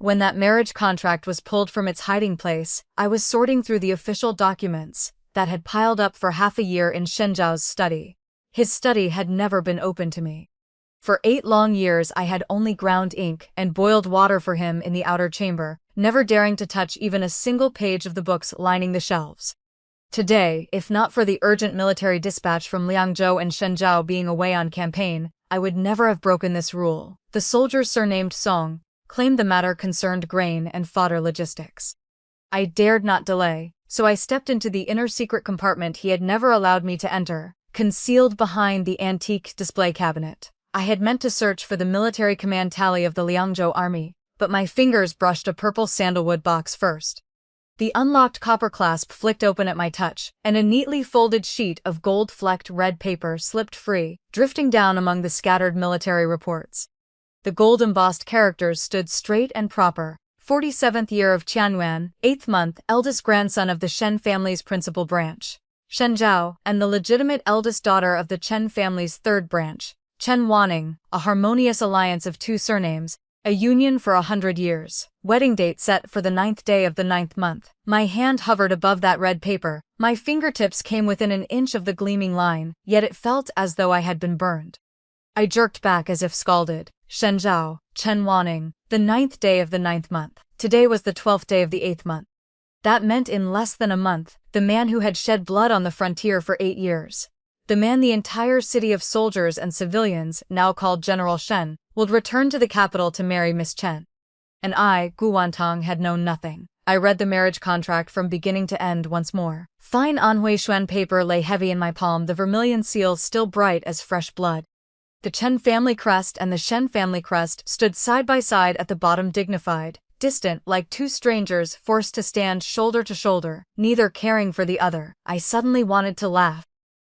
When that marriage contract was pulled from its hiding place, I was sorting through the official documents that had piled up for half a year in Shen Zhao's study. His study had never been open to me. For 8 long years I had only ground ink and boiled water for him in the outer chamber, never daring to touch even a single page of the books lining the shelves. Today, if not for the urgent military dispatch from Liangzhou and Shen Zhao being away on campaign, I would never have broken this rule. The soldier surnamed Song claimed the matter concerned grain and fodder logistics. I dared not delay, so I stepped into the inner secret compartment he had never allowed me to enter, concealed behind the antique display cabinet. I had meant to search for the military command tally of the Liangzhou army, but my fingers brushed a purple sandalwood box first. The unlocked copper clasp flicked open at my touch, and a neatly folded sheet of gold-flecked red paper slipped free, drifting down among the scattered military reports. The gold-embossed characters stood straight and proper. 47th year of Qianyuan, 8th month, eldest grandson of the Shen family's principal branch, Shen Zhao, and the legitimate eldest daughter of the Chen family's third branch, Chen Wanning, a harmonious alliance of 2 surnames, a union for 100 years. Wedding date set for the 9th day of the 9th month. My hand hovered above that red paper. My fingertips came within an inch of the gleaming line, yet it felt as though I had been burned. I jerked back as if scalded. Shen Zhao, Chen Wanning, the 9th day of the 9th month. Today was the 12th day of the 8th month. That meant in less than a month, the man who had shed blood on the frontier for 8 years, the man the entire city of soldiers and civilians, now called General Shen, would return to the capital to marry Miss Chen. And I, Gu Wantong, had known nothing. I read the marriage contract from beginning to end once more. Fine Anhui Xuan paper lay heavy in my palm, the vermilion seal still bright as fresh blood. The Chen family crest and the Shen family crest stood side by side at the bottom, dignified, distant, like 2 strangers forced to stand shoulder to shoulder, neither caring for the other. I suddenly wanted to laugh.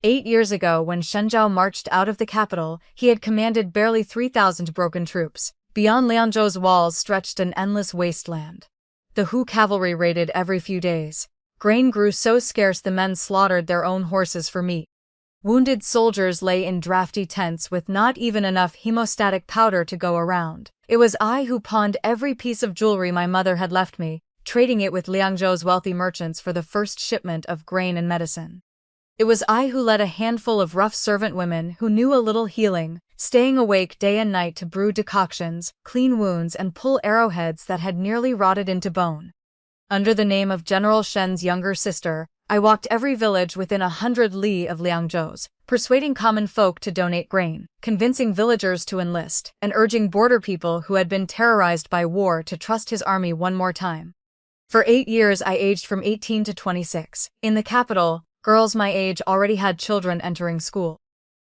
8 years ago, when Shen Zhao marched out of the capital, he had commanded barely 3,000 broken troops. Beyond Liangzhou's walls stretched an endless wasteland. The Hu cavalry raided every few days. Grain grew so scarce the men slaughtered their own horses for meat. Wounded soldiers lay in drafty tents with not even enough hemostatic powder to go around. It was I who pawned every piece of jewelry my mother had left me, trading it with Liangzhou's wealthy merchants for the first shipment of grain and medicine. It was I who led a handful of rough servant women who knew a little healing, staying awake day and night to brew decoctions, clean wounds, and pull arrowheads that had nearly rotted into bone. Under the name of General Shen's younger sister, I walked every village within 100 li of Liangzhou's, persuading common folk to donate grain, convincing villagers to enlist, and urging border people who had been terrorized by war to trust his army one more time. For 8 years I aged from 18 to 26. In the capital, girls my age already had children entering school.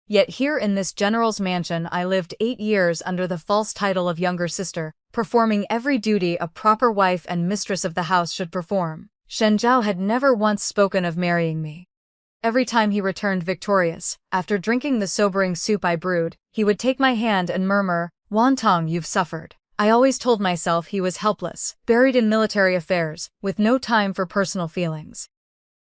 Yet here in this general's mansion I lived 8 years under the false title of younger sister, performing every duty a proper wife and mistress of the house should perform. Shen Zhao had never once spoken of marrying me. Every time he returned victorious, after drinking the sobering soup I brewed, he would take my hand and murmur, "Wantong, you've suffered." I always told myself he was helpless, buried in military affairs, with no time for personal feelings.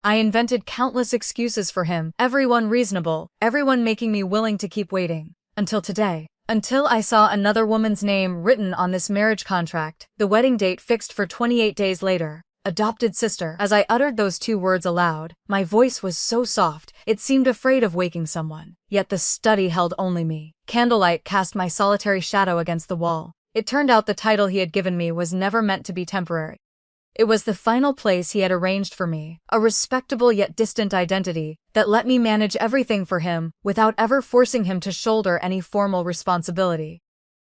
I invented countless excuses for him, everyone reasonable, everyone making me willing to keep waiting. Until today. Until I saw another woman's name written on this marriage contract, the wedding date fixed for 28 days later. Adopted sister. As I uttered those 2 words aloud, my voice was so soft, it seemed afraid of waking someone. Yet the study held only me. Candlelight cast my solitary shadow against the wall. It turned out the title he had given me was never meant to be temporary. It was the final place he had arranged for me, a respectable yet distant identity that let me manage everything for him without ever forcing him to shoulder any formal responsibility.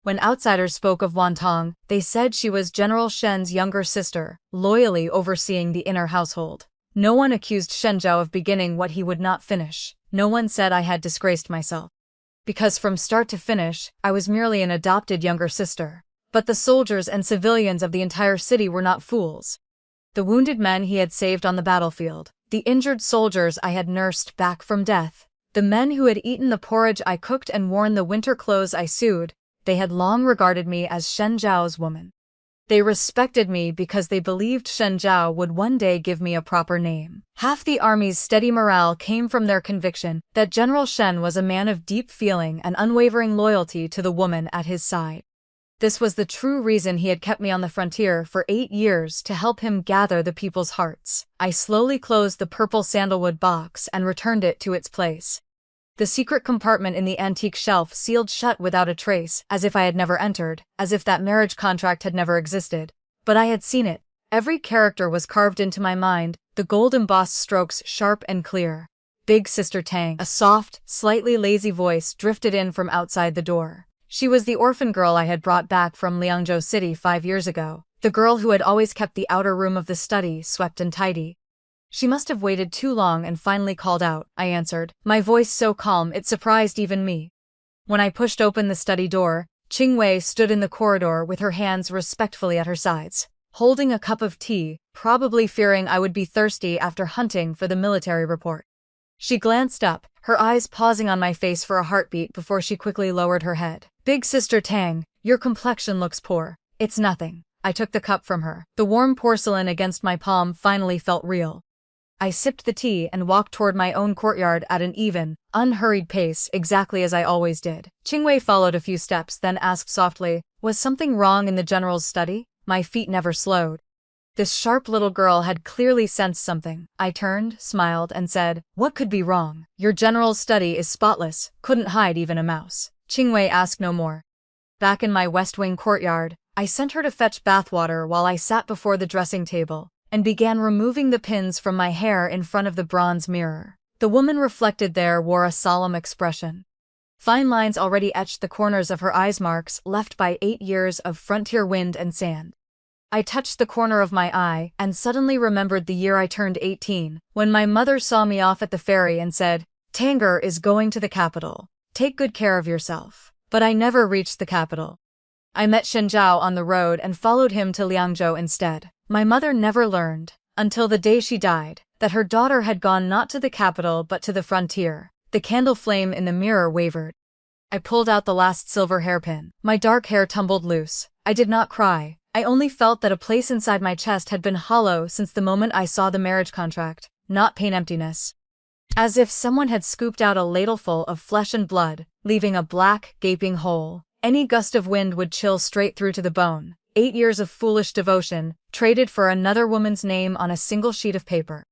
When outsiders spoke of Wantong, they said she was General Shen's younger sister, loyally overseeing the inner household. No one accused Shen Zhao of beginning what he would not finish. No one said I had disgraced myself. Because from start to finish, I was merely an adopted younger sister. But the soldiers and civilians of the entire city were not fools. The wounded men he had saved on the battlefield, the injured soldiers I had nursed back from death, the men who had eaten the porridge I cooked and worn the winter clothes I sewed, they had long regarded me as Shen Zhao's woman. They respected me because they believed Shen Zhao would one day give me a proper name. Half the army's steady morale came from their conviction that General Shen was a man of deep feeling and unwavering loyalty to the woman at his side. This was the true reason he had kept me on the frontier for 8 years, to help him gather the people's hearts. I slowly closed the purple sandalwood box and returned it to its place. The secret compartment in the antique shelf sealed shut without a trace, as if I had never entered, as if that marriage contract had never existed. But I had seen it. Every character was carved into my mind, the gold-embossed strokes sharp and clear. Big Sister Tang. A soft, slightly lazy voice drifted in from outside the door. She was the orphan girl I had brought back from Liangzhou City 5 years ago, the girl who had always kept the outer room of the study swept and tidy. She must have waited too long and finally called out, I answered, my voice so calm it surprised even me. When I pushed open the study door, Qingwei stood in the corridor with her hands respectfully at her sides, holding a cup of tea, probably fearing I would be thirsty after hunting for the military report. She glanced up, her eyes pausing on my face for a heartbeat before she quickly lowered her head. Big Sister Tang, your complexion looks poor. It's nothing. I took the cup from her. The warm porcelain against my palm finally felt real. I sipped the tea and walked toward my own courtyard at an even, unhurried pace, exactly as I always did. Qingwei followed a few steps, then asked softly, was something wrong in the general's study? My feet never slowed. This sharp little girl had clearly sensed something. I turned, smiled, and said, what could be wrong? Your general's study is spotless, couldn't hide even a mouse. Qingwei asked no more. Back in my West Wing courtyard, I sent her to fetch bathwater while I sat before the dressing table and began removing the pins from my hair in front of the bronze mirror. The woman reflected there wore a solemn expression. Fine lines already etched the corners of her eyes, marks left by 8 years of frontier wind and sand. I touched the corner of my eye and suddenly remembered the year I turned 18, when my mother saw me off at the ferry and said, Tanger is going to the capital. Take good care of yourself. But I never reached the capital. I met Shen Zhao on the road and followed him to Liangzhou instead. My mother never learned, until the day she died, that her daughter had gone not to the capital but to the frontier. The candle flame in the mirror wavered. I pulled out the last silver hairpin. My dark hair tumbled loose. I did not cry. I only felt that a place inside my chest had been hollow since the moment I saw the marriage contract, not pain, emptiness. As if someone had scooped out a ladleful of flesh and blood, leaving a black, gaping hole. Any gust of wind would chill straight through to the bone. 8 years of foolish devotion, traded for another woman's name on a single sheet of paper.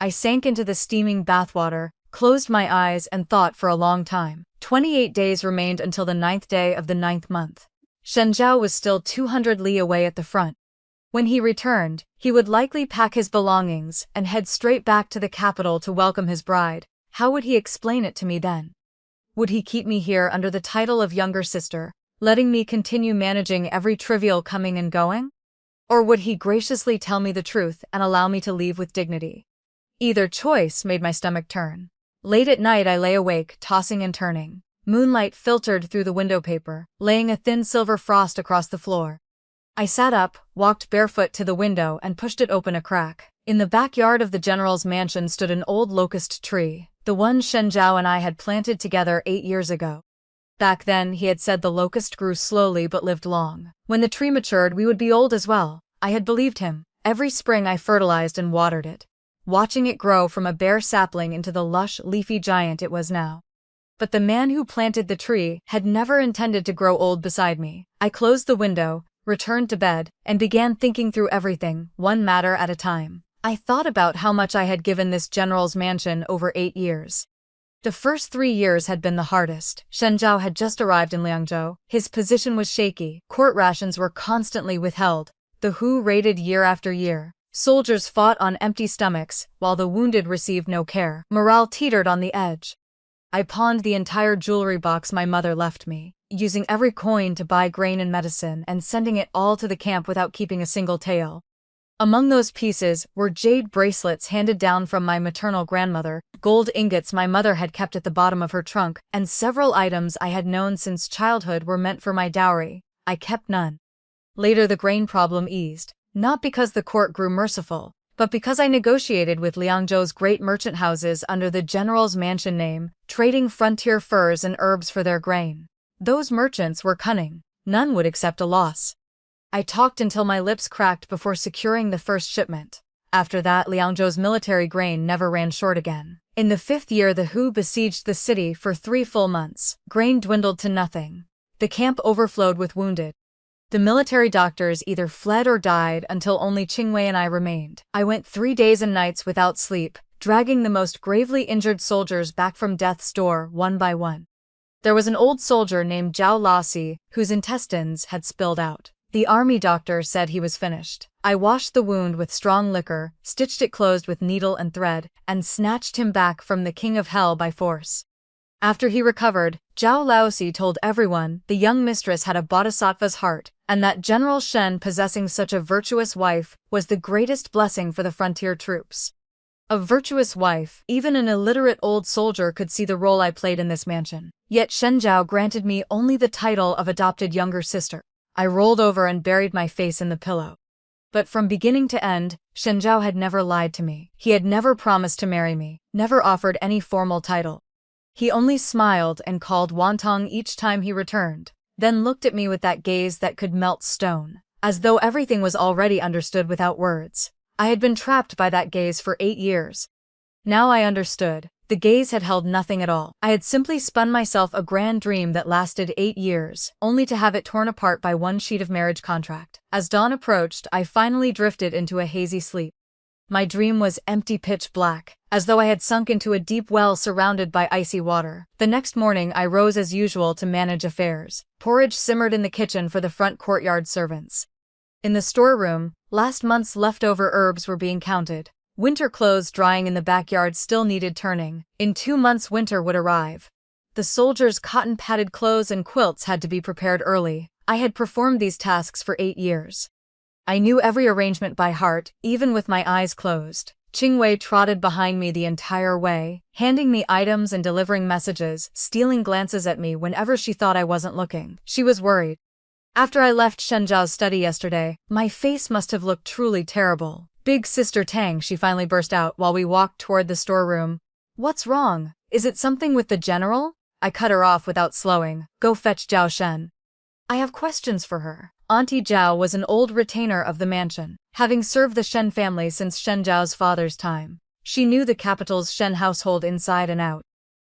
I sank into the steaming bathwater, closed my eyes and thought for a long time. 28 days remained until the 9th day of the 9th month. Shen Zhao was still 200 li away at the front. When he returned, he would likely pack his belongings and head straight back to the capital to welcome his bride. How would he explain it to me then? Would he keep me here under the title of younger sister, letting me continue managing every trivial coming and going? Or would he graciously tell me the truth and allow me to leave with dignity? Either choice made my stomach turn. Late at night I lay awake, tossing and turning. Moonlight filtered through the window paper, laying a thin silver frost across the floor. I sat up, walked barefoot to the window and pushed it open a crack. In the backyard of the general's mansion stood an old locust tree, the one Shen Zhao and I had planted together 8 years ago. Back then, he had said the locust grew slowly but lived long. When the tree matured, we would be old as well. I had believed him. Every spring I fertilized and watered it, watching it grow from a bare sapling into the lush, leafy giant it was now. But the man who planted the tree had never intended to grow old beside me. I closed the window, returned to bed, and began thinking through everything, one matter at a time. I thought about how much I had given this general's mansion over 8 years. The first 3 years had been the hardest. Shen Zhao had just arrived in Liangzhou. His position was shaky. Court rations were constantly withheld. The WHO raided year after year. Soldiers fought on empty stomachs, while the wounded received no care. Morale teetered on the edge. I pawned the entire jewelry box my mother left me, using every coin to buy grain and medicine and sending it all to the camp without keeping a single tael. Among those pieces were jade bracelets handed down from my maternal grandmother, gold ingots my mother had kept at the bottom of her trunk, and several items I had known since childhood were meant for my dowry. I kept none. Later the grain problem eased, not because the court grew merciful, but because I negotiated with Liangzhou's great merchant houses under the general's mansion name, trading frontier furs and herbs for their grain. Those merchants were cunning. None would accept a loss. I talked until my lips cracked before securing the first shipment. After that, Liangzhou's military grain never ran short again. In the 5th year, the WHO besieged the city for 3 full months. Grain dwindled to nothing. The camp overflowed with wounded. The military doctors either fled or died until only Qingwei and I remained. I went 3 days and nights without sleep, dragging the most gravely injured soldiers back from death's door one by one. There was an old soldier named Zhao Lassi, whose intestines had spilled out. The army doctor said he was finished. I washed the wound with strong liquor, stitched it closed with needle and thread, and snatched him back from the king of hell by force. After he recovered, Zhao Laosi told everyone the young mistress had a bodhisattva's heart, and that General Shen possessing such a virtuous wife was the greatest blessing for the frontier troops. A virtuous wife, even an illiterate old soldier could see the role I played in this mansion. Yet Shen Zhao granted me only the title of adopted younger sister. I rolled over and buried my face in the pillow. But from beginning to end, Shen Zhao had never lied to me. He had never promised to marry me, never offered any formal title. He only smiled and called Wantong each time he returned, then looked at me with that gaze that could melt stone, as though everything was already understood without words. I had been trapped by that gaze for 8 years. Now I understood. The gaze had held nothing at all. I had simply spun myself a grand dream that lasted 8 years, only to have it torn apart by one sheet of marriage contract. As dawn approached, I finally drifted into a hazy sleep. My dream was empty pitch black, as though I had sunk into a deep well surrounded by icy water. The next morning I rose as usual to manage affairs. Porridge simmered in the kitchen for the front courtyard servants. In the storeroom, last month's leftover herbs were being counted. Winter clothes drying in the backyard still needed turning. In 2 months winter would arrive. The soldiers' cotton-padded clothes and quilts had to be prepared early. I had performed these tasks for 8 years. I knew every arrangement by heart, even with my eyes closed. Qingwei trotted behind me the entire way, handing me items and delivering messages, stealing glances at me whenever she thought I wasn't looking. She was worried. After I left Shen Zhao's study yesterday, my face must have looked truly terrible. Big Sister Tang, she finally burst out while we walked toward the storeroom. What's wrong? Is it something with the general? I cut her off without slowing. Go fetch Zhao Shen. I have questions for her. Auntie Zhao was an old retainer of the mansion, having served the Shen family since Shen Zhao's father's time. She knew the capital's Shen household inside and out.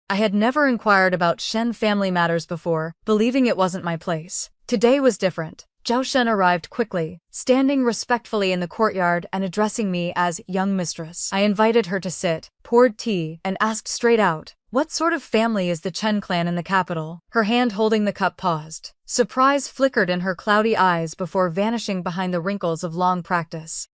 I had never inquired about Shen family matters before, believing it wasn't my place. Today was different. Zhao Shen arrived quickly, standing respectfully in the courtyard and addressing me as young mistress. I invited her to sit, poured tea, and asked straight out, what sort of family is the Chen clan in the capital? Her hand holding the cup paused. Surprise flickered in her cloudy eyes before vanishing behind the wrinkles of long practice.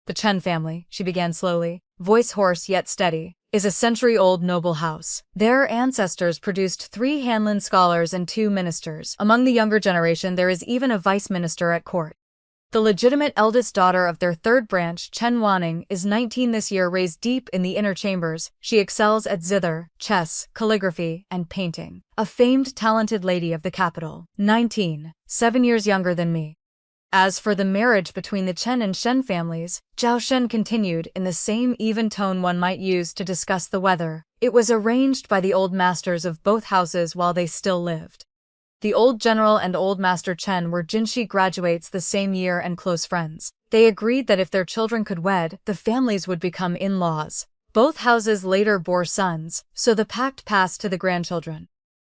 The Chen family, she began slowly, voice hoarse yet steady, is a century-old noble house. Their ancestors produced 3 Hanlin scholars and 2 ministers. Among the younger generation there is even a vice minister at court. The legitimate eldest daughter of their 3rd branch, Chen Wanning, is 19 this year, raised deep in the inner chambers. She excels at zither, chess, calligraphy, and painting. A famed talented lady of the capital. 19, 7 years younger than me. As for the marriage between the Chen and Shen families, Zhao Shen continued in the same even tone one might use to discuss the weather. It was arranged by the old masters of both houses while they still lived. The old general and old master Chen were Jinshi graduates the same year and close friends. They agreed that if their children could wed, the families would become in-laws. Both houses later bore sons, so the pact passed to the grandchildren.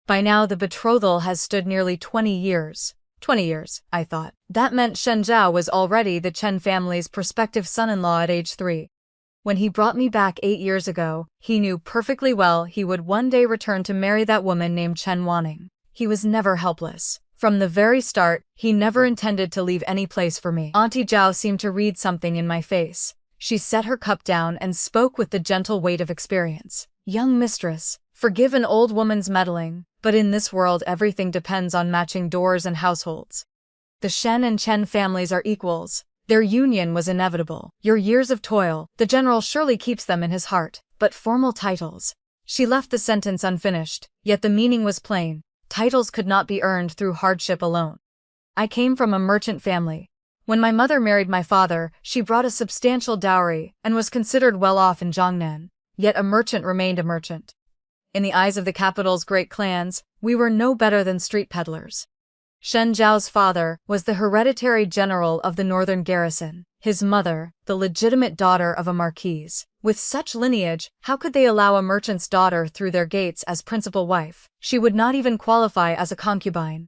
By now the betrothal has stood nearly 20 years. 20 years, I thought. That meant Shen Zhao was already the Chen family's prospective son-in-law at age 3. When he brought me back 8 years ago, he knew perfectly well he would one day return to marry that woman named Chen Wanning. He was never helpless. From the very start, he never intended to leave any place for me. Auntie Zhao seemed to read something in my face. She set her cup down and spoke with the gentle weight of experience. Young mistress, forgive an old woman's meddling, but in this world everything depends on matching doors and households. The Shen and Chen families are equals. Their union was inevitable. Your years of toil, the general surely keeps them in his heart, but formal titles. She left the sentence unfinished, yet the meaning was plain. Titles could not be earned through hardship alone. I came from a merchant family. When my mother married my father, she brought a substantial dowry and was considered well off in Jiangnan. Yet a merchant remained a merchant. In the eyes of the capital's great clans, we were no better than street peddlers. Shen Zhao's father was the hereditary general of the northern garrison, his mother, the legitimate daughter of a marquise. With such lineage, how could they allow a merchant's daughter through their gates as principal wife? She would not even qualify as a concubine.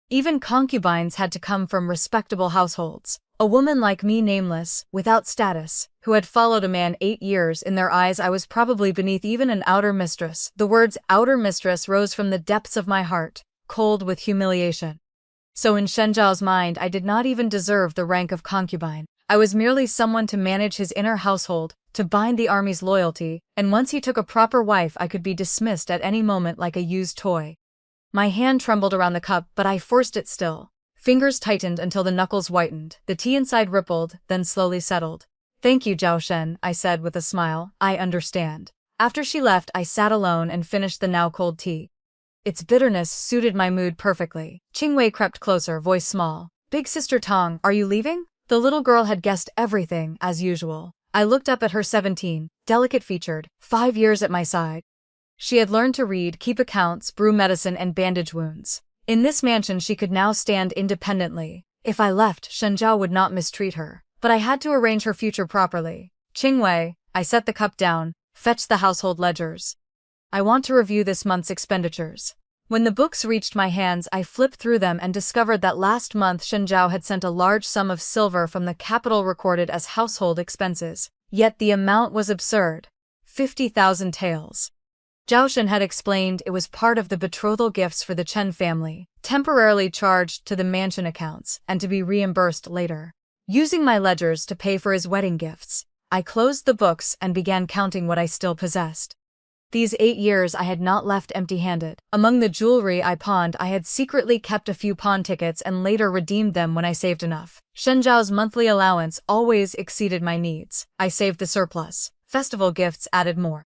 Even concubines had to come from respectable households. A woman like me, nameless, without status, who had followed a man 8 years. In their eyes I was probably beneath even an outer mistress. The words outer mistress rose from the depths of my heart, cold with humiliation. So in Shen Zhao's mind I did not even deserve the rank of concubine. I was merely someone to manage his inner household, to bind the army's loyalty, and once he took a proper wife I could be dismissed at any moment like a used toy. My hand trembled around the cup, but I forced it still. Fingers tightened until the knuckles whitened. The tea inside rippled, then slowly settled. "Thank you, Zhao Shen," I said with a smile. "I understand." After she left, I sat alone and finished the now cold tea. Its bitterness suited my mood perfectly. Qingwei crept closer, voice small. "Big Sister Tong, are you leaving?" The little girl had guessed everything, as usual. I looked up at her, 17, delicate-featured, 5 years at my side. She had learned to read, keep accounts, brew medicine, and bandage wounds. In this mansion she could now stand independently. If I left, Shen Zhao would not mistreat her. But I had to arrange her future properly. "Qingwei," I set the cup down, "fetch the household ledgers. I want to review this month's expenditures." When the books reached my hands I flipped through them and discovered that last month Shen Zhao had sent a large sum of silver from the capital recorded as household expenses. Yet the amount was absurd. 50,000 taels. Zhao Shen had explained it was part of the betrothal gifts for the Chen family, temporarily charged to the mansion accounts, and to be reimbursed later. Using my ledgers to pay for his wedding gifts, I closed the books and began counting what I still possessed. These 8 years I had not left empty-handed. Among the jewelry I pawned I had secretly kept a few pawn tickets and later redeemed them when I saved enough. Shen Zhao's monthly allowance always exceeded my needs. I saved the surplus. Festival gifts added more.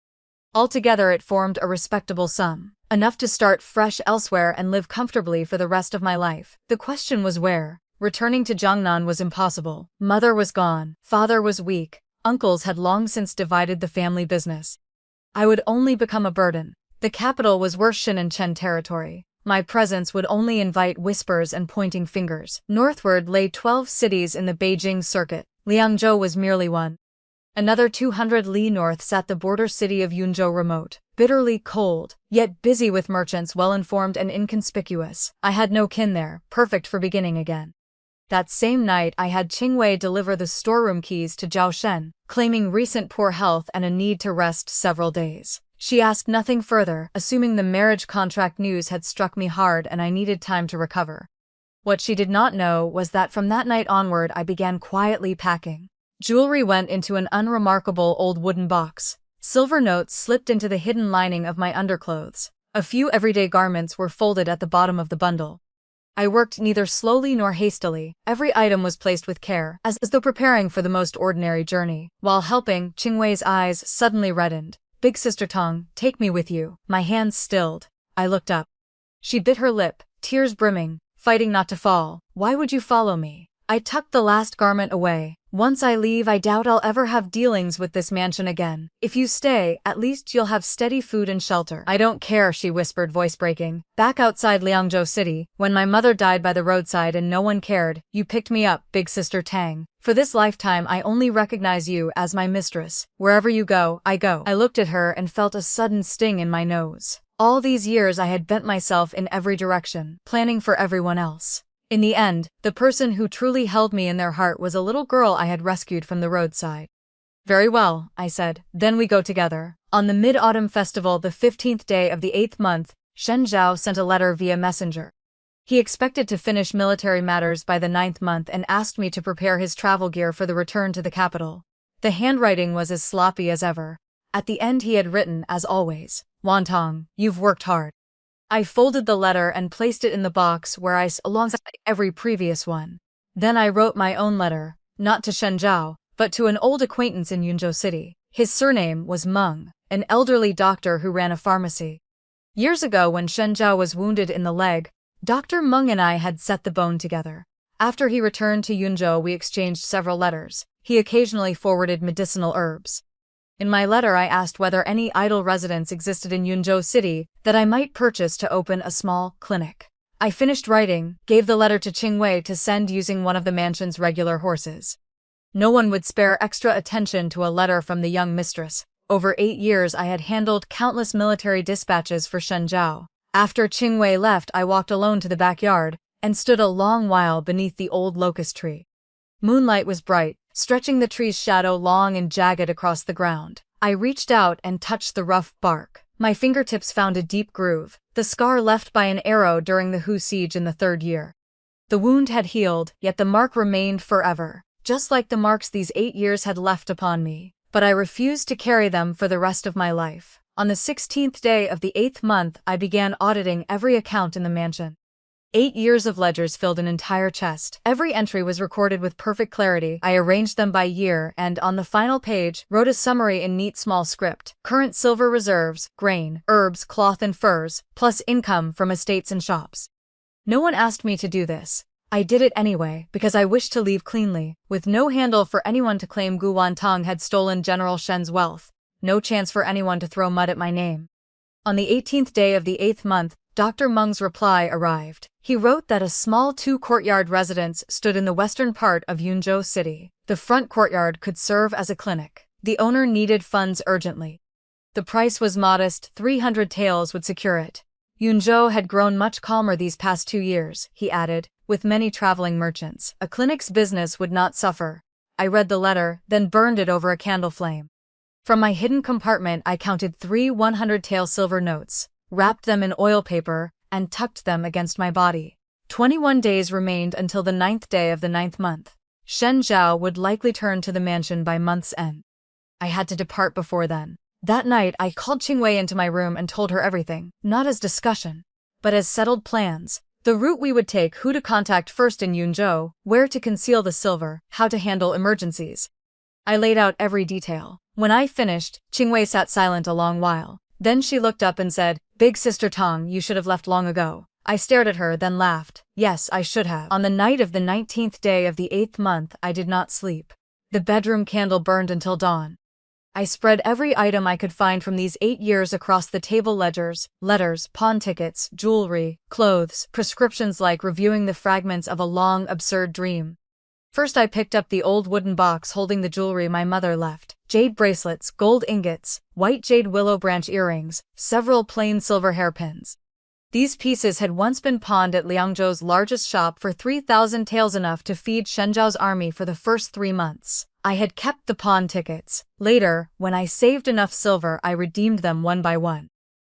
Altogether it formed a respectable sum, enough to start fresh elsewhere and live comfortably for the rest of my life. The question was where. Returning to Jiangnan was impossible. Mother was gone, father was weak, uncles had long since divided the family business. I would only become a burden. The capital was worse, Shin and Chen territory. My presence would only invite whispers and pointing fingers. Northward lay 12 cities in the Beijing circuit. Liangzhou was merely one. Another 200 li north sat the border city of Yunzhou, remote, bitterly cold, yet busy with merchants well-informed and inconspicuous. I had no kin there, perfect for beginning again. That same night I had Qingwei deliver the storeroom keys to Zhao Shen, claiming recent poor health and a need to rest several days. She asked nothing further, assuming the marriage contract news had struck me hard and I needed time to recover. What she did not know was that from that night onward I began quietly packing. Jewelry went into an unremarkable old wooden box. Silver notes slipped into the hidden lining of my underclothes. A few everyday garments were folded at the bottom of the bundle. I worked neither slowly nor hastily. Every item was placed with care, as though preparing for the most ordinary journey. While helping, Qingwei's eyes suddenly reddened. "Big Sister Tong, take me with you." My hands stilled. I looked up. She bit her lip, tears brimming, fighting not to fall. "Why would you follow me?" I tucked the last garment away. "Once I leave I doubt I'll ever have dealings with this mansion again. If you stay, at least you'll have steady food and shelter." "I don't care," she whispered, voice breaking. "Back outside Liangzhou City, when my mother died by the roadside and no one cared, you picked me up, Big Sister Tang. For this lifetime I only recognize you as my mistress. Wherever you go, I go." I looked at her and felt a sudden sting in my nose. All these years I had bent myself in every direction, planning for everyone else. In the end, the person who truly held me in their heart was a little girl I had rescued from the roadside. "Very well," I said, "then we go together." On the Mid-Autumn Festival, the 15th day of the 8th month, Shen Zhao sent a letter via messenger. He expected to finish military matters by the 9th month and asked me to prepare his travel gear for the return to the capital. The handwriting was as sloppy as ever. At the end he had written, as always, "Wantong, you've worked hard." I folded the letter and placed it in the box where alongside every previous one. Then I wrote my own letter, not to Shen Zhao, but to an old acquaintance in Yunzhou City. His surname was Meng, an elderly doctor who ran a pharmacy. Years ago when Shen Zhao was wounded in the leg, Dr. Meng and I had set the bone together. After he returned to Yunzhou we exchanged several letters. He occasionally forwarded medicinal herbs. In my letter I asked whether any idle residents existed in Yunzhou City that I might purchase to open a small clinic. I finished writing, gave the letter to Qingwei to send using one of the mansion's regular horses. No one would spare extra attention to a letter from the young mistress. Over 8 years I had handled countless military dispatches for Shen Zhao. After Qingwei left I walked alone to the backyard, and stood a long while beneath the old locust tree. Moonlight was bright, stretching the tree's shadow long and jagged across the ground. I reached out and touched the rough bark. My fingertips found a deep groove, the scar left by an arrow during the Hu siege in the 3rd year. The wound had healed, yet the mark remained forever, just like the marks these 8 years had left upon me. But I refused to carry them for the rest of my life. On the 16th day of the 8th month, I began auditing every account in the mansion. 8 years of ledgers filled an entire chest. Every entry was recorded with perfect clarity. I arranged them by year and, on the final page, wrote a summary in neat small script. Current silver reserves, grain, herbs, cloth and furs, plus income from estates and shops. No one asked me to do this. I did it anyway, because I wished to leave cleanly, with no handle for anyone to claim Gu Wantong had stolen General Shen's wealth. No chance for anyone to throw mud at my name. On the 18th day of the 8th month, Dr. Meng's reply arrived. He wrote that a small 2-courtyard residence stood in the western part of Yunzhou City. The front courtyard could serve as a clinic. The owner needed funds urgently. The price was modest, 300 taels would secure it. Yunzhou had grown much calmer these past 2 years, he added, with many traveling merchants. A clinic's business would not suffer. I read the letter, then burned it over a candle flame. From my hidden compartment I counted 3 100-tael silver notes, wrapped them in oil paper, and tucked them against my body. 21 days remained until the 9th day of the 9th month. Shen Zhao would likely turn to the mansion by month's end. I had to depart before then. That night I called Qingwei into my room and told her everything, not as discussion, but as settled plans. The route we would take, who to contact first in Yunzhou, where to conceal the silver, how to handle emergencies. I laid out every detail. When I finished, Qingwei sat silent a long while. Then she looked up and said, "Big Sister Tong, you should have left long ago." I stared at her, then laughed. Yes, I should have. On the night of the 19th day of the 8th month, I did not sleep. The bedroom candle burned until dawn. I spread every item I could find from these 8 years across the table: ledgers, letters, pawn tickets, jewelry, clothes, prescriptions, like reviewing the fragments of a long, absurd dream. First I picked up the old wooden box holding the jewelry my mother left. Jade bracelets, gold ingots, white jade willow branch earrings, several plain silver hairpins. These pieces had once been pawned at Liangzhou's largest shop for 3,000 taels, enough to feed Shen Zhao's army for the first 3 months. I had kept the pawn tickets. Later, when I saved enough silver, I redeemed them one by one.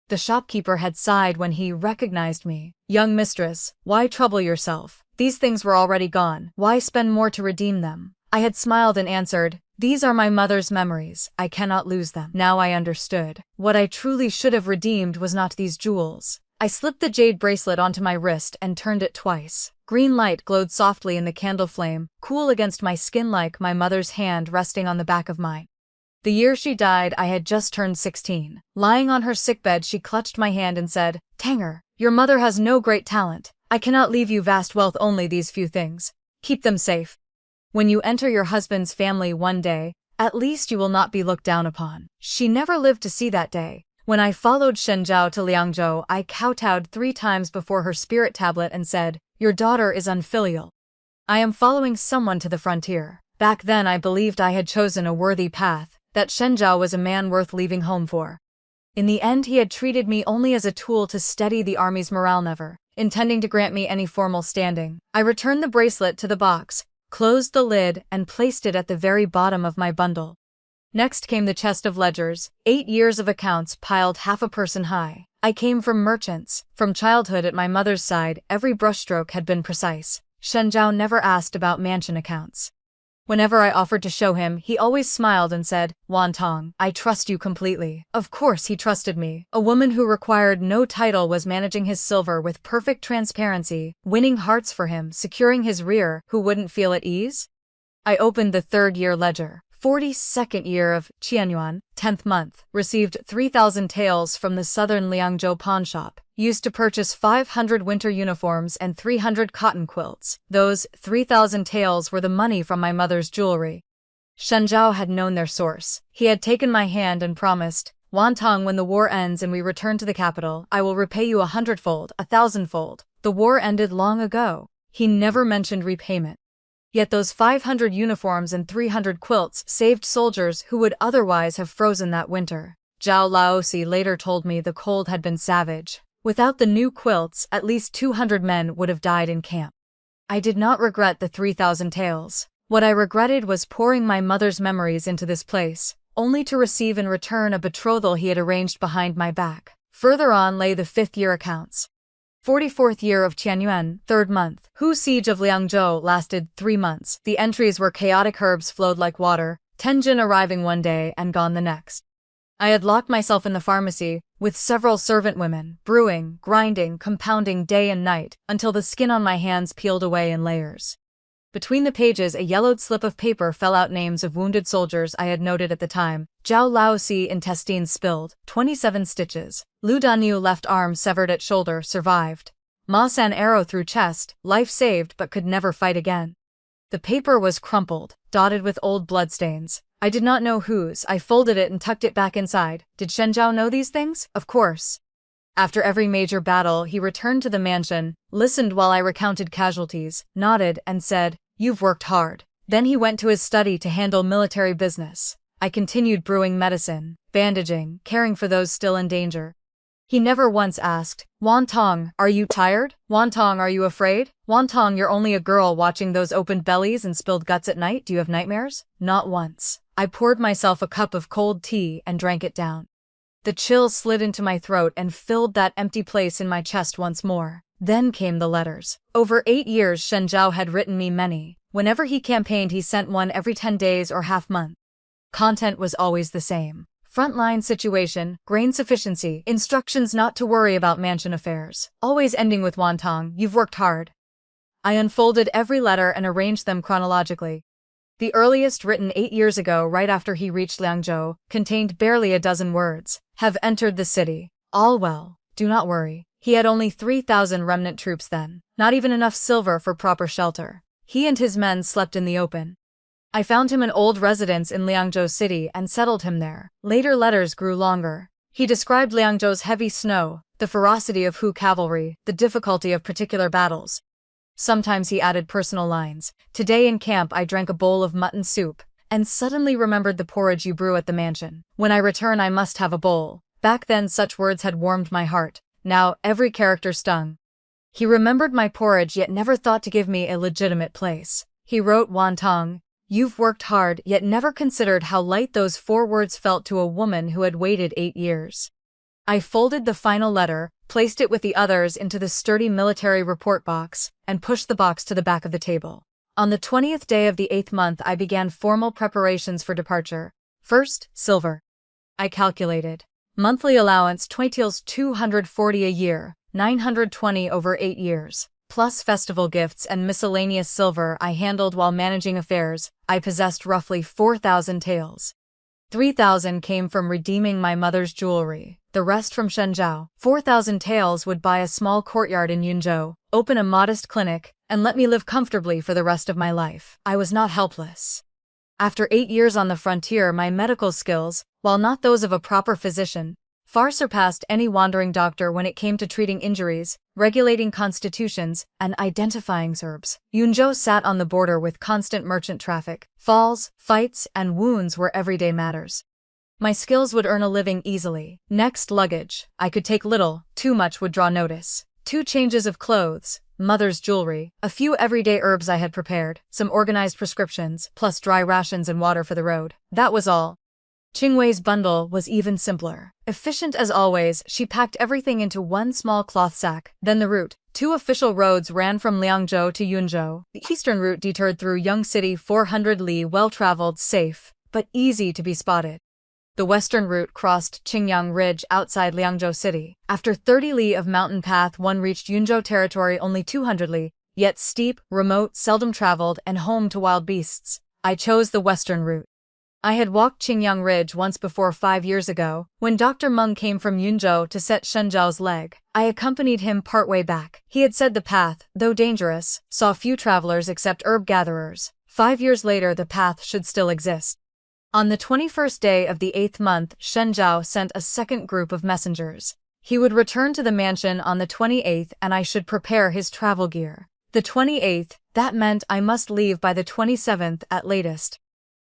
The shopkeeper had sighed when he recognized me. "Young mistress, why trouble yourself? These things were already gone. Why spend more to redeem them?" I had smiled and answered, "These are my mother's memories. I cannot lose them." Now I understood. What I truly should have redeemed was not these jewels. I slipped the jade bracelet onto my wrist and turned it twice. Green light glowed softly in the candle flame, cool against my skin, like my mother's hand resting on the back of mine. The year she died, I had just turned 16. Lying on her sickbed, she clutched my hand and said, "Tanger, your mother has no great talent. I cannot leave you vast wealth, only these few things. Keep them safe. When you enter your husband's family one day, at least you will not be looked down upon." She never lived to see that day. When I followed Shen Zhao to Liangzhou, I kowtowed 3 times before her spirit tablet and said, "Your daughter is unfilial. I am following someone to the frontier." Back then I believed I had chosen a worthy path, that Shen Zhao was a man worth leaving home for. In the end, he had treated me only as a tool to steady the army's morale, never intending to grant me any formal standing. I returned the bracelet to the box, closed the lid, and placed it at the very bottom of my bundle. Next came the chest of ledgers, 8 years of accounts piled half a person high. I came from merchants. From childhood at my mother's side, every brushstroke had been precise. Shen Zhao never asked about mansion accounts. Whenever I offered to show him, he always smiled and said, "Wantong, I trust you completely." Of course he trusted me. A woman who required no title was managing his silver with perfect transparency, winning hearts for him, securing his rear. Who wouldn't feel at ease? I opened the 3rd year ledger. 42nd year of Qianyuan, 10th month, received 3,000 taels from the southern Liangzhou pawn shop, used to purchase 500 winter uniforms and 300 cotton quilts. Those 3,000 taels were the money from my mother's jewelry. Shen Zhao had known their source. He had taken my hand and promised, "Wantong, when the war ends and we return to the capital, I will repay you 100-fold, 1,000-fold. The war ended long ago." He never mentioned repayment. Yet those 500 uniforms and 300 quilts saved soldiers who would otherwise have frozen that winter. Zhao Laosi later told me the cold had been savage. Without the new quilts, at least 200 men would have died in camp. I did not regret the 3,000 taels. What I regretted was pouring my mother's memories into this place, only to receive in return a betrothal he had arranged behind my back. Further on lay the 5th year accounts. 44th year of Tianyuan, 3rd month. Hu siege of Liangzhou lasted 3 months. The entries were chaotic, herbs flowed like water, Tenjin arriving one day and gone the next. I had locked myself in the pharmacy, with several servant women, brewing, grinding, compounding day and night, until the skin on my hands peeled away in layers. Between the pages, a yellowed slip of paper fell out, names of wounded soldiers I had noted at the time. Zhao Laosi intestines spilled, 27 stitches. Lu Danyu left arm severed at shoulder, survived. Ma San arrow through chest, life saved but could never fight again. The paper was crumpled, dotted with old bloodstains. I did not know whose. I folded it and tucked it back inside. Did Shen Zhao know these things? Of course. After every major battle, he returned to the mansion, listened while I recounted casualties, nodded, and said, "You've worked hard." Then he went to his study to handle military business. I continued brewing medicine, bandaging, caring for those still in danger. He never once asked, "Wantong, are you tired? Wantong, are you afraid? Wantong, you're only a girl watching those opened bellies and spilled guts at night. Do you have nightmares?" Not once. I poured myself a cup of cold tea and drank it down. The chill slid into my throat and filled that empty place in my chest once more. Then came the letters. Over 8 years Shen Zhao had written me many. Whenever he campaigned, he sent one every 10 days or half-month. Content was always the same. Frontline situation, grain sufficiency, instructions not to worry about mansion affairs. Always ending with "Wantong, you've worked hard." I unfolded every letter and arranged them chronologically. The earliest, written 8 years ago right after he reached Liangzhou, contained barely a dozen words. "Have entered the city. All well. Do not worry." He had only 3,000 remnant troops then, not even enough silver for proper shelter. He and his men slept in the open. I found him an old residence in Liangzhou city and settled him there. Later letters grew longer. He described Liangzhou's heavy snow, the ferocity of Hu cavalry, the difficulty of particular battles. Sometimes he added personal lines. "Today in camp I drank a bowl of mutton soup, and suddenly remembered the porridge you brew at the mansion. When I return I must have a bowl." Back then such words had warmed my heart. Now every character stung. He remembered my porridge yet never thought to give me a legitimate place. He wrote, "Wantong, you've worked hard," yet never considered how light those 4 words felt to a woman who had waited 8 years. I folded the final letter, placed it with the others into the sturdy military report box, and pushed the box to the back of the table. On the 20th day of the 8th month I began formal preparations for departure. First, silver. I calculated. Monthly allowance 240 a year, 920 over 8 years. Plus festival gifts and miscellaneous silver I handled while managing affairs. I possessed roughly 4,000 taels. 3,000 came from redeeming my mother's jewelry, the rest from Shen Zhao. 4,000 taels would buy a small courtyard in Yunzhou, open a modest clinic, and let me live comfortably for the rest of my life. I was not helpless. After 8 years on the frontier, my medical skills, while not those of a proper physician, far surpassed any wandering doctor when it came to treating injuries, regulating constitutions, and identifying herbs. Yunzhou sat on the border with constant merchant traffic. Falls, fights, and wounds were everyday matters. My skills would earn a living easily. Next, luggage. I could take little, too much would draw notice. 2 changes of clothes, mother's jewelry, a few everyday herbs I had prepared, some organized prescriptions, plus dry rations and water for the road. That was all. Qingwei's bundle was even simpler. Efficient as always, she packed everything into one small cloth sack. Then the route. 2 official roads ran from Liangzhou to Yunzhou. The eastern route detoured through Young City, 400 li, well-traveled, safe, but easy to be spotted. The western route crossed Qingyang Ridge outside Liangzhou City. After 30 li of mountain path, one reached Yunzhou territory, only 200 li, yet steep, remote, seldom traveled, and home to wild beasts. I chose the western route. I had walked Qingyang Ridge once before 5 years ago, when Dr. Meng came from Yunzhou to set Shen Zhao's leg. I accompanied him partway back. He had said the path, though dangerous, saw few travelers except herb gatherers. 5 years later the path should still exist. On the 21st day of the 8th month, Shen Zhao sent a second group of messengers. He would return to the mansion on the 28th and I should prepare his travel gear. The 28th, that meant I must leave by the 27th at latest.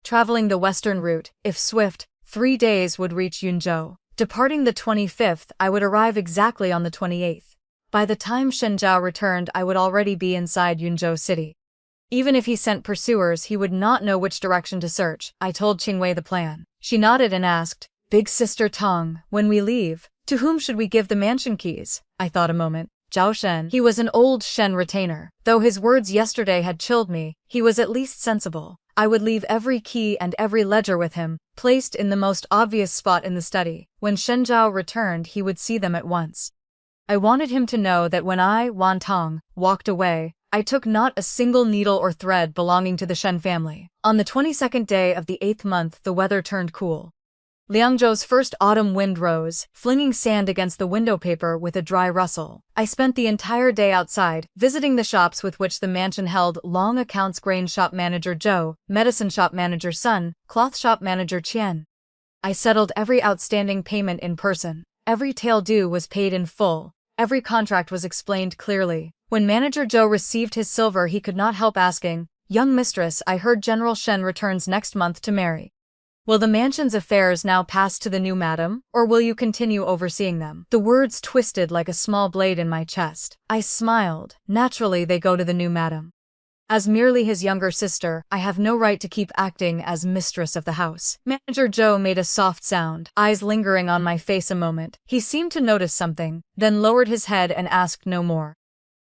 Traveling the western route, if swift, 3 days would reach Yunzhou. Departing the 25th, I would arrive exactly on the 28th. By the time Shen Zhao returned, I would already be inside Yunzhou City. Even if he sent pursuers, he would not know which direction to search. I told Qingwei the plan. She nodded and asked, "Big Sister Tong, when we leave, to whom should we give the mansion keys?" I thought a moment. Zhao Shen. He was an old Shen retainer. Though his words yesterday had chilled me, he was at least sensible. I would leave every key and every ledger with him, placed in the most obvious spot in the study. When Shen Zhao returned, he would see them at once. I wanted him to know that when I, Wan Tong, walked away, I took not a single needle or thread belonging to the Shen family. On the 22nd day of the 8th month, the weather turned cool. Liangzhou's first autumn wind rose, flinging sand against the window paper with a dry rustle. I spent the entire day outside, visiting the shops with which the mansion held long accounts: grain shop manager Zhou, medicine shop manager Sun, cloth shop manager Qian. I settled every outstanding payment in person. Every tael due was paid in full. Every contract was explained clearly. When manager Zhou received his silver, he could not help asking, "Young mistress, I heard General Shen returns next month to marry. Will the mansion's affairs now pass to the new madam, or will you continue overseeing them?" The words twisted like a small blade in my chest. I smiled. Naturally, they go to the new madam. As merely his younger sister, I have no right to keep acting as mistress of the house. Manager Zhou made a soft sound, eyes lingering on my face a moment. He seemed to notice something, then lowered his head and asked no more.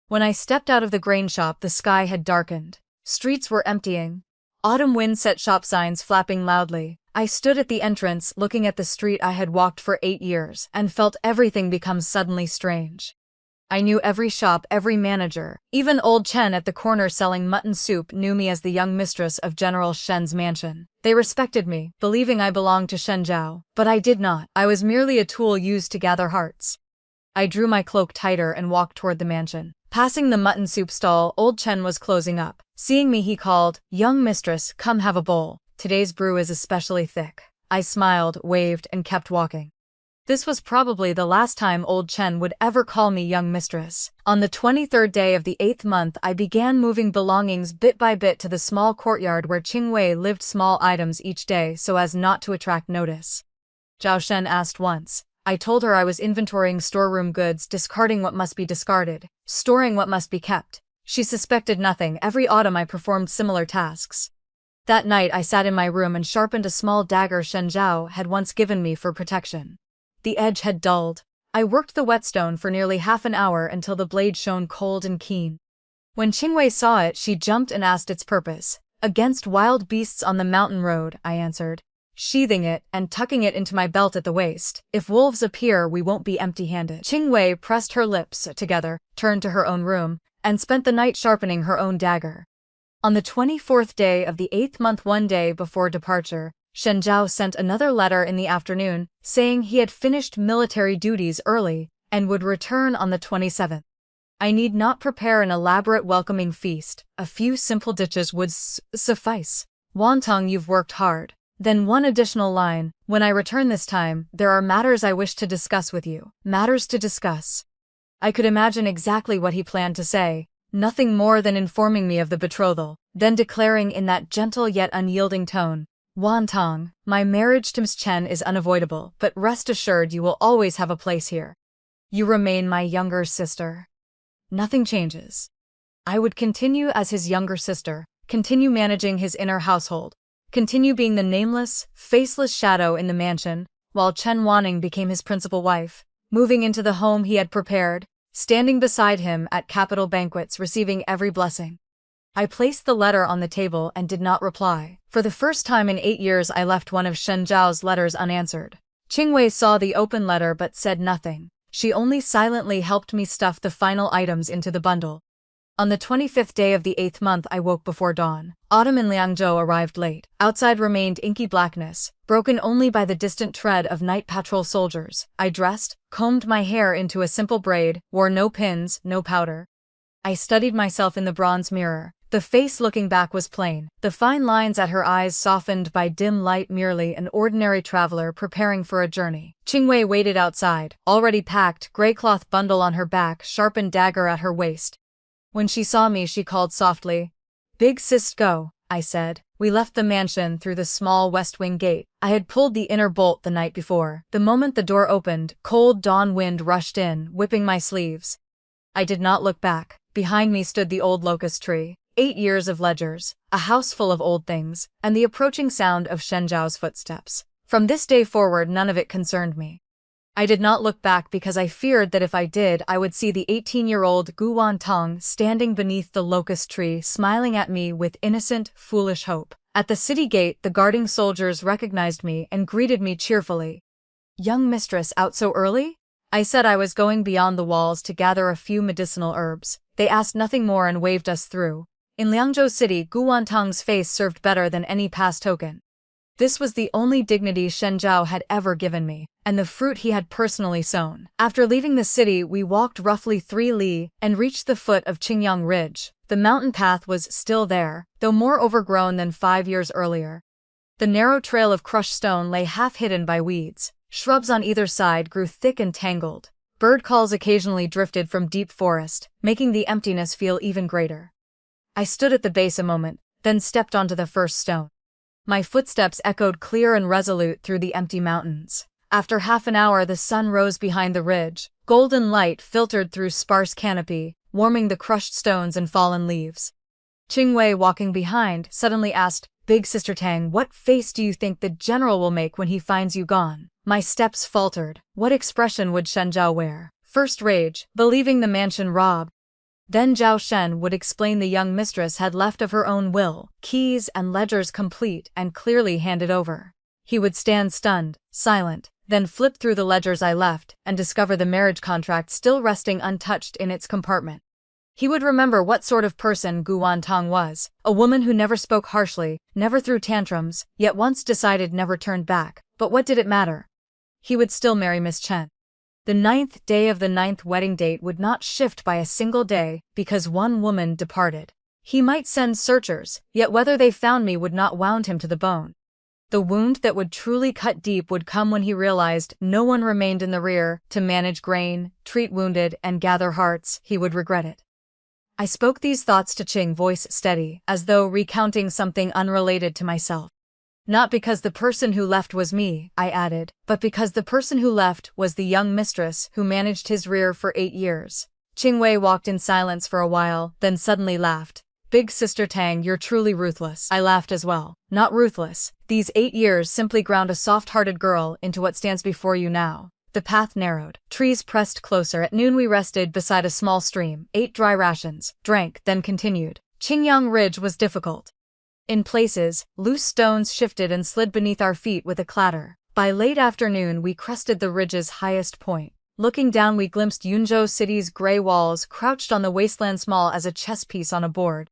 When I stepped out of the grain shop, the sky had darkened. Streets were emptying. Autumn wind set shop signs flapping loudly. I stood at the entrance, looking at the street I had walked for 8 years, and felt everything become suddenly strange. I knew every shop, every manager. Even old Chen at the corner selling mutton soup knew me as the young mistress of General Shen's mansion. They respected me, believing I belonged to Shen Zhao. But I did not. I was merely a tool used to gather hearts. I drew my cloak tighter and walked toward the mansion. Passing the mutton soup stall, old Chen was closing up. Seeing me, he called, "Young mistress, come have a bowl. Today's brew is especially thick." I smiled, waved, and kept walking. This was probably the last time old Chen would ever call me young mistress. On the 23rd day of the 8th month, I began moving belongings bit by bit to the small courtyard where Qingwei lived, small items each day so as not to attract notice. Zhao Shen asked once. I told her I was inventorying storeroom goods, discarding what must be discarded, storing what must be kept. She suspected nothing. Every autumn I performed similar tasks. That night I sat in my room and sharpened a small dagger Shen Zhao had once given me for protection. The edge had dulled. I worked the whetstone for nearly half an hour until the blade shone cold and keen. When Qingwei saw it, she jumped and asked its purpose. "Against wild beasts on the mountain road," I answered, sheathing it and tucking it into my belt at the waist. "If wolves appear, we won't be empty-handed." Qingwei pressed her lips together, turned to her own room, and spent the night sharpening her own dagger. On the 24th day of the 8th month, one day before departure, Shen Zhao sent another letter in the afternoon, saying he had finished military duties early and would return on the 27th. I need not prepare an elaborate welcoming feast. A few simple dishes would suffice. "Wantong, you've worked hard." Then one additional line, "When I return this time, there are matters I wish to discuss with you." Matters to discuss. I could imagine exactly what he planned to say. Nothing more than informing me of the betrothal, then declaring in that gentle yet unyielding tone, "Wantong, my marriage to Ms. Chen is unavoidable, but rest assured you will always have a place here. You remain my younger sister. Nothing changes." I would continue as his younger sister, continue managing his inner household, continue being the nameless, faceless shadow in the mansion, while Chen Wanning became his principal wife, moving into the home he had prepared, standing beside him at capital banquets, receiving every blessing. I placed the letter on the table and did not reply. For the first time in 8 years, I left one of Shen Zhao's letters unanswered. Qingwei saw the open letter but said nothing. She only silently helped me stuff the final items into the bundle. On the 25th day of the 8th month, I woke before dawn. Autumn in Liangzhou arrived late. Outside remained inky blackness, broken only by the distant tread of night patrol soldiers. I dressed, combed my hair into a simple braid, wore no pins, no powder. I studied myself in the bronze mirror. The face looking back was plain, the fine lines at her eyes softened by dim light, merely an ordinary traveler preparing for a journey. Qingwei waited outside, already packed, gray cloth bundle on her back, sharpened dagger at her waist. When she saw me, she called softly. "Big sis, go," I said. We left the mansion through the small west wing gate. I had pulled the inner bolt the night before. The moment the door opened, cold dawn wind rushed in, whipping my sleeves. I did not look back. Behind me stood the old locust tree. 8 years of ledgers, a house full of old things, and the approaching sound of Shen Zhao's footsteps. From this day forward, none of it concerned me. I did not look back because I feared that if I did, I would see the 18-year-old Guan Tong standing beneath the locust tree, smiling at me with innocent, foolish hope. At the city gate, the guarding soldiers recognized me and greeted me cheerfully. "Young mistress, out so early?" I said I was going beyond the walls to gather a few medicinal herbs. They asked nothing more and waved us through. In Liangzhou City, Guan Tong's face served better than any past token. This was the only dignity Shen Zhao had ever given me, and the fruit he had personally sown. After leaving the city, we walked roughly 3 li and reached the foot of Qingyang Ridge. The mountain path was still there, though more overgrown than 5 years earlier. The narrow trail of crushed stone lay half hidden by weeds. Shrubs on either side grew thick and tangled. Bird calls occasionally drifted from deep forest, making the emptiness feel even greater. I stood at the base a moment, then stepped onto the first stone. My footsteps echoed clear and resolute through the empty mountains. After half an hour, the sun rose behind the ridge. Golden light filtered through sparse canopy, warming the crushed stones and fallen leaves. Qingwei, walking behind, suddenly asked, "Big Sister Tang, what face do you think the general will make when he finds you gone?" My steps faltered. What expression would Shen Zhao wear? First rage, believing the mansion robbed. Then Zhao Shen would explain the young mistress had left of her own will, keys and ledgers complete and clearly handed over. He would stand stunned, silent, then flip through the ledgers I left and discover the marriage contract still resting untouched in its compartment. He would remember what sort of person Guan Tong was, a woman who never spoke harshly, never threw tantrums, yet once decided never turned back. But what did it matter? He would still marry Miss Chen. The 9th day of the 9th wedding date would not shift by a single day because one woman departed. He might send searchers, yet whether they found me would not wound him to the bone. The wound that would truly cut deep would come when he realized no one remained in the rear to manage grain, treat wounded, and gather hearts. He would regret it. I spoke these thoughts to Qing, voice steady, as though recounting something unrelated to myself. Not because the person who left was me, I added, but because the person who left was the young mistress who managed his rear for 8 years. Qingwei walked in silence for a while, then suddenly laughed. "Big Sister Tang, you're truly ruthless." I laughed as well. "Not ruthless. These 8 years simply ground a soft-hearted girl into what stands before you now." The path narrowed. Trees pressed closer. At noon we rested beside a small stream, ate dry rations, drank, then continued. Qingyang Ridge was difficult. In places, loose stones shifted and slid beneath our feet with a clatter. By late afternoon we crested the ridge's highest point. Looking down we glimpsed Yunzhou City's gray walls crouched on the wasteland, small as a chess piece on a board.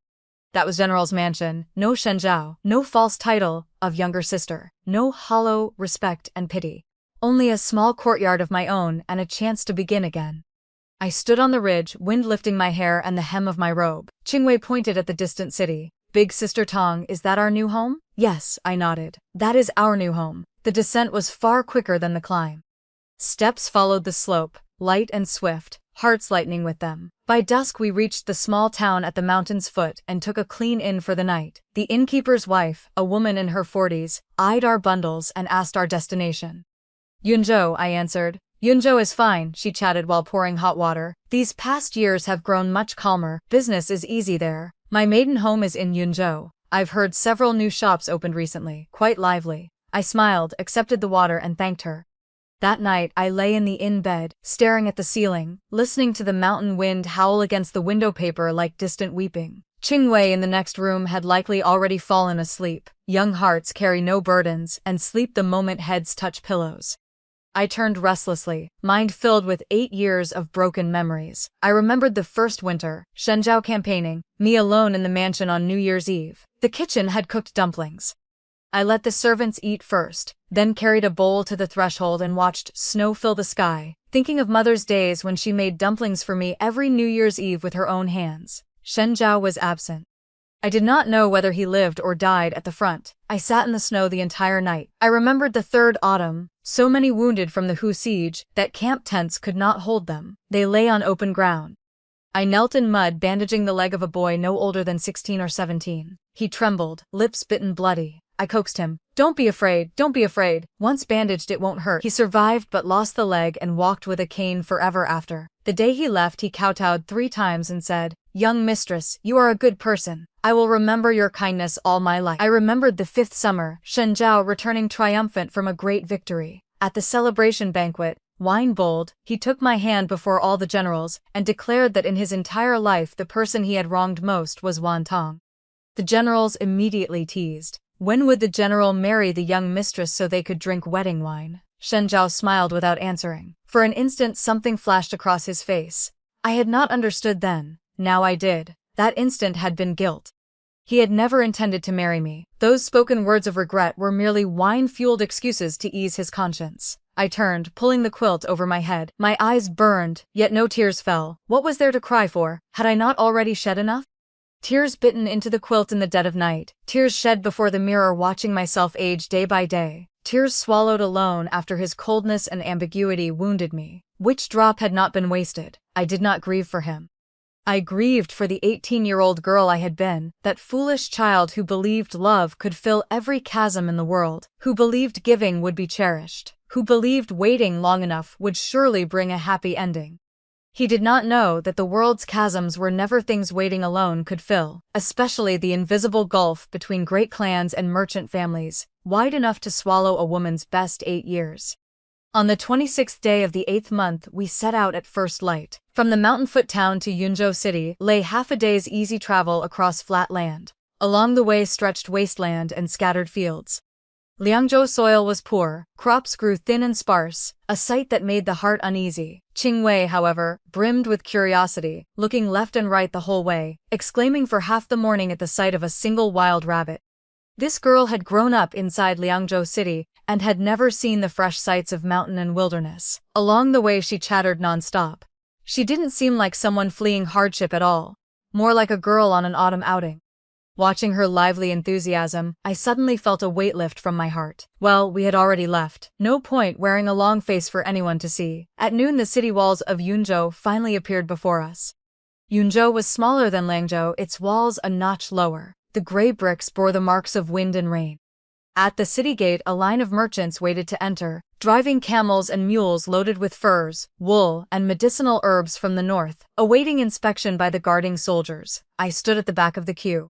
That was General's mansion. No Shen Zhao, no false title of younger sister, no hollow respect and pity. Only a small courtyard of my own and a chance to begin again. I stood on the ridge, wind lifting my hair and the hem of my robe. Qingwei pointed at the distant city. "Big Sister Tong, is that our new home?" "Yes," I nodded. "That is our new home." The descent was far quicker than the climb. Steps followed the slope, light and swift, hearts lightening with them. By dusk we reached the small town at the mountain's foot and took a clean inn for the night. The innkeeper's wife, a woman in her 40s, eyed our bundles and asked our destination. "Yunzhou," I answered. "Yunzhou is fine," she chatted while pouring hot water. "These past years have grown much calmer. Business is easy there. My maiden home is in Yunzhou. I've heard several new shops opened recently, quite lively." I smiled, accepted the water and thanked her. That night I lay in the inn bed, staring at the ceiling, listening to the mountain wind howl against the window paper like distant weeping. Qingwei in the next room had likely already fallen asleep. Young hearts carry no burdens and sleep the moment heads touch pillows. I turned restlessly, mind filled with 8 years of broken memories. I remembered the first winter, Shen Zhao campaigning, me alone in the mansion on New Year's Eve. The kitchen had cooked dumplings. I let the servants eat first, then carried a bowl to the threshold and watched snow fill the sky, thinking of Mother's days when she made dumplings for me every New Year's Eve with her own hands. Shen Zhao was absent. I did not know whether he lived or died at the front. I sat in the snow the entire night. I remembered the 3rd autumn, so many wounded from the Hu siege that camp tents could not hold them. They lay on open ground. I knelt in mud, bandaging the leg of a boy no older than 16 or 17. He trembled, lips bitten bloody. I coaxed him. Don't be afraid, don't be afraid. Once bandaged it won't hurt. He survived but lost the leg and walked with a cane forever after. The day he left he kowtowed 3 times and said, "Young mistress, you are a good person. I will remember your kindness all my life." I remembered the 5th summer, Shenzhou returning triumphant from a great victory. At the celebration banquet, wine bowled, he took my hand before all the generals and declared that in his entire life the person he had wronged most was Wan Tong. The generals immediately teased. When would the general marry the young mistress so they could drink wedding wine? Shenzhou smiled without answering. For an instant something flashed across his face. I had not understood then. Now I did. That instant had been guilt. He had never intended to marry me. Those spoken words of regret were merely wine-fueled excuses to ease his conscience. I turned, pulling the quilt over my head. My eyes burned, yet no tears fell. What was there to cry for? Had I not already shed enough? Tears bitten into the quilt in the dead of night. Tears shed before the mirror watching myself age day by day. Tears swallowed alone after his coldness and ambiguity wounded me. Which drop had not been wasted? I did not grieve for him. I grieved for the 18-year-old girl I had been, that foolish child who believed love could fill every chasm in the world, who believed giving would be cherished, who believed waiting long enough would surely bring a happy ending. He did not know that the world's chasms were never things waiting alone could fill, especially the invisible gulf between great clans and merchant families, wide enough to swallow a woman's best 8 years. On the 26th day of the 8th month we set out at first light. From the mountain-foot town to Yunzhou city lay half a day's easy travel across flat land. Along the way stretched wasteland and scattered fields. Liangzhou soil was poor, crops grew thin and sparse, a sight that made the heart uneasy. Qingwei, however, brimmed with curiosity, looking left and right the whole way, exclaiming for half the morning at the sight of a single wild rabbit. This girl had grown up inside Liangzhou city and had never seen the fresh sights of mountain and wilderness. Along the way she chattered non-stop. She didn't seem like someone fleeing hardship at all, more like a girl on an autumn outing. Watching her lively enthusiasm, I suddenly felt a weight lift from my heart. Well, we had already left. No point wearing a long face for anyone to see. At noon the city walls of Yunzhou finally appeared before us. Yunzhou was smaller than Liangzhou, its walls a notch lower. The gray bricks bore the marks of wind and rain. At the city gate a line of merchants waited to enter, driving camels and mules loaded with furs, wool, and medicinal herbs from the north, awaiting inspection by the guarding soldiers. I stood at the back of the queue.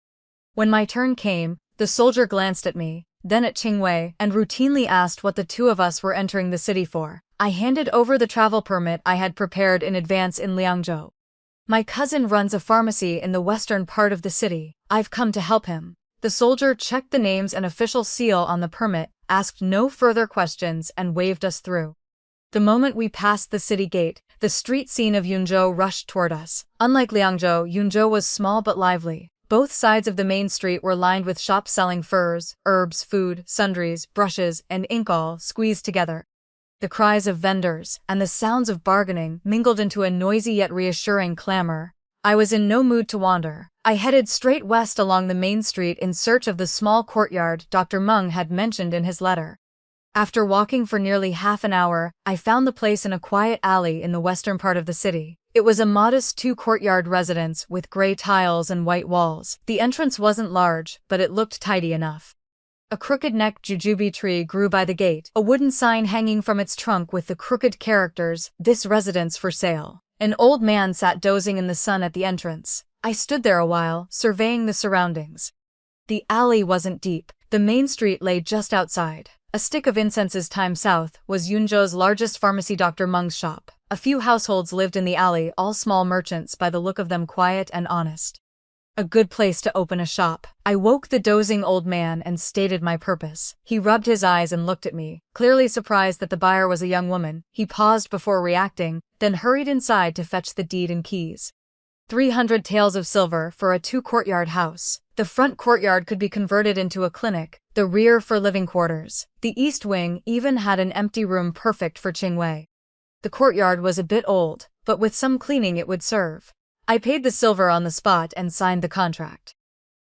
When my turn came, the soldier glanced at me, then at Qingwei, and routinely asked what the two of us were entering the city for. I handed over the travel permit I had prepared in advance in Liangzhou. My cousin runs a pharmacy in the western part of the city. I've come to help him. The soldier checked the names and official seal on the permit, asked no further questions, and waved us through. The moment we passed the city gate, the street scene of Yunzhou rushed toward us. Unlike Liangzhou, Yunzhou was small but lively. Both sides of the main street were lined with shops selling furs, herbs, food, sundries, brushes, and ink all squeezed together. The cries of vendors and the sounds of bargaining mingled into a noisy yet reassuring clamor. I was in no mood to wander. I headed straight west along the main street in search of the small courtyard Dr. Meng had mentioned in his letter. After walking for nearly half an hour, I found the place in a quiet alley in the western part of the city. It was a modest 2-courtyard residence with gray tiles and white walls. The entrance wasn't large, but it looked tidy enough. A crooked-necked jujube tree grew by the gate, a wooden sign hanging from its trunk with the crooked characters, "This residence for sale." An old man sat dozing in the sun at the entrance. I stood there a while, surveying the surroundings. The alley wasn't deep. The main street lay just outside. A stick of incense's time south was Yunzhou's largest pharmacy, Dr. Meng's shop. A few households lived in the alley, all small merchants by the look of them, quiet and honest. A good place to open a shop. I woke the dozing old man and stated my purpose. He rubbed his eyes and looked at me, clearly surprised that the buyer was a young woman. He paused before reacting, then hurried inside to fetch the deed and keys. 300 taels of silver for a 2-courtyard house. The front courtyard could be converted into a clinic, the rear for living quarters. The east wing even had an empty room perfect for Qingwei. The courtyard was a bit old, but with some cleaning it would serve. I paid the silver on the spot and signed the contract.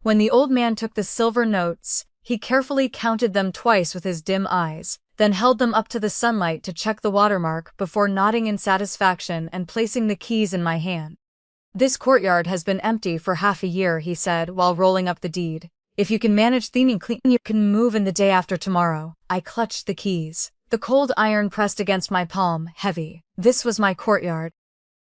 When the old man took the silver notes, he carefully counted them twice with his dim eyes, then held them up to the sunlight to check the watermark before nodding in satisfaction and placing the keys in my hand. This courtyard has been empty for half a year, he said while rolling up the deed. If you can manage cleaning, you can move in the day after tomorrow. I clutched the keys. The cold iron pressed against my palm, heavy. This was my courtyard,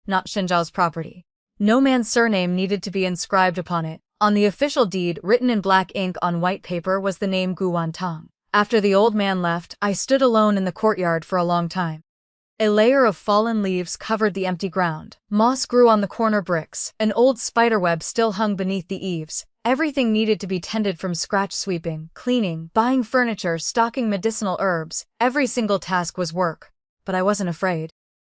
not Shenjiao's property. No man's surname needed to be inscribed upon it. On the official deed, written in black ink on white paper, was the name Guantang. After the old man left, I stood alone in the courtyard for a long time. A layer of fallen leaves covered the empty ground. Moss grew on the corner bricks. An old spiderweb still hung beneath the eaves. Everything needed to be tended, from scratch sweeping, cleaning, buying furniture, stocking medicinal herbs. Every single task was work. But I wasn't afraid.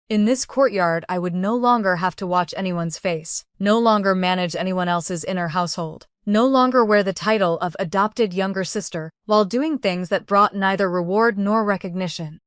In this courtyard, I would no longer have to watch anyone's face, no longer manage anyone else's inner household, no longer wear the title of adopted younger sister, while doing things that brought neither reward nor recognition.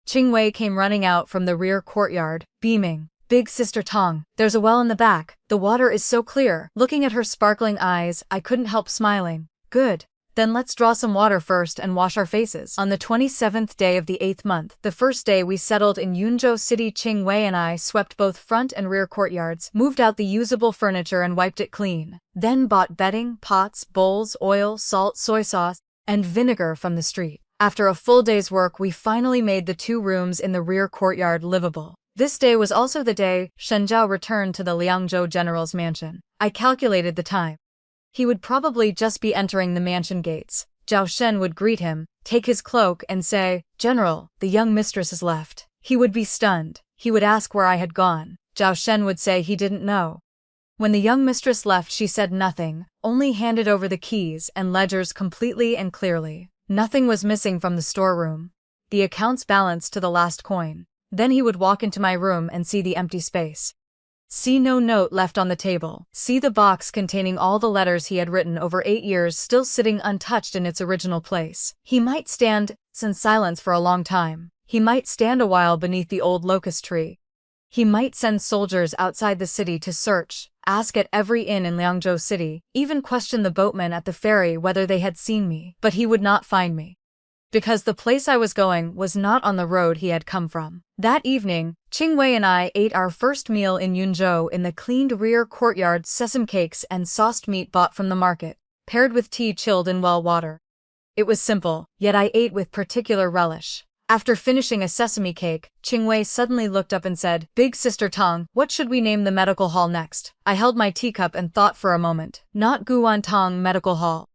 Qingwei came running out from the rear courtyard, beaming. Big Sister Tong, there's a well in the back. The water is so clear. Looking at her sparkling eyes, I couldn't help smiling. Good. Then let's draw some water first and wash our faces. On the 27th day of the 8th month, the first day we settled in Yunzhou City, Qingwei and I swept both front and rear courtyards, moved out the usable furniture and wiped it clean. Then bought bedding, pots, bowls, oil, salt, soy sauce, and vinegar from the street. After a full day's work, we finally made the 2 rooms in the rear courtyard livable. This day was also the day Shenjiao returned to the Liangzhou general's mansion. I calculated the time. He would probably just be entering the mansion gates. Zhao Shen would greet him, take his cloak and say, "General, the young mistress has left." He would be stunned. He would ask where I had gone. Zhao Shen would say he didn't know. When the young mistress left, she said nothing, only handed over the keys and ledgers completely and clearly. Nothing was missing from the storeroom. The accounts balanced to the last coin. Then he would walk into my room and see the empty space. See no note left on the table. See the box containing all the letters he had written over 8 years still sitting untouched in its original place. He might stand in silence for a long time. He might stand a while beneath the old locust tree. He might send soldiers outside the city to search, ask at every inn in Liangzhou City, even question the boatmen at the ferry whether they had seen me. But he would not find me. Because the place I was going was not on the road he had come from. That evening, Qingwei and I ate our first meal in Yunzhou in the cleaned rear courtyard, sesame cakes and sauced meat bought from the market, paired with tea chilled in well water. It was simple, yet I ate with particular relish. After finishing a sesame cake, Qingwei suddenly looked up and said, "Big Sister Tong, what should we name the medical hall next?" I held my teacup and thought for a moment. Not Guantang Medical Hall.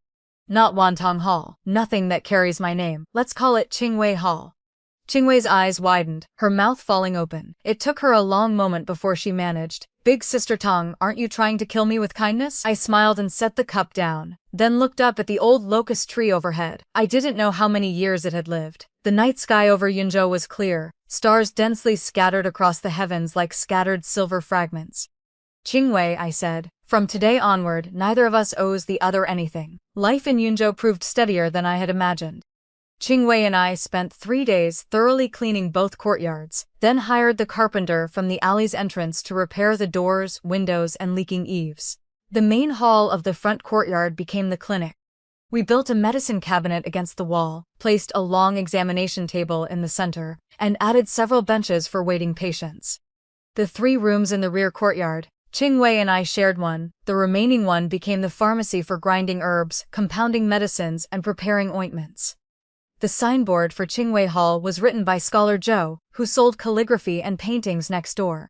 Not Wantong Hall. Nothing that carries my name. Let's call it Qingwei Hall. Qingwei's eyes widened, her mouth falling open. It took her a long moment before she managed. "Big Sister Tong, aren't you trying to kill me with kindness?" I smiled and set the cup down, then looked up at the old locust tree overhead. I didn't know how many years it had lived. The night sky over Yunzhou was clear, stars densely scattered across the heavens like scattered silver fragments. "Qingwei," I said, "from today onward, neither of us owes the other anything." Life in Yunzhou proved steadier than I had imagined. Qingwei and I spent 3 days thoroughly cleaning both courtyards, then hired the carpenter from the alley's entrance to repair the doors, windows, and leaking eaves. The main hall of the front courtyard became the clinic. We built a medicine cabinet against the wall, placed a long examination table in the center, and added several benches for waiting patients. The 3 rooms in the rear courtyard, Qingwei and I shared one. The remaining one became the pharmacy for grinding herbs, compounding medicines, and preparing ointments. The signboard for Qingwei Hall was written by Scholar Zhou, who sold calligraphy and paintings next door.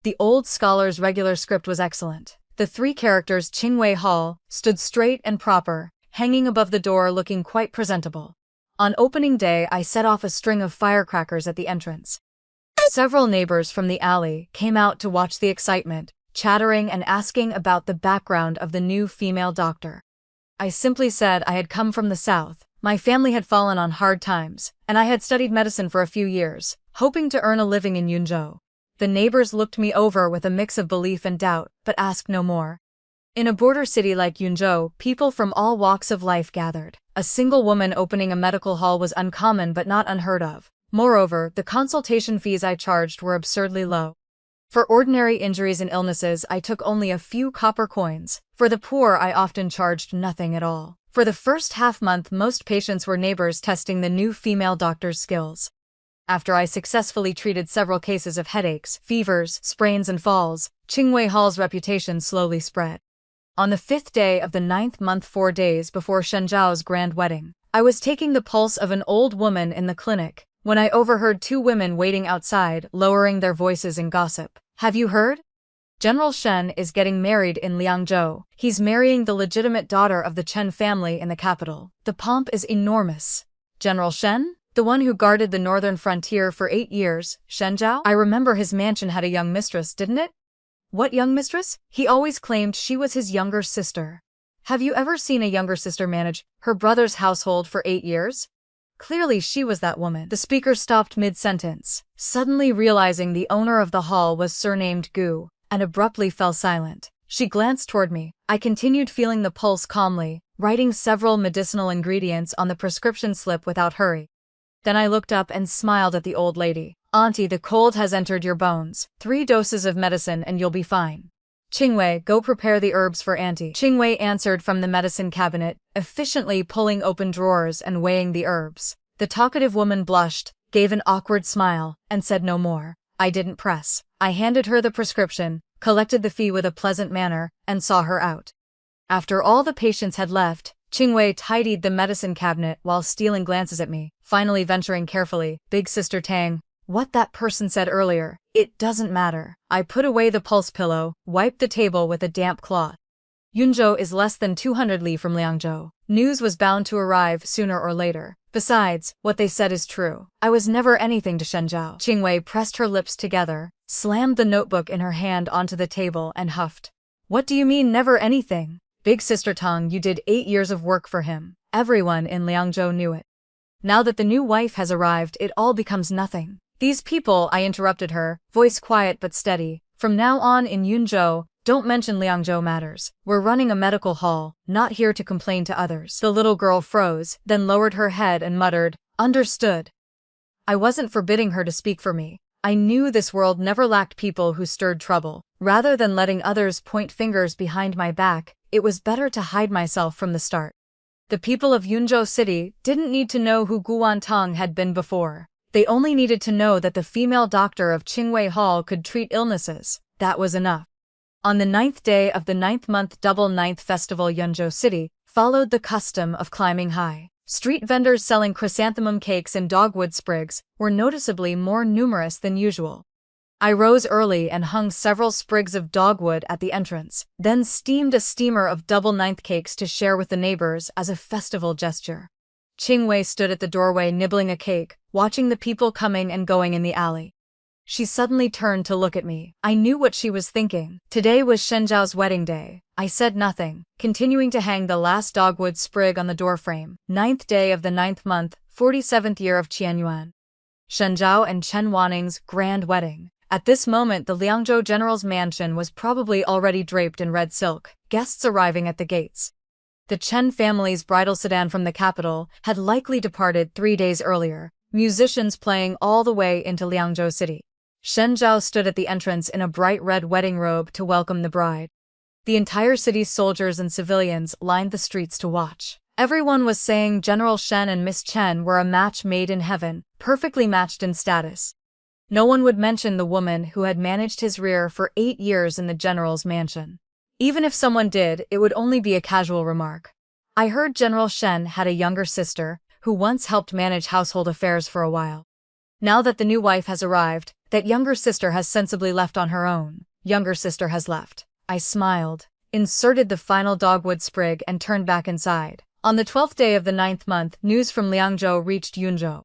The old scholar's regular script was excellent. The 3 characters Qingwei Hall stood straight and proper, hanging above the door looking quite presentable. On opening day, I set off a string of firecrackers at the entrance. Several neighbors from the alley came out to watch the excitement, chattering and asking about the background of the new female doctor. I simply said I had come from the south. My family had fallen on hard times, and I had studied medicine for a few years, hoping to earn a living in Yunzhou. The neighbors looked me over with a mix of belief and doubt, but asked no more. In a border city like Yunzhou, people from all walks of life gathered. A single woman opening a medical hall was uncommon but not unheard of. Moreover, the consultation fees I charged were absurdly low. For ordinary injuries and illnesses, I took only a few copper coins. For the poor, I often charged nothing at all. For the first half-month, most patients were neighbors testing the new female doctor's skills. After I successfully treated several cases of headaches, fevers, sprains and falls, Qingwei Hall's reputation slowly spread. On the 5th day of the 9th month, 4 days before Shen Zhao's grand wedding, I was taking the pulse of an old woman in the clinic when I overheard 2 women waiting outside lowering their voices in gossip. "Have you heard? General Shen is getting married in Liangzhou. He's marrying the legitimate daughter of the Chen family in the capital. The pomp is enormous." "General Shen? The one who guarded the northern frontier for 8 years, Shen Zhao? I remember his mansion had a young mistress, didn't it?" "What young mistress? He always claimed she was his younger sister." "Have you ever seen a younger sister manage her brother's household for 8 years? Clearly she was that woman." The speaker stopped mid-sentence, suddenly realizing the owner of the hall was surnamed Gu, and abruptly fell silent. She glanced toward me. I continued feeling the pulse calmly, writing several medicinal ingredients on the prescription slip without hurry. Then I looked up and smiled at the old lady. "Auntie, the cold has entered your bones. 3 doses of medicine and you'll be fine. Qingwei, go prepare the herbs for Auntie." Qingwei answered from the medicine cabinet, efficiently pulling open drawers and weighing the herbs. The talkative woman blushed, gave an awkward smile, and said no more. I didn't press. I handed her the prescription, collected the fee with a pleasant manner, and saw her out. After all the patients had left, Qingwei tidied the medicine cabinet while stealing glances at me, finally venturing carefully, "Big Sister Tang, what that person said earlier, it doesn't matter." I put away the pulse pillow, wiped the table with a damp cloth. Yunzhou is less than 200 li from Liangzhou. News was bound to arrive sooner or later. Besides, what they said is true. I was never anything to Shen Zhao. Qingwei pressed her lips together, slammed the notebook in her hand onto the table and huffed. "What do you mean never anything? Big Sister Tang, you did 8 years of work for him. Everyone in Liangzhou knew it. Now that the new wife has arrived, it all becomes nothing." "These people," I interrupted her, voice quiet but steady, "from now on in Yunzhou, don't mention Liangzhou matters. We're running a medical hall, not here to complain to others." The little girl froze, then lowered her head and muttered, "Understood." I wasn't forbidding her to speak for me. I knew this world never lacked people who stirred trouble. Rather than letting others point fingers behind my back, it was better to hide myself from the start. The people of Yunzhou City didn't need to know who Guan Tong had been before. They only needed to know that the female doctor of Qingwei Hall could treat illnesses. That was enough. On the 9th day of the 9th month double 9th festival, Yunzhou City followed the custom of climbing high. Street vendors selling chrysanthemum cakes and dogwood sprigs were noticeably more numerous than usual. I rose early and hung several sprigs of dogwood at the entrance, then steamed a steamer of double 9th cakes to share with the neighbors as a festival gesture. Qingwei stood at the doorway nibbling a cake, watching the people coming and going in the alley. She suddenly turned to look at me. I knew what she was thinking. Today was Shen Zhao's wedding day. I said nothing, continuing to hang the last dogwood sprig on the doorframe. 9th day of the 9th month, 47th year of Qianyuan. Shen Zhao and Chen Wanning's grand wedding. At this moment, the Liangzhou general's mansion was probably already draped in red silk, guests arriving at the gates. The Chen family's bridal sedan from the capital had likely departed 3 days earlier, musicians playing all the way into Liangzhou City. Shen Zhao stood at the entrance in a bright red wedding robe to welcome the bride. The entire city's soldiers and civilians lined the streets to watch. Everyone was saying General Shen and Miss Chen were a match made in heaven, perfectly matched in status. No one would mention the woman who had managed his rear for 8 years in the general's mansion. Even if someone did, it would only be a casual remark. I heard General Shen had a younger sister, who once helped manage household affairs for a while. Now that the new wife has arrived, that younger sister has sensibly left on her own. Younger sister has left. I smiled, inserted the final dogwood sprig and turned back inside. On the 12th day of the 9th month, news from Liangzhou reached Yunzhou.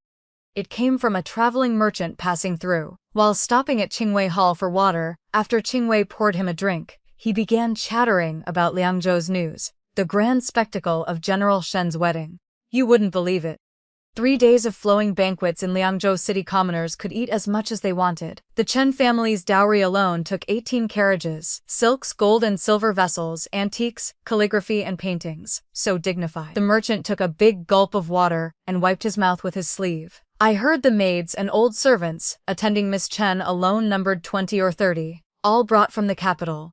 It came from a traveling merchant passing through. While stopping at Qingwei Hall for water, after Qingwei poured him a drink, he began chattering about Liangzhou's news, the grand spectacle of General Shen's wedding. You wouldn't believe it. 3 days of flowing banquets in Liangzhou City. Commoners could eat as much as they wanted. The Chen family's dowry alone took 18 carriages, silks, gold and silver vessels, antiques, calligraphy and paintings. So dignified. The merchant took a big gulp of water and wiped his mouth with his sleeve. I heard the maids and old servants, attending Miss Chen alone numbered 20 or 30, all brought from the capital.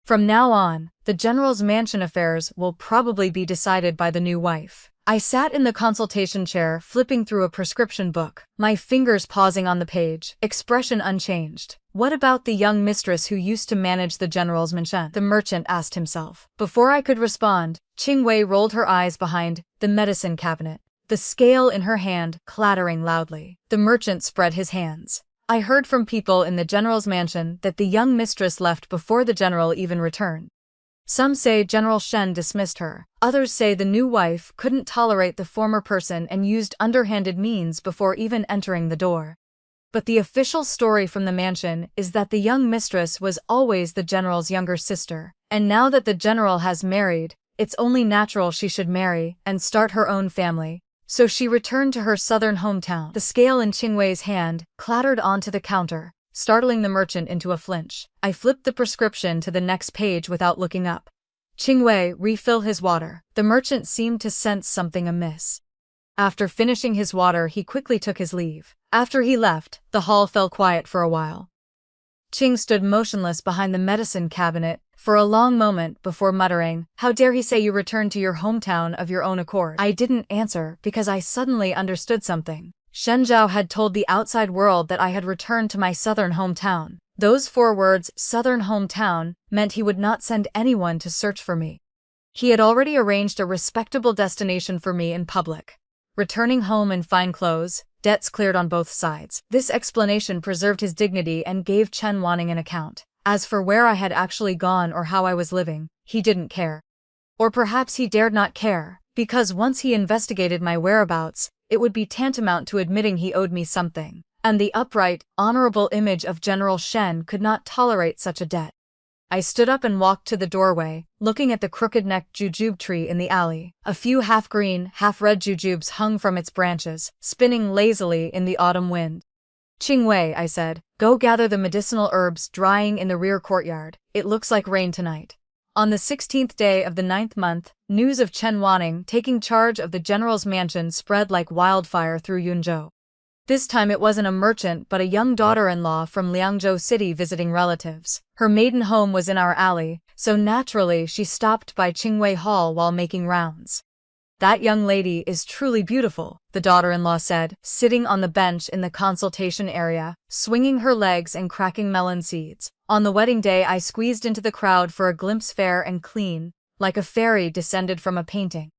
From now on, the general's mansion affairs will probably be decided by the new wife. I sat in the consultation chair, flipping through a prescription book, my fingers pausing on the page, expression unchanged. What about the young mistress who used to manage the general's mansion? The merchant asked himself. Before I could respond, Qingwei rolled her eyes behind the medicine cabinet, the scale in her hand clattering loudly. The merchant spread his hands. I heard from people in the general's mansion that the young mistress left before the general even returned. Some say General Shen dismissed her. Others say the new wife couldn't tolerate the former person and used underhanded means before even entering the door. But the official story from the mansion is that the young mistress was always the general's younger sister. And now that the general has married, it's only natural she should marry and start her own family. So she returned to her southern hometown. The scale in Qingwei's hand clattered onto the counter, startling the merchant into a flinch. I flipped the prescription to the next page without looking up. Qingwei, refill his water. The merchant seemed to sense something amiss. After finishing his water, he quickly took his leave. After he left, the hall fell quiet for a while. Qing stood motionless behind the medicine cabinet for a long moment before muttering, "How dare he say you returned to your hometown of your own accord?" I didn't answer because I suddenly understood something. Shen Zhao had told the outside world that I had returned to my southern hometown. Those 4 words, southern hometown, meant he would not send anyone to search for me. He had already arranged a respectable destination for me in public. Returning home in fine clothes, debts cleared on both sides. This explanation preserved his dignity and gave Chen Wanning an account. As for where I had actually gone or how I was living, he didn't care. Or perhaps he dared not care, because once he investigated my whereabouts, it would be tantamount to admitting he owed me something. And the upright, honorable image of General Shen could not tolerate such a debt. I stood up and walked to the doorway, looking at the crooked-necked jujube tree in the alley. A few half-green, half-red jujubes hung from its branches, spinning lazily in the autumn wind. "Qingwei," I said, "go gather the medicinal herbs drying in the rear courtyard. It looks like rain tonight." On the 16th day of the 9th month, news of Chen Wanning taking charge of the general's mansion spread like wildfire through Yunzhou. This time it wasn't a merchant but a young daughter-in-law from Liangzhou City visiting relatives. Her maiden home was in our alley, so naturally she stopped by Qingwei Hall while making rounds. "That young lady is truly beautiful," the daughter-in-law said, sitting on the bench in the consultation area, swinging her legs and cracking melon seeds. On the wedding day I squeezed into the crowd for a glimpse, fair and clean, like a fairy descended from a painting.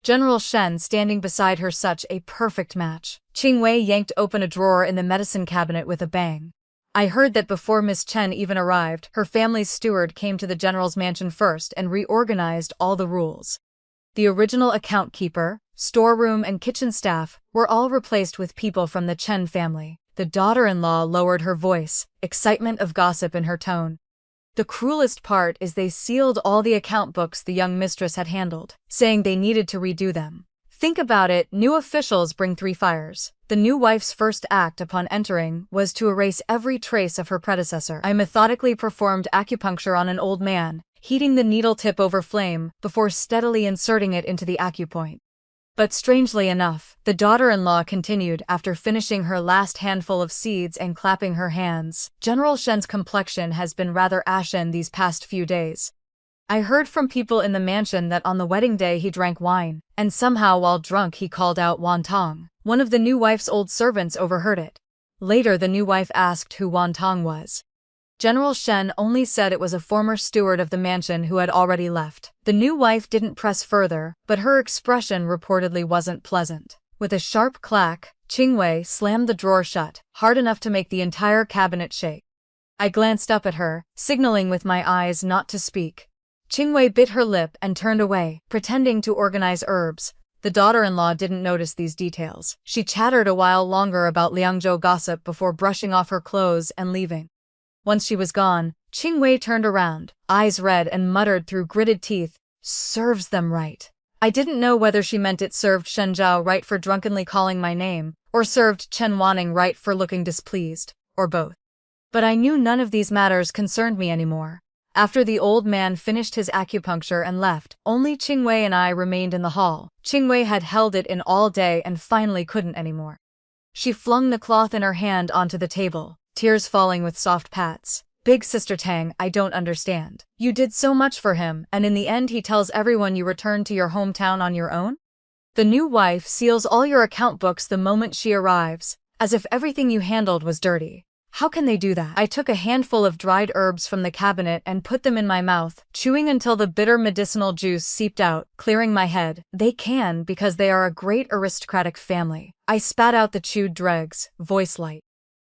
General Shen standing beside her, such a perfect match. Qingwei yanked open a drawer in the medicine cabinet with a bang. I heard that before Miss Chen even arrived, her family's steward came to the general's mansion first and reorganized all the rules. The original account keeper, storeroom and kitchen staff were all replaced with people from the Chen family. The daughter-in-law lowered her voice, excitement of gossip in her tone. The cruelest part is they sealed all the account books the young mistress had handled, saying they needed to redo them. Think about it, new officials bring 3 fires. The new wife's first act upon entering was to erase every trace of her predecessor. I methodically performed acupuncture on an old man, heating the needle tip over flame before steadily inserting it into the acupoint. But strangely enough, the daughter-in-law continued after finishing her last handful of seeds and clapping her hands. "General Shen's complexion has been rather ashen these past few days. I heard from people in the mansion that on the wedding day he drank wine, and somehow while drunk he called out Wantong. One of the new wife's old servants overheard it. Later the new wife asked who Wantong was. General Shen only said it was a former steward of the mansion who had already left. The new wife didn't press further, but her expression reportedly wasn't pleasant. With a sharp clack, Qingwei slammed the drawer shut, hard enough to make the entire cabinet shake. I glanced up at her, signaling with my eyes not to speak. Qingwei bit her lip and turned away, pretending to organize herbs. The daughter-in-law didn't notice these details. She chattered a while longer about Liangzhou gossip before brushing off her clothes and leaving. Once she was gone, Qingwei turned around, eyes red, and muttered through gritted teeth, "Serves them right." I didn't know whether she meant it served Shen Zhao right for drunkenly calling my name, or served Chen Wanning right for looking displeased, or both. But I knew none of these matters concerned me anymore. After the old man finished his acupuncture and left, only Qingwei and I remained in the hall. Qingwei had held it in all day and finally couldn't anymore. She flung the cloth in her hand onto the table, tears falling with soft pats. "Big Sister Tang, I don't understand. You did so much for him, and in the end he tells everyone you returned to your hometown on your own?" The new wife seals all your account books the moment she arrives, as if everything you handled was dirty. How can they do that? I took a handful of dried herbs from the cabinet and put them in my mouth, chewing until the bitter medicinal juice seeped out, clearing my head. They can because they are a great aristocratic family. I spat out the chewed dregs, voice light.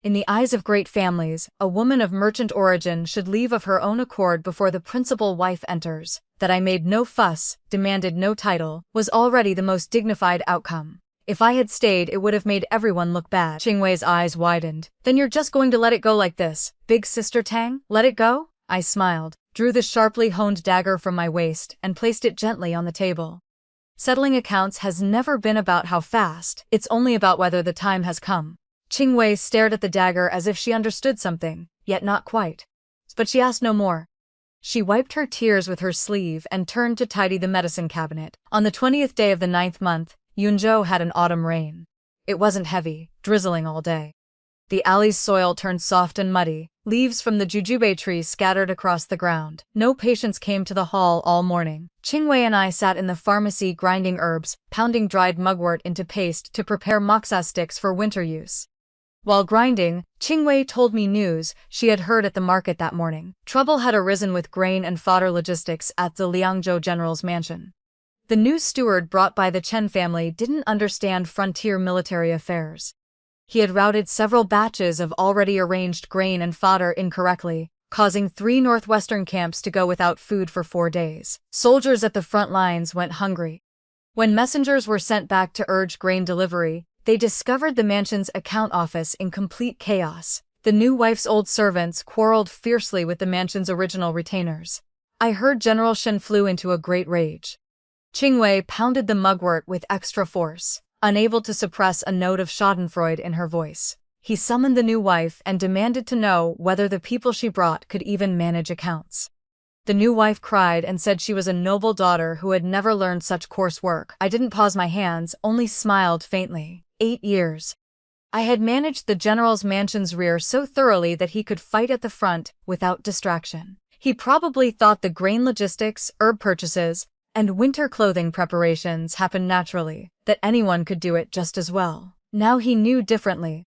In the eyes of great families, a woman of merchant origin should leave of her own accord before the principal wife enters. That I made no fuss, demanded no title, was already the most dignified outcome. If I had stayed, it would have made everyone look bad. Qingwei's eyes widened. Then you're just going to let it go like this, big sister Tang? Let it go? I smiled, drew the sharply honed dagger from my waist, and placed it gently on the table. Settling accounts has never been about how fast, it's only about whether the time has come. Qingwei stared at the dagger as if she understood something, yet not quite. But she asked no more. She wiped her tears with her sleeve and turned to tidy the medicine cabinet. On the 20th day of the 9th month, Yunzhou had an autumn rain. It wasn't heavy, drizzling all day. The alley's soil turned soft and muddy, leaves from the jujube trees scattered across the ground. No patients came to the hall all morning. Qingwei and I sat in the pharmacy grinding herbs, pounding dried mugwort into paste to prepare moxa sticks for winter use. While grinding, Qingwei told me news she had heard at the market that morning. Trouble had arisen with grain and fodder logistics at the Liangzhou general's mansion. The new steward brought by the Chen family didn't understand frontier military affairs. He had routed several batches of already arranged grain and fodder incorrectly, causing 3 northwestern camps to go without food for 4 days. Soldiers at the front lines went hungry. When messengers were sent back to urge grain delivery, they discovered the mansion's account office in complete chaos. The new wife's old servants quarreled fiercely with the mansion's original retainers. I heard General Shen flew into a great rage. Qingwei pounded the mugwort with extra force, unable to suppress a note of schadenfreude in her voice. He summoned the new wife and demanded to know whether the people she brought could even manage accounts. The new wife cried and said she was a noble daughter who had never learned such coarse work. I didn't pause my hands, only smiled faintly. 8 years. I had managed the general's mansion's rear so thoroughly that he could fight at the front without distraction. He probably thought the grain logistics, herb purchases, and winter clothing preparations happened naturally, that anyone could do it just as well. Now he knew differently.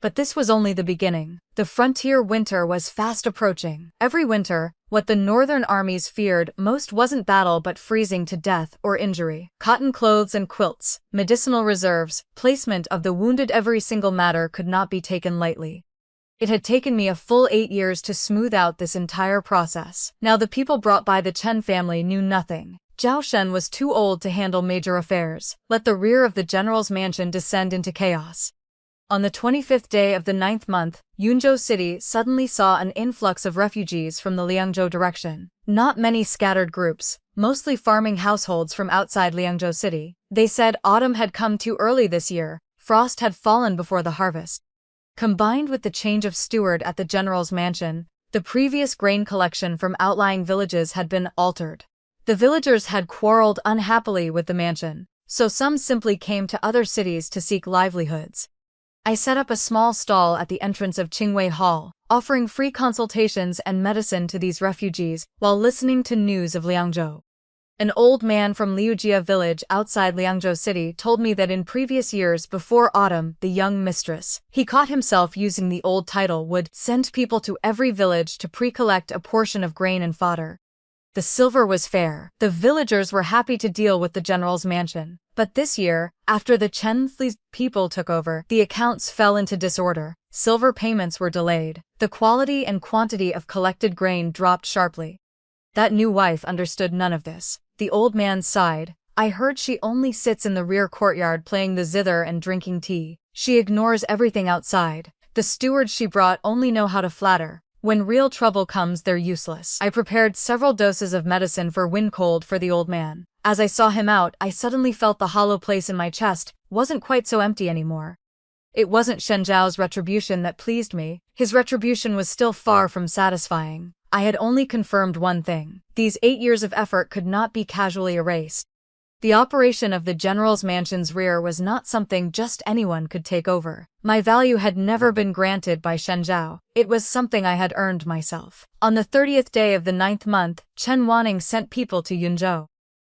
But this was only the beginning. The frontier winter was fast approaching. Every winter, what the northern armies feared most wasn't battle but freezing to death or injury. Cotton clothes and quilts, medicinal reserves, placement of the wounded, every single matter could not be taken lightly. It had taken me a full 8 years to smooth out this entire process. Now the people brought by the Chen family knew nothing. Zhao Shen was too old to handle major affairs. Let the rear of the general's mansion descend into chaos. On the 25th day of the 9th month, Yunzhou City suddenly saw an influx of refugees from the Liangzhou direction. Not many scattered groups, mostly farming households from outside Liangzhou City. They said autumn had come too early this year, frost had fallen before the harvest. Combined with the change of steward at the general's mansion, the previous grain collection from outlying villages had been altered. The villagers had quarreled unhappily with the mansion, so some simply came to other cities to seek livelihoods. I set up a small stall at the entrance of Qingwei Hall, offering free consultations and medicine to these refugees while listening to news of Liangzhou. An old man from Liujia village outside Liangzhou City told me that in previous years before autumn, the young mistress, he caught himself using the old title, would send people to every village to pre-collect a portion of grain and fodder. The silver was fair. The villagers were happy to deal with the general's mansion. But this year, after the Chen's people took over, the accounts fell into disorder. Silver payments were delayed. The quality and quantity of collected grain dropped sharply. That new wife understood none of this. The old man sighed. I heard she only sits in the rear courtyard playing the zither and drinking tea. She ignores everything outside. The stewards she brought only know how to flatter. When real trouble comes, they're useless. I prepared several doses of medicine for wind cold for the old man. As I saw him out, I suddenly felt the hollow place in my chest wasn't quite so empty anymore. It wasn't Shen Zhao's retribution that pleased me. His retribution was still far from satisfying. I had only confirmed one thing. These 8 years of effort could not be casually erased. The operation of the general's mansion's rear was not something just anyone could take over. My value had never been granted by Shen Zhao. It was something I had earned myself. On the 30th day of the 9th month, Chen Wanning sent people to Yunzhou.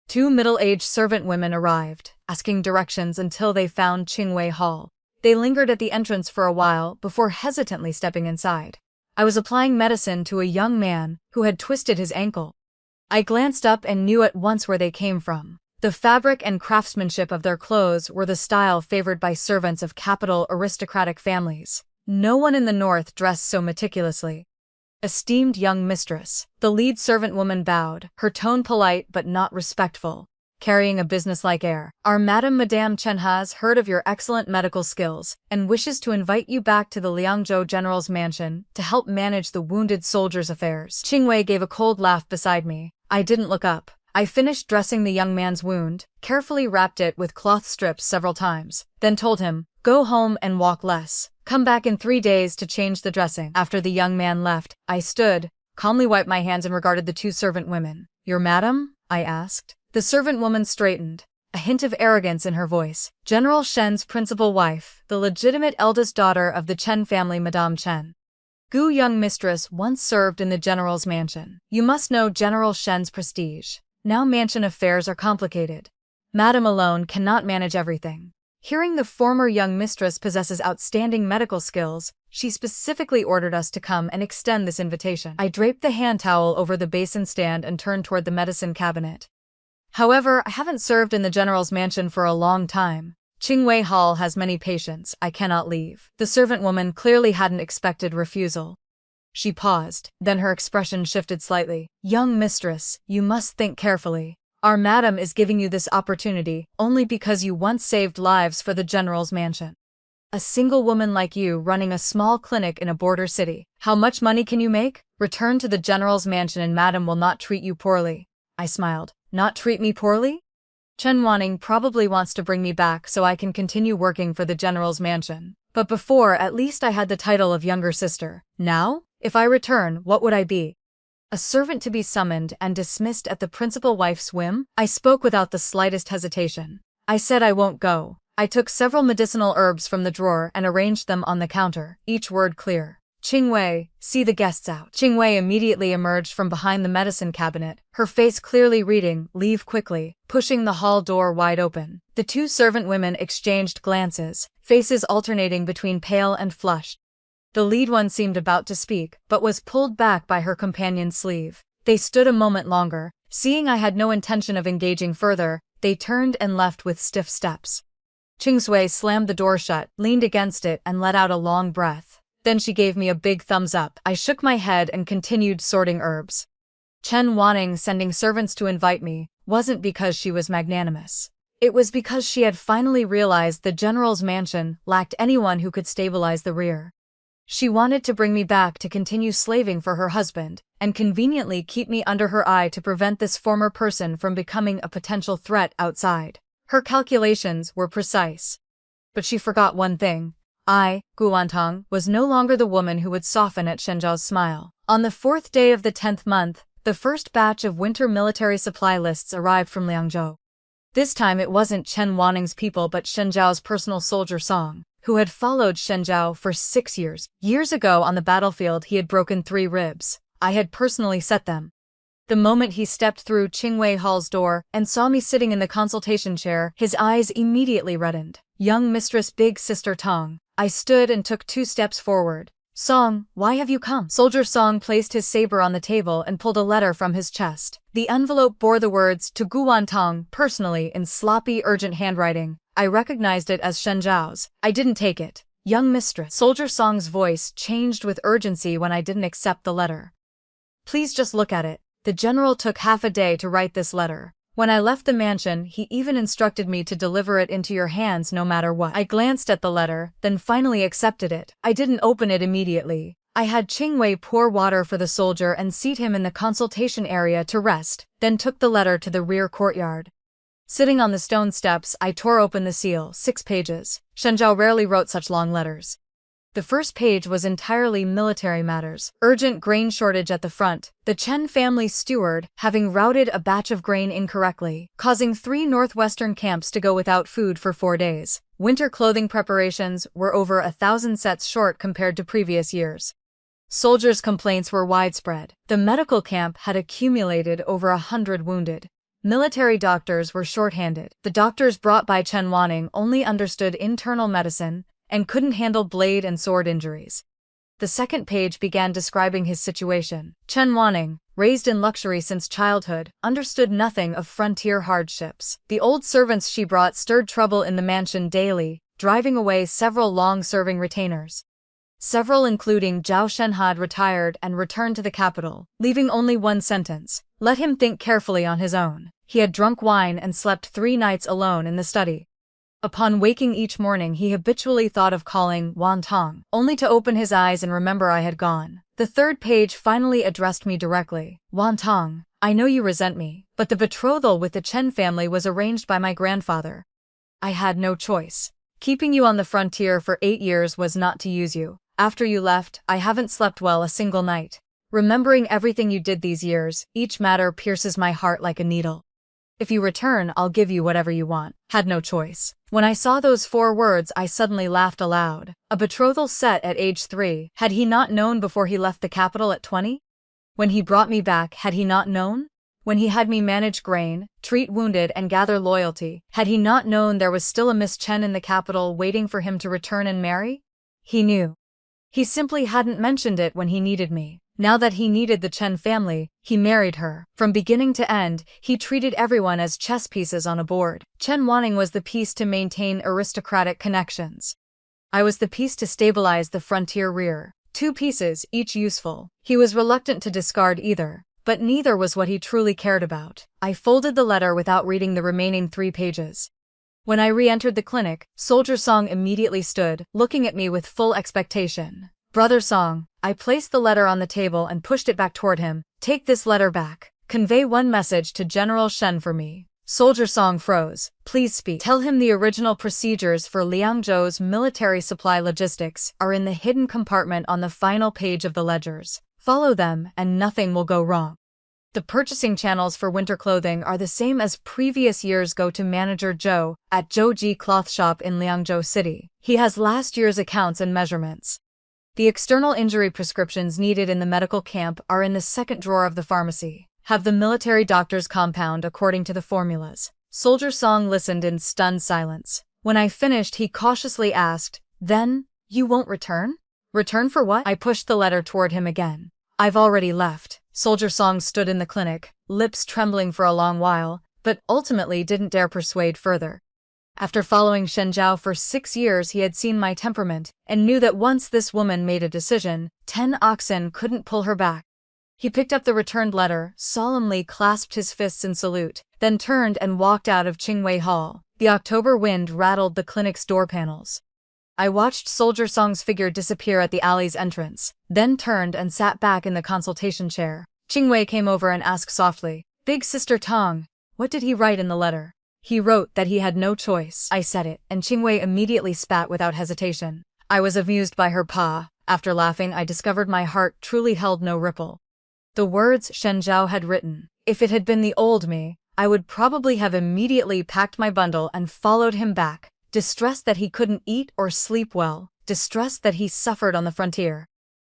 Two middle-aged servant women arrived, asking directions until they found Qingwei Hall. They lingered at the entrance for a while before hesitantly stepping inside. I was applying medicine to a young man who had twisted his ankle. I glanced up and knew at once where they came from. The fabric and craftsmanship of their clothes were the style favored by servants of capital aristocratic families. No one in the north dressed so meticulously. Esteemed young mistress, the lead servant woman bowed, her tone polite but not respectful, carrying a businesslike air. Our Madame Chen has heard of your excellent medical skills and wishes to invite you back to the Liangzhou General's mansion to help manage the wounded soldiers' affairs. Qingwei gave a cold laugh beside me. I didn't look up. I finished dressing the young man's wound, carefully wrapped it with cloth strips several times, then told him, "Go home and walk less. Come back in 3 days to change the dressing." After the young man left, I stood, calmly wiped my hands and regarded the two servant women. "Your madam?" I asked. The servant woman straightened, a hint of arrogance in her voice. "General Shen's principal wife, the legitimate eldest daughter of the Chen family, Madame Chen. Gu young mistress once served in the general's mansion. You must know General Shen's prestige. Now mansion affairs are complicated. Madam alone cannot manage everything." Hearing the former young mistress possesses outstanding medical skills, she specifically ordered us to come and extend this invitation. I draped the hand towel over the basin stand and turned toward the medicine cabinet. "However, I haven't served in the general's mansion for a long time. Qingwei Hall has many patients. I cannot leave." The servant woman clearly hadn't expected refusal. She paused, then her expression shifted slightly. "Young mistress, you must think carefully. Our madam is giving you this opportunity only because you once saved lives for the general's mansion. A single woman like you running a small clinic in a border city. How much money can you make? Return to the general's mansion and madam will not treat you poorly." I smiled. "Not treat me poorly? Chen Wanning probably wants to bring me back so I can continue working for the general's mansion. But before, at least I had the title of younger sister. Now? If I return, what would I be? A servant to be summoned and dismissed at the principal wife's whim?" I spoke without the slightest hesitation. "I said I won't go." I took several medicinal herbs from the drawer and arranged them on the counter, each word clear. "Qingwei, see the guests out." Qingwei immediately emerged from behind the medicine cabinet, her face clearly reading, "Leave quickly," pushing the hall door wide open. The two servant women exchanged glances, faces alternating between pale and flushed. The lead one seemed about to speak, but was pulled back by her companion's sleeve. They stood a moment longer. Seeing I had no intention of engaging further, they turned and left with stiff steps. Qingsui slammed the door shut, leaned against it, and let out a long breath. Then she gave me a big thumbs up. I shook my head and continued sorting herbs. Chen Wanning sending servants to invite me wasn't because she was magnanimous. It was because she had finally realized the general's mansion lacked anyone who could stabilize the rear. She wanted to bring me back to continue slaving for her husband, and conveniently keep me under her eye to prevent this former person from becoming a potential threat outside. Her calculations were precise. But she forgot one thing. I, Guantang, was no longer the woman who would soften at Shenjiao's smile. On the 4th day of the 10th month, the first batch of winter military supply lists arrived from Liangzhou. This time it wasn't Chen Wanning's people but Shenjiao's personal soldier Song, who had followed Shenjiao for 6 years. Years ago on the battlefield he had broken 3 ribs. I had personally set them. The moment he stepped through Qingwei Hall's door and saw me sitting in the consultation chair, his eyes immediately reddened. "Young mistress big sister Tong." I stood and took 2 steps forward. "Song, why have you come?" Soldier Song placed his saber on the table and pulled a letter from his chest. The envelope bore the words "To Guantang, personally" in sloppy, urgent handwriting. I recognized it as Shenjiao's. I didn't take it. "Young mistress." Soldier Song's voice changed with urgency when I didn't accept the letter. "Please just look at it. The general took half a day to write this letter. When I left the mansion, he even instructed me to deliver it into your hands no matter what." I glanced at the letter, then finally accepted it. I didn't open it immediately. I had Qingwei pour water for the soldier and seat him in the consultation area to rest, then took the letter to the rear courtyard. Sitting on the stone steps, I tore open the seal, 6 pages. Shenjiao rarely wrote such long letters. The first page was entirely military matters. Urgent grain shortage at the front. The Chen family steward, having routed a batch of grain incorrectly, causing 3 northwestern camps to go without food for 4 days. Winter clothing preparations were over 1,000 sets short compared to previous years. Soldiers' complaints were widespread. The medical camp had accumulated over 100 wounded. Military doctors were shorthanded. The doctors brought by Chen Wanning only understood internal medicine and couldn't handle blade and sword injuries. The second page began describing his situation. Chen Wanning, raised in luxury since childhood, understood nothing of frontier hardships. The old servants she brought stirred trouble in the mansion daily, driving away several long-serving retainers. Several, including Zhao Shenhad, retired and returned to the capital, leaving only one sentence: let him think carefully on his own. He had drunk wine and slept 3 nights alone in the study. Upon waking each morning, he habitually thought of calling Wan Tong, only to open his eyes and remember I had gone. The third page finally addressed me directly. Wan Tong, I know you resent me, but the betrothal with the Chen family was arranged by my grandfather. I had no choice. Keeping you on the frontier for 8 years was not to use you. After you left, I haven't slept well a single night. Remembering everything you did these years, each matter pierces my heart like a needle. If you return, I'll give you whatever you want. Had no choice. When I saw those 4 words, I suddenly laughed aloud. A betrothal set at age 3. Had he not known before he left the capital at 20? When he brought me back, had he not known? When he had me manage grain, treat wounded and gather loyalty, had he not known there was still a Miss Chen in the capital waiting for him to return and marry? He knew. He simply hadn't mentioned it when he needed me. Now that he needed the Chen family, he married her. From beginning to end, he treated everyone as chess pieces on a board. Chen Wanning was the piece to maintain aristocratic connections. I was the piece to stabilize the frontier rear. 2 pieces, each useful. He was reluctant to discard either, but neither was what he truly cared about. I folded the letter without reading the remaining 3 pages. When I re-entered the clinic, Soldier Song immediately stood, looking at me with full expectation. Brother Song, I placed the letter on the table and pushed it back toward him. Take this letter back. Convey one message to General Shen for me. Soldier Song froze. Please speak. Tell him the original procedures for Liangzhou's military supply logistics are in the hidden compartment on the final page of the ledgers. Follow them and nothing will go wrong. The purchasing channels for winter clothing are the same as previous years. Go to Manager Zhou at Zhouji Cloth Shop in Liangzhou City. He has last year's accounts and measurements. The external injury prescriptions needed in the medical camp are in the second drawer of the pharmacy. Have the military doctors compound according to the formulas. Soldier Song listened in stunned silence. When I finished, he cautiously asked, Then, you won't return? Return for what? I pushed the letter toward him again. I've already left. Soldier Song stood in the clinic, lips trembling for a long while, but ultimately didn't dare persuade further. After following Shenzhou for 6 years, he had seen my temperament, and knew that once this woman made a decision, 10 oxen couldn't pull her back. He picked up the returned letter, solemnly clasped his fists in salute, then turned and walked out of Qingwei Hall. The October wind rattled the clinic's door panels. I watched Soldier Song's figure disappear at the alley's entrance, then turned and sat back in the consultation chair. Qingwei came over and asked softly, Big Sister Tong, what did he write in the letter? He wrote that he had no choice. I said it, and Qingwei immediately spat without hesitation. I was amused by her pa. After laughing, I discovered my heart truly held no ripple. The words Shenzhou had written. If it had been the old me, I would probably have immediately packed my bundle and followed him back, distressed that he couldn't eat or sleep well, distressed that he suffered on the frontier.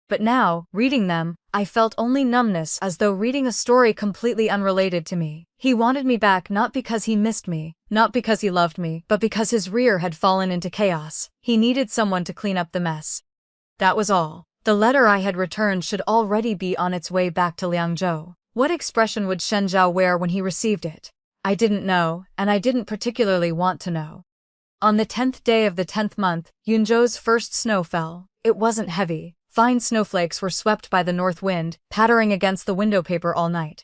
But now, reading them, I felt only numbness, as though reading a story completely unrelated to me. He wanted me back not because he missed me, not because he loved me, but because his rear had fallen into chaos. He needed someone to clean up the mess. That was all. The letter I had returned should already be on its way back to Liangzhou. What expression would Shenzhou wear when he received it? I didn't know, and I didn't particularly want to know. On the 10th day of the 10th month, Yunzhou's first snow fell. It wasn't heavy. Fine snowflakes were swept by the north wind, pattering against the window paper all night.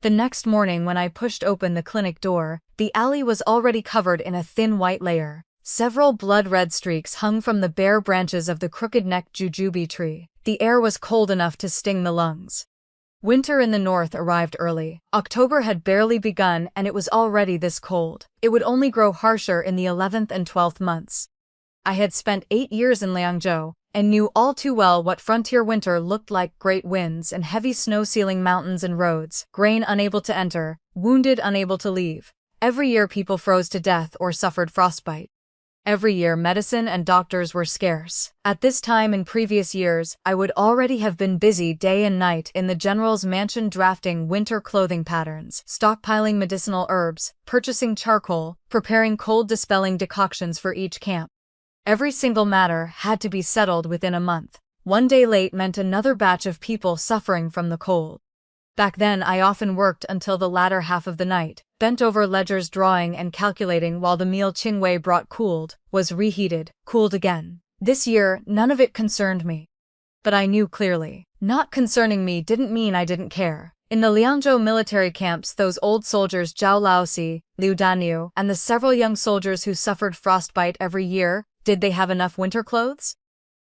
The next morning, when I pushed open the clinic door, the alley was already covered in a thin white layer. Several blood-red streaks hung from the bare branches of the crooked-necked jujube tree. The air was cold enough to sting the lungs. Winter in the north arrived early. October had barely begun and it was already this cold. It would only grow harsher in the 11th and 12th months. I had spent 8 years in Liangzhou, and knew all too well what frontier winter looked like: great winds and heavy snow sealing mountains and roads, grain unable to enter, wounded unable to leave. Every year people froze to death or suffered frostbite. Every year, medicine and doctors were scarce. At this time in previous years, I would already have been busy day and night in the general's mansion drafting winter clothing patterns, stockpiling medicinal herbs, purchasing charcoal, preparing cold-dispelling decoctions for each camp. Every single matter had to be settled within a month. One day late meant another batch of people suffering from the cold. Back then, I often worked until the latter half of the night, bent over ledgers drawing and calculating while the meal Qingwei brought cooled, was reheated, cooled again. This year, none of it concerned me. But I knew clearly. Not concerning me didn't mean I didn't care. In the Liangzhou military camps, those old soldiers Zhao Laoxi, Liu Danyu, and the several young soldiers who suffered frostbite every year, did they have enough winter clothes?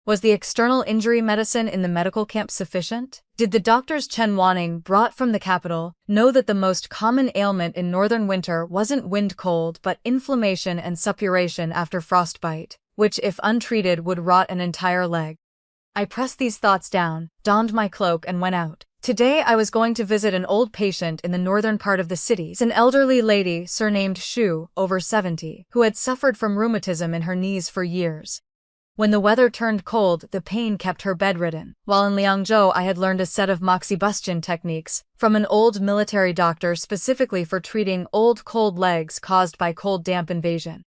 Was the external injury medicine in the medical camp sufficient? Did the doctors Chen Wanning, brought from the capital, know that the most common ailment in northern winter wasn't wind cold but inflammation and suppuration after frostbite, which if untreated would rot an entire leg? I pressed these thoughts down, donned my cloak and went out. Today I was going to visit an old patient in the northern part of the city, an elderly lady surnamed Shu, over 70, who had suffered from rheumatism in her knees for years. When the weather turned cold, the pain kept her bedridden. While in Liangzhou, I had learned a set of moxibustion techniques from an old military doctor specifically for treating old cold legs caused by cold damp invasion.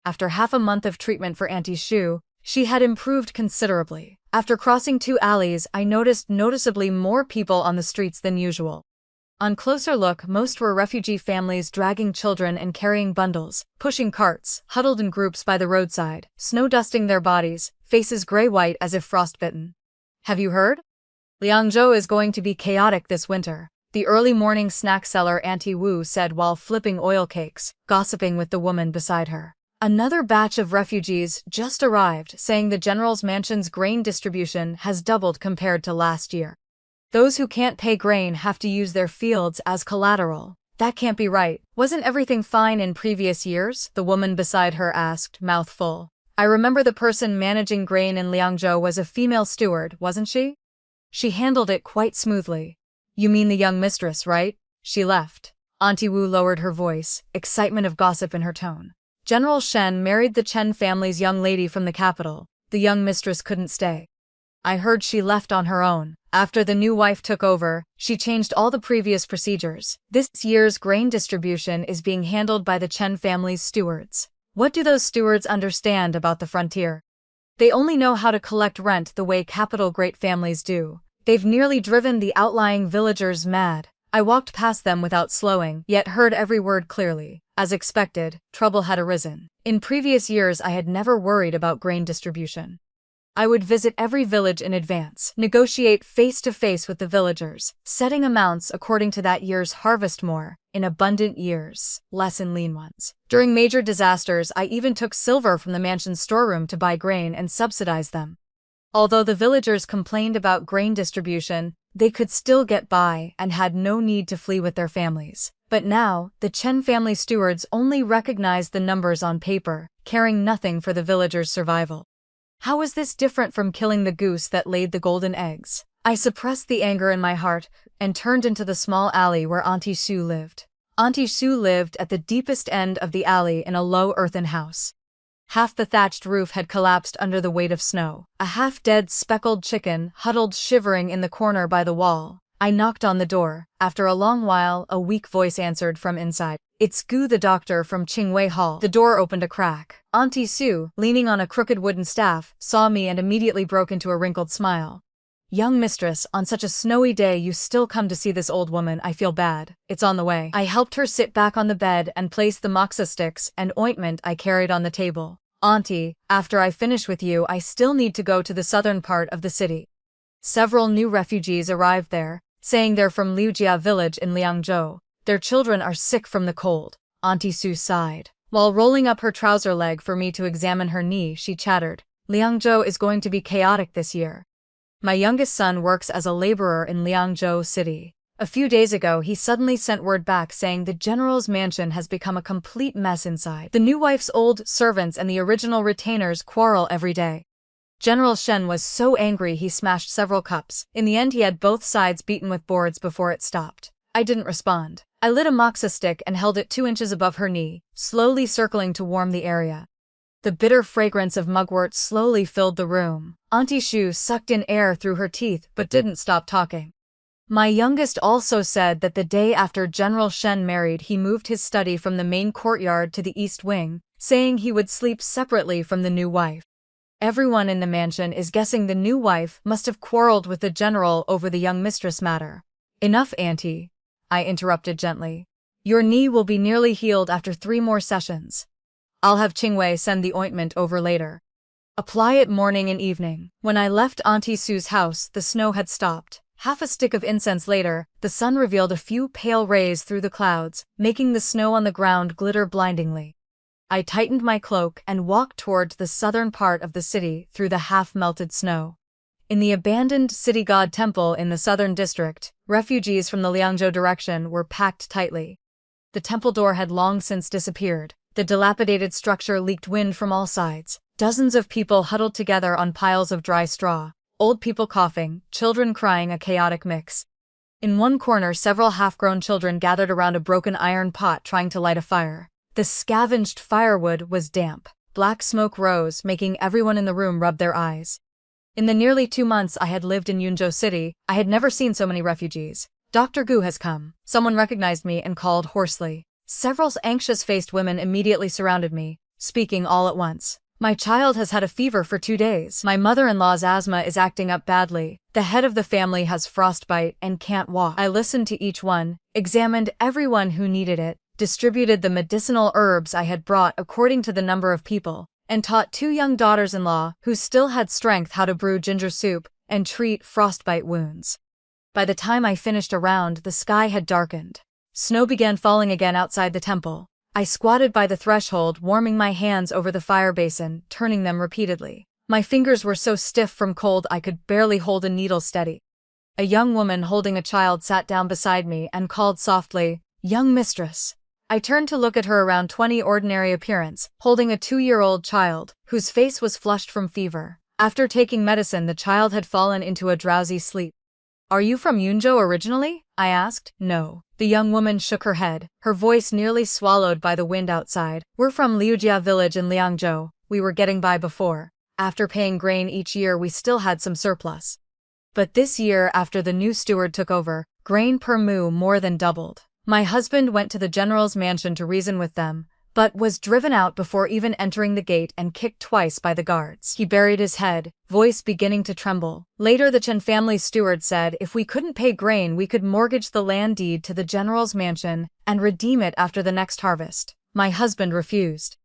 After half a month of treatment for Auntie Shu, she had improved considerably. After crossing 2 alleys, I noticed noticeably more people on the streets than usual. On closer look, most were refugee families dragging children and carrying bundles, pushing carts, huddled in groups by the roadside, snow dusting their bodies, faces gray-white as if frostbitten. Have you heard? Liangzhou is going to be chaotic this winter, the early morning snack seller Auntie Wu said while flipping oil cakes, gossiping with the woman beside her. Another batch of refugees just arrived, saying the general's mansion's grain distribution has doubled compared to last year. Those who can't pay grain have to use their fields as collateral. That can't be right. Wasn't everything fine in previous years? The woman beside her asked, mouth full. I remember the person managing grain in Liangzhou was a female steward, wasn't she? She handled it quite smoothly. You mean the young mistress, right? She left. Auntie Wu lowered her voice, excitement of gossip in her tone. General Shen married the Chen family's young lady from the capital. The young mistress couldn't stay. I heard she left on her own. After the new wife took over, she changed all the previous procedures. This year's grain distribution is being handled by the Chen family's stewards. What do those stewards understand about the frontier? They only know how to collect rent the way capital great families do. They've nearly driven the outlying villagers mad. I walked past them without slowing, yet heard every word clearly. As expected, trouble had arisen. In previous years I had never worried about grain distribution. I would visit every village in advance, negotiate face-to-face with the villagers, setting amounts according to that year's harvest, more in abundant years, less in lean ones. During major disasters, I even took silver from the mansion's storeroom to buy grain and subsidize them. Although the villagers complained about grain distribution, they could still get by and had no need to flee with their families. But now, the Chen family stewards only recognized the numbers on paper, caring nothing for the villagers' survival. How was this different from killing the goose that laid the golden eggs? I suppressed the anger in my heart and turned into the small alley where Auntie Shu lived. Auntie Shu lived at the deepest end of the alley in a low earthen house. Half the thatched roof had collapsed under the weight of snow. A half-dead speckled chicken huddled shivering in the corner by the wall. I knocked on the door. After a long while, a weak voice answered from inside. It's Gu the doctor from Qingwei Hall. The door opened a crack. Auntie Sue, leaning on a crooked wooden staff, saw me and immediately broke into a wrinkled smile. Young mistress, on such a snowy day you still come to see this old woman. I feel bad. It's on the way. I helped her sit back on the bed and place the moxa sticks and ointment I carried on the table. Auntie, after I finish with you I still need to go to the southern part of the city. Several new refugees arrived there, saying they're from Liujia village in Liangzhou. Their children are sick from the cold. Auntie Sue sighed. While rolling up her trouser leg for me to examine her knee, she chattered. Liangzhou is going to be chaotic this year. My youngest son works as a laborer in Liangzhou city. A few days ago he suddenly sent word back saying the general's mansion has become a complete mess inside. The new wife's old servants and the original retainers quarrel every day. General Shen was so angry he smashed several cups. In the end he had both sides beaten with boards before it stopped. I didn't respond. I lit a moxa stick and held it 2 inches above her knee, slowly circling to warm the area. The bitter fragrance of mugwort slowly filled the room. Auntie Shu sucked in air through her teeth but didn't stop talking. My youngest also said that the day after General Shen married, he moved his study from the main courtyard to the east wing, saying he would sleep separately from the new wife. Everyone in the mansion is guessing the new wife must have quarreled with the general over the young mistress matter. Enough, Auntie, I interrupted gently. Your knee will be nearly healed after 3 more sessions. I'll have Qingwei send the ointment over later. Apply it morning and evening. When I left Auntie Sue's house, the snow had stopped. Half a stick of incense later, the sun revealed a few pale rays through the clouds, making the snow on the ground glitter blindingly. I tightened my cloak and walked toward the southern part of the city through the half-melted snow. In the abandoned city god temple in the southern district, refugees from the Liangzhou direction were packed tightly. The temple door had long since disappeared. The dilapidated structure leaked wind from all sides. Dozens of people huddled together on piles of dry straw. Old people coughing, children crying, a chaotic mix. In one corner, several half-grown children gathered around a broken iron pot trying to light a fire. The scavenged firewood was damp. Black smoke rose, making everyone in the room rub their eyes. In the nearly 2 months I had lived in Yunzhou City, I had never seen so many refugees. Dr. Gu has come. Someone recognized me and called hoarsely. Several anxious-faced women immediately surrounded me, speaking all at once. My child has had a fever for 2 days. My mother-in-law's asthma is acting up badly. The head of the family has frostbite and can't walk. I listened to each one, examined everyone who needed it, distributed the medicinal herbs I had brought according to the number of people, and taught 2 young daughters-in-law who still had strength how to brew ginger soup and treat frostbite wounds. By the time I finished a round, the sky had darkened. Snow began falling again outside the temple. I squatted by the threshold, warming my hands over the fire basin, turning them repeatedly. My fingers were so stiff from cold I could barely hold a needle steady. A young woman holding a child sat down beside me and called softly, "Young mistress." I turned to look at her, around 20, ordinary appearance, holding a 2-year-old child, whose face was flushed from fever. After taking medicine, the child had fallen into a drowsy sleep. "Are you from Yunzhou originally?" I asked. "No." The young woman shook her head, her voice nearly swallowed by the wind outside. "We're from Liujia village in Liangzhou. We were getting by before. After paying grain each year, we still had some surplus. But this year, after the new steward took over, grain per moo more than doubled. My husband went to the general's mansion to reason with them, but was driven out before even entering the gate and kicked twice by the guards. He buried his head, voice beginning to tremble. Later, the Chen family steward said if we couldn't pay grain, we could mortgage the land deed to the general's mansion and redeem it after the next harvest. My husband refused.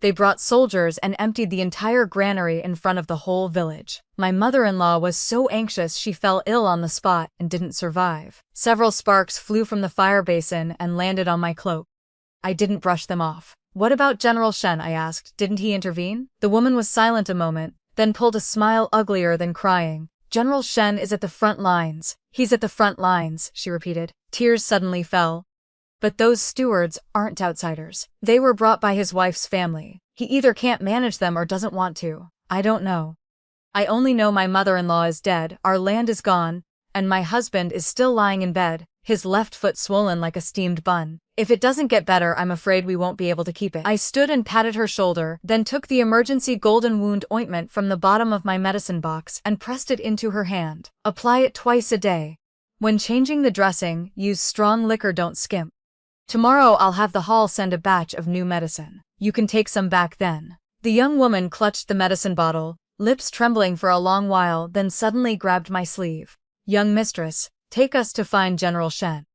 They brought soldiers and emptied the entire granary in front of the whole village. My mother-in-law was so anxious she fell ill on the spot and didn't survive. Several sparks flew from the fire basin and landed on my cloak. I didn't brush them off. "What about General Shen?" I asked. "Didn't he intervene?" The woman was silent a moment, then pulled a smile uglier than crying. "General Shen is at the front lines. He's at the front lines," she repeated. Tears suddenly fell. "But those stewards aren't outsiders. They were brought by his wife's family. He either can't manage them or doesn't want to. I don't know. I only know my mother-in-law is dead, our land is gone, and my husband is still lying in bed, his left foot swollen like a steamed bun. If it doesn't get better, I'm afraid we won't be able to keep it." I stood and patted her shoulder, then took the emergency golden wound ointment from the bottom of my medicine box and pressed it into her hand. "Apply it twice a day. When changing the dressing, use strong liquor, don't skimp. Tomorrow I'll have the hall send a batch of new medicine. You can take some back then." The young woman clutched the medicine bottle, lips trembling for a long while, then suddenly grabbed my sleeve. "Young mistress, take us to find General Shen.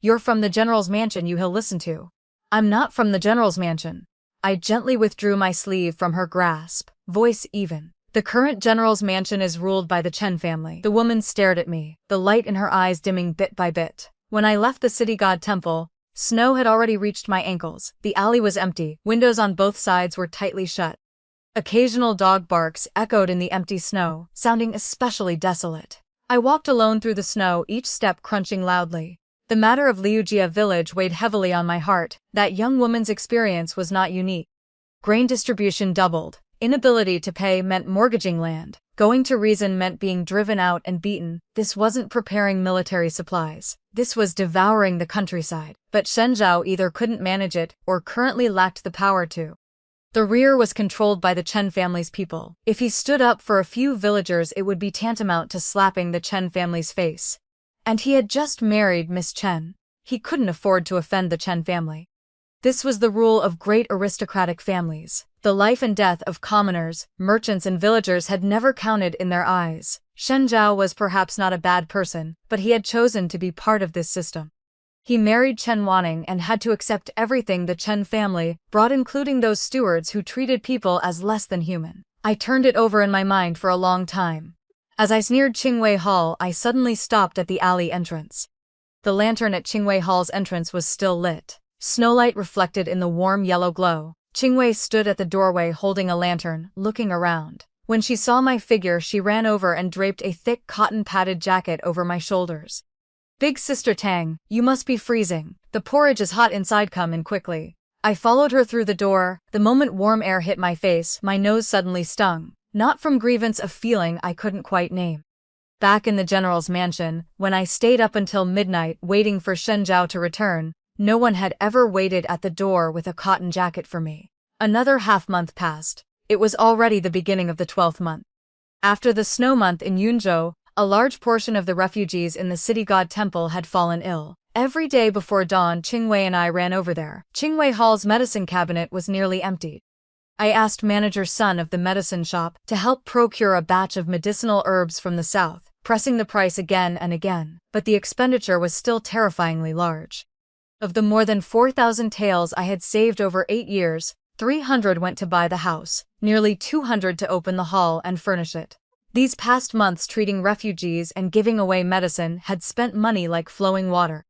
You're from the general's mansion, he'll listen to." "I'm not from the general's mansion." I gently withdrew my sleeve from her grasp, voice even. "The current general's mansion is ruled by the Chen family." The woman stared at me, the light in her eyes dimming bit by bit. When I left the city god temple, snow had already reached my ankles. The alley was empty, windows on both sides were tightly shut. Occasional dog barks echoed in the empty snow, sounding especially desolate. I walked alone through the snow, each step crunching loudly. The matter of Liujia village weighed heavily on my heart. That young woman's experience was not unique. Grain distribution doubled. Inability to pay meant mortgaging land. Going to reason meant being driven out and beaten. This wasn't preparing military supplies. This was devouring the countryside. But Shenzhou either couldn't manage it or currently lacked the power to. The rear was controlled by the Chen family's people. If he stood up for a few villagers, it would be tantamount to slapping the Chen family's face. And he had just married Miss Chen. He couldn't afford to offend the Chen family. This was the rule of great aristocratic families. The life and death of commoners, merchants and villagers had never counted in their eyes. Shen Zhao was perhaps not a bad person, but he had chosen to be part of this system. He married Chen Wanning and had to accept everything the Chen family brought, including those stewards who treated people as less than human. I turned it over in my mind for a long time. As I neared Qingwei Hall, I suddenly stopped at the alley entrance. The lantern at Qingwei Hall's entrance was still lit. Snowlight reflected in the warm yellow glow. Qingwei stood at the doorway holding a lantern, looking around. When she saw my figure, she ran over and draped a thick cotton-padded jacket over my shoulders. "Big Sister Tang, you must be freezing. The porridge is hot inside, come in quickly." I followed her through the door. The moment warm air hit my face, my nose suddenly stung. Not from grievance, a feeling I couldn't quite name. Back in the general's mansion, when I stayed up until midnight waiting for Shen Zhao to return, no one had ever waited at the door with a cotton jacket for me. Another half-month passed. It was already the beginning of the 12th month. After the snow month in Yunzhou, a large portion of the refugees in the city god temple had fallen ill. Every day before dawn, Qingwei and I ran over there. Qingwei Hall's medicine cabinet was nearly emptied. I asked manager Sun of the medicine shop to help procure a batch of medicinal herbs from the south, pressing the price again and again, but the expenditure was still terrifyingly large. Of the more than 4,000 taels I had saved over 8 years, 300 went to buy the house, nearly 200 to open the hall and furnish it. These past months treating refugees and giving away medicine had spent money like flowing water.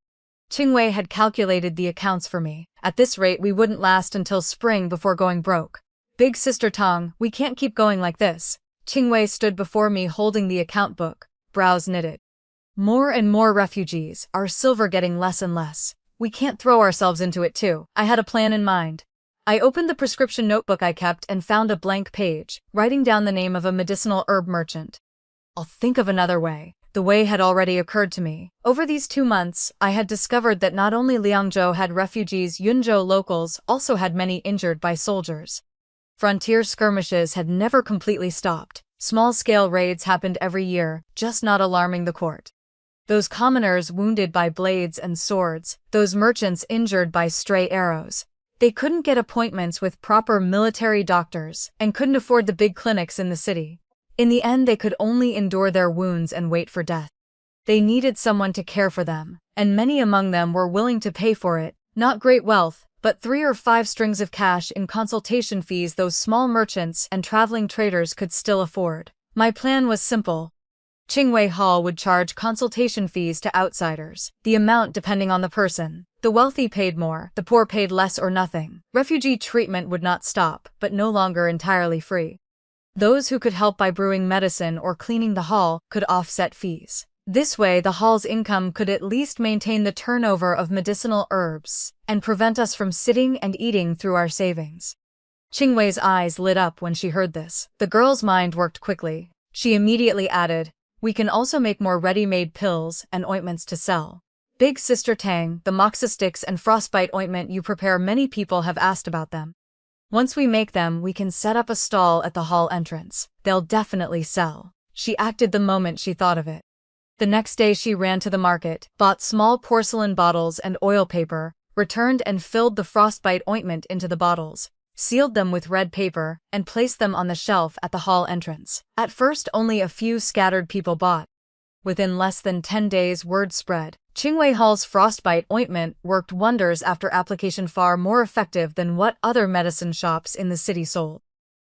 Qingwei had calculated the accounts for me. At this rate, we wouldn't last until spring before going broke. "Big Sister Tang, we can't keep going like this." Qingwei stood before me holding the account book, brows knitted. "More and more refugees, our silver getting less and less. We can't throw ourselves into it too." I had a plan in mind. I opened the prescription notebook I kept and found a blank page, writing down the name of a medicinal herb merchant. "I'll think of another way." The way had already occurred to me. Over these 2 months, I had discovered that not only Liangzhou had refugees, Yunzhou locals also had many injured by soldiers. Frontier skirmishes had never completely stopped. Small-scale raids happened every year, just not alarming the court. Those commoners wounded by blades and swords, those merchants injured by stray arrows. They couldn't get appointments with proper military doctors and couldn't afford the big clinics in the city. In the end, they could only endure their wounds and wait for death. They needed someone to care for them, and many among them were willing to pay for it. Not great wealth, but 3 or 5 strings of cash in consultation fees those small merchants and traveling traders could still afford. My plan was simple. Qingwei Hall would charge consultation fees to outsiders, the amount depending on the person. The wealthy paid more, the poor paid less or nothing. Refugee treatment would not stop, but no longer entirely free. Those who could help by brewing medicine or cleaning the hall could offset fees. This way, the hall's income could at least maintain the turnover of medicinal herbs and prevent us from sitting and eating through our savings. Qingwei's eyes lit up when she heard this. The girl's mind worked quickly. She immediately added, "We can also make more ready-made pills and ointments to sell. Big Sister Tang, the moxa sticks and frostbite ointment you prepare, many people have asked about them. Once we make them, we can set up a stall at the hall entrance. They'll definitely sell." She acted the moment she thought of it. The next day she ran to the market, bought small porcelain bottles and oil paper, returned and filled the frostbite ointment into the bottles, sealed them with red paper, and placed them on the shelf at the hall entrance. At first only a few scattered people bought. Within less than 10 days, word spread. Qingwei Hall's frostbite ointment worked wonders after application, far more effective than what other medicine shops in the city sold.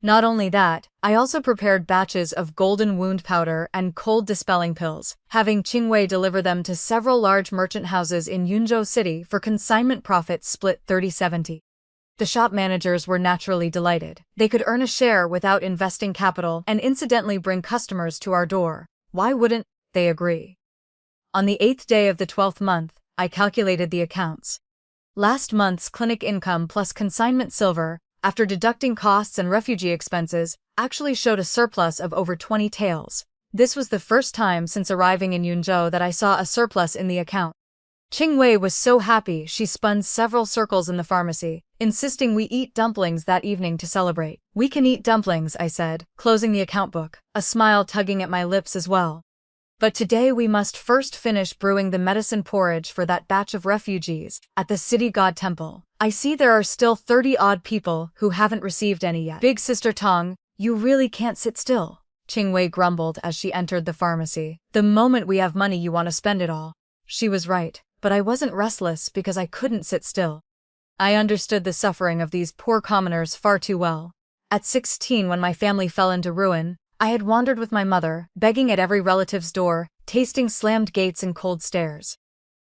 Not only that, I also prepared batches of golden wound powder and cold dispelling pills, having Qingwei deliver them to several large merchant houses in Yunzhou City for consignment profits split 30-70. The shop managers were naturally delighted. They could earn a share without investing capital and incidentally bring customers to our door. Why wouldn't they agree? On the 8th day of the 12th month, I calculated the accounts. Last month's clinic income plus consignment silver, after deducting costs and refugee expenses, actually showed a surplus of over 20 taels. This was the first time since arriving in Yunzhou that I saw a surplus in the account. Qingwei was so happy she spun several circles in the pharmacy, insisting we eat dumplings that evening to celebrate. We can eat dumplings, I said, closing the account book, a smile tugging at my lips as well. But today we must first finish brewing the medicine porridge for that batch of refugees at the city god temple. I see there are still 30-odd people who haven't received any yet. Big Sister Tong, you really can't sit still, Qingwei grumbled as she entered the pharmacy. The moment we have money you want to spend it all. She was right, but I wasn't restless because I couldn't sit still. I understood the suffering of these poor commoners far too well. At 16, when my family fell into ruin, I had wandered with my mother, begging at every relative's door, tasting slammed gates and cold stares.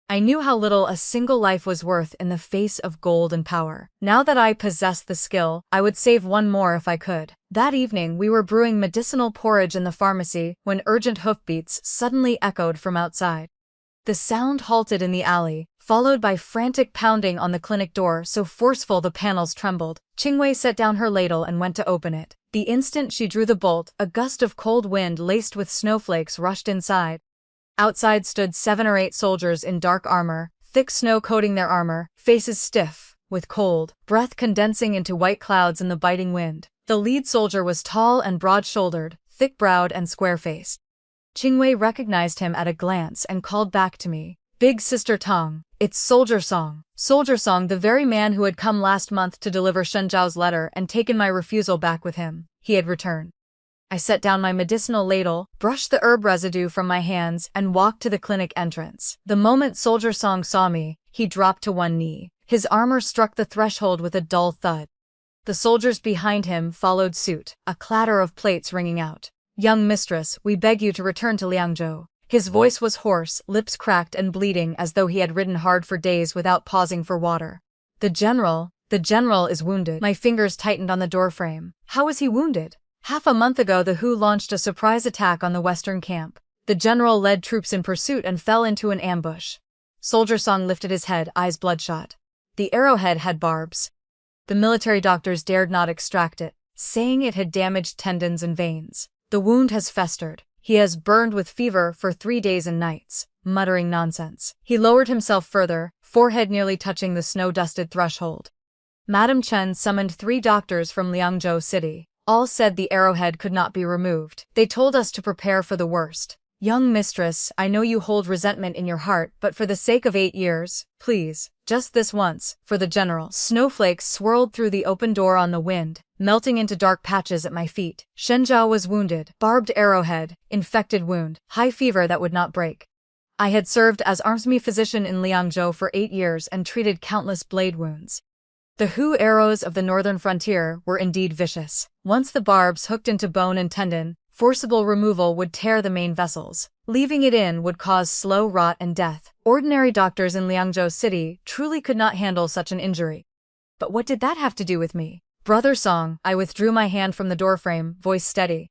I knew how little a single life was worth in the face of gold and power. Now that I possessed the skill, I would save one more if I could. That evening we were brewing medicinal porridge in the pharmacy when urgent hoofbeats suddenly echoed from outside. The sound halted in the alley, followed by frantic pounding on the clinic door so forceful the panels trembled. Qingwei set down her ladle and went to open it. The instant she drew the bolt, a gust of cold wind laced with snowflakes rushed inside. Outside stood 7 or 8 soldiers in dark armor, thick snow coating their armor, faces stiff with cold, breath condensing into white clouds in the biting wind. The lead soldier was tall and broad-shouldered, thick-browed and square-faced. Qingwei recognized him at a glance and called back to me. Big Sister Tong, it's Soldier Song. Soldier Song, the very man who had come last month to deliver Shenjiao's letter and taken my refusal back with him. He had returned. I set down my medicinal ladle, brushed the herb residue from my hands, and walked to the clinic entrance. The moment Soldier Song saw me, he dropped to one knee. His armor struck the threshold with a dull thud. The soldiers behind him followed suit, a clatter of plates ringing out. Young mistress, we beg you to return to Liangzhou. His voice was hoarse, lips cracked and bleeding as though he had ridden hard for days without pausing for water. The general is wounded. My fingers tightened on the doorframe. How is he wounded? Half a month ago the Hu launched a surprise attack on the western camp. The general led troops in pursuit and fell into an ambush. Soldier Song lifted his head, eyes bloodshot. The arrowhead had barbs. The military doctors dared not extract it, saying it had damaged tendons and veins. The wound has festered. He has burned with fever for 3 days and nights, muttering nonsense. He lowered himself further, forehead nearly touching the snow-dusted threshold. Madame Chen summoned 3 doctors from Liangzhou City. All said the arrowhead could not be removed. They told us to prepare for the worst. Young mistress, I know you hold resentment in your heart, but for the sake of 8 years, please, just this once, for the general. Snowflakes swirled through the open door on the wind, melting into dark patches at my feet. Shenjiao was wounded, barbed arrowhead, infected wound, high fever that would not break. I had served as army physician in Liangzhou for 8 years and treated countless blade wounds. The Hu arrows of the northern frontier were indeed vicious. Once the barbs hooked into bone and tendon, forcible removal would tear the main vessels. Leaving it in would cause slow rot and death. Ordinary doctors in Liangzhou City truly could not handle such an injury. But what did that have to do with me? Brother Song, I withdrew my hand from the doorframe, voice steady.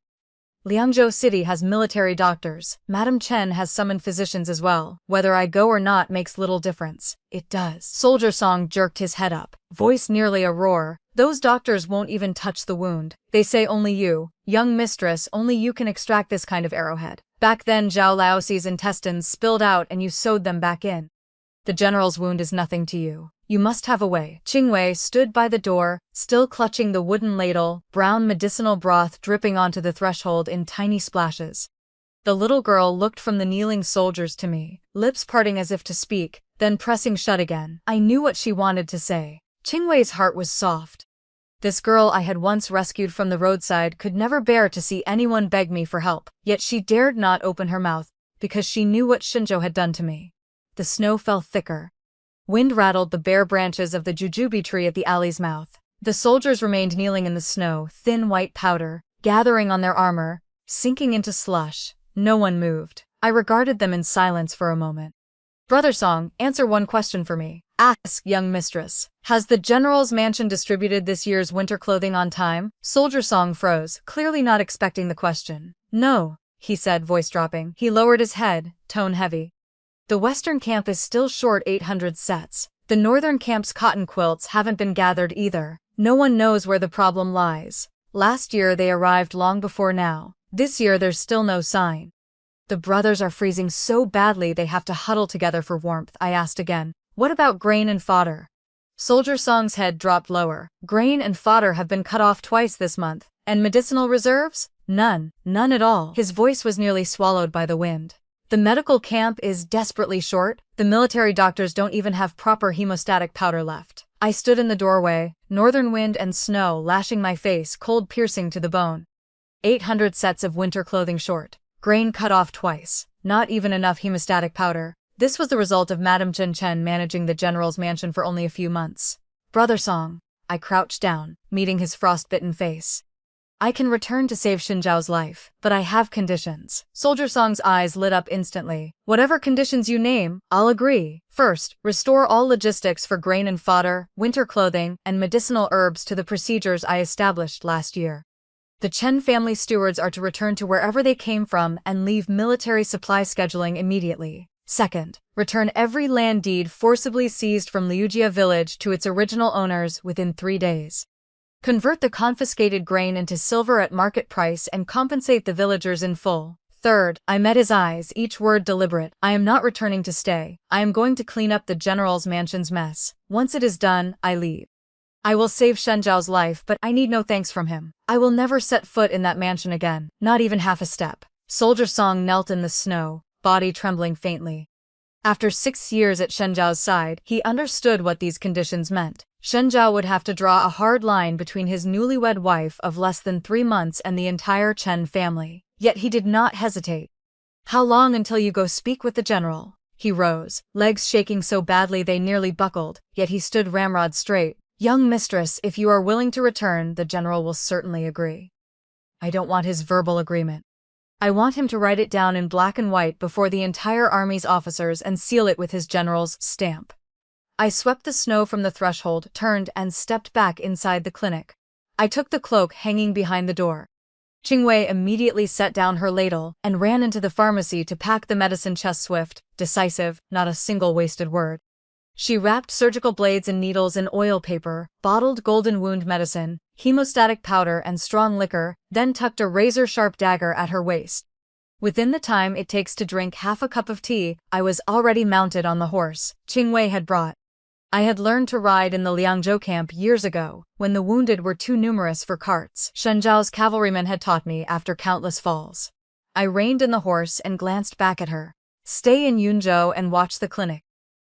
Liangzhou City has military doctors. Madame Chen has summoned physicians as well. Whether I go or not makes little difference. It does. Soldier Song jerked his head up, voice nearly a roar. Those doctors won't even touch the wound. They say only you, young mistress, only you can extract this kind of arrowhead. Back then Zhao Laoxi's intestines spilled out and you sewed them back in. The general's wound is nothing to you. You must have a way. Qingwei stood by the door, still clutching the wooden ladle, brown medicinal broth dripping onto the threshold in tiny splashes. The little girl looked from the kneeling soldiers to me, lips parting as if to speak, then pressing shut again. I knew what she wanted to say. Qingwei's heart was soft. This girl I had once rescued from the roadside could never bear to see anyone beg me for help, yet she dared not open her mouth, because she knew what Shinjo had done to me. The snow fell thicker. Wind rattled the bare branches of the jujube tree at the alley's mouth. The soldiers remained kneeling in the snow, thin white powder, gathering on their armor, sinking into slush. No one moved. I regarded them in silence for a moment. Brother Song, answer one question for me. Ask, young mistress. Has the general's mansion distributed this year's winter clothing on time? Soldier Song froze, clearly not expecting the question. No, he said, voice dropping. He lowered his head, tone heavy. The western camp is still short 800 sets. The northern camp's cotton quilts haven't been gathered either. No one knows where the problem lies. Last year they arrived long before now. This year there's still no sign. The brothers are freezing so badly they have to huddle together for warmth, I asked again. What about grain and fodder? Soldier Song's head dropped lower. Grain and fodder have been cut off twice this month. And medicinal reserves? None. None at all. His voice was nearly swallowed by the wind. The medical camp is desperately short. The military doctors don't even have proper hemostatic powder left. I stood in the doorway, northern wind and snow lashing my face, cold piercing to the bone. 800 sets of winter clothing short. Grain cut off twice. Not even enough hemostatic powder. This was the result of Madame Chen Chen managing the general's mansion for only a few months. Brother Song. I crouched down, meeting his frostbitten face. I can return to save Xinjiao's life, but I have conditions. Soldier Song's eyes lit up instantly. Whatever conditions you name, I'll agree. First, restore all logistics for grain and fodder, winter clothing, and medicinal herbs to the procedures I established last year. The Chen family stewards are to return to wherever they came from and leave military supply scheduling immediately. Second, return every land deed forcibly seized from Liujia village to its original owners within 3 days. Convert the confiscated grain into silver at market price and compensate the villagers in full. Third, I met his eyes, each word deliberate. I am not returning to stay. I am going to clean up the general's mansion's mess. Once it is done, I leave. I will save Xinjiao's life, but I need no thanks from him. I will never set foot in that mansion again, not even half a step. Soldier Song knelt in the snow, body trembling faintly. After 6 years at Xinjiao's side, he understood what these conditions meant. Xinjiao would have to draw a hard line between his newlywed wife of less than 3 months and the entire Chen family. Yet he did not hesitate. How long until you go speak with the general? He rose, legs shaking so badly they nearly buckled, yet he stood ramrod straight. Young mistress, if you are willing to return, the general will certainly agree. I don't want his verbal agreement. I want him to write it down in black and white before the entire army's officers and seal it with his general's stamp. I swept the snow from the threshold, turned and stepped back inside the clinic. I took the cloak hanging behind the door. Qingwei immediately set down her ladle and ran into the pharmacy to pack the medicine chest swift, decisive, not a single wasted word. She wrapped surgical blades and needles in oil paper, bottled golden wound medicine, hemostatic powder and strong liquor, then tucked a razor-sharp dagger at her waist. Within the time it takes to drink half a cup of tea, I was already mounted on the horse Qingwei had brought. I had learned to ride in the Liangzhou camp years ago, when the wounded were too numerous for carts. Xinjiao's cavalrymen had taught me after countless falls. I reined in the horse and glanced back at her. Stay in Yunzhou and watch the clinic.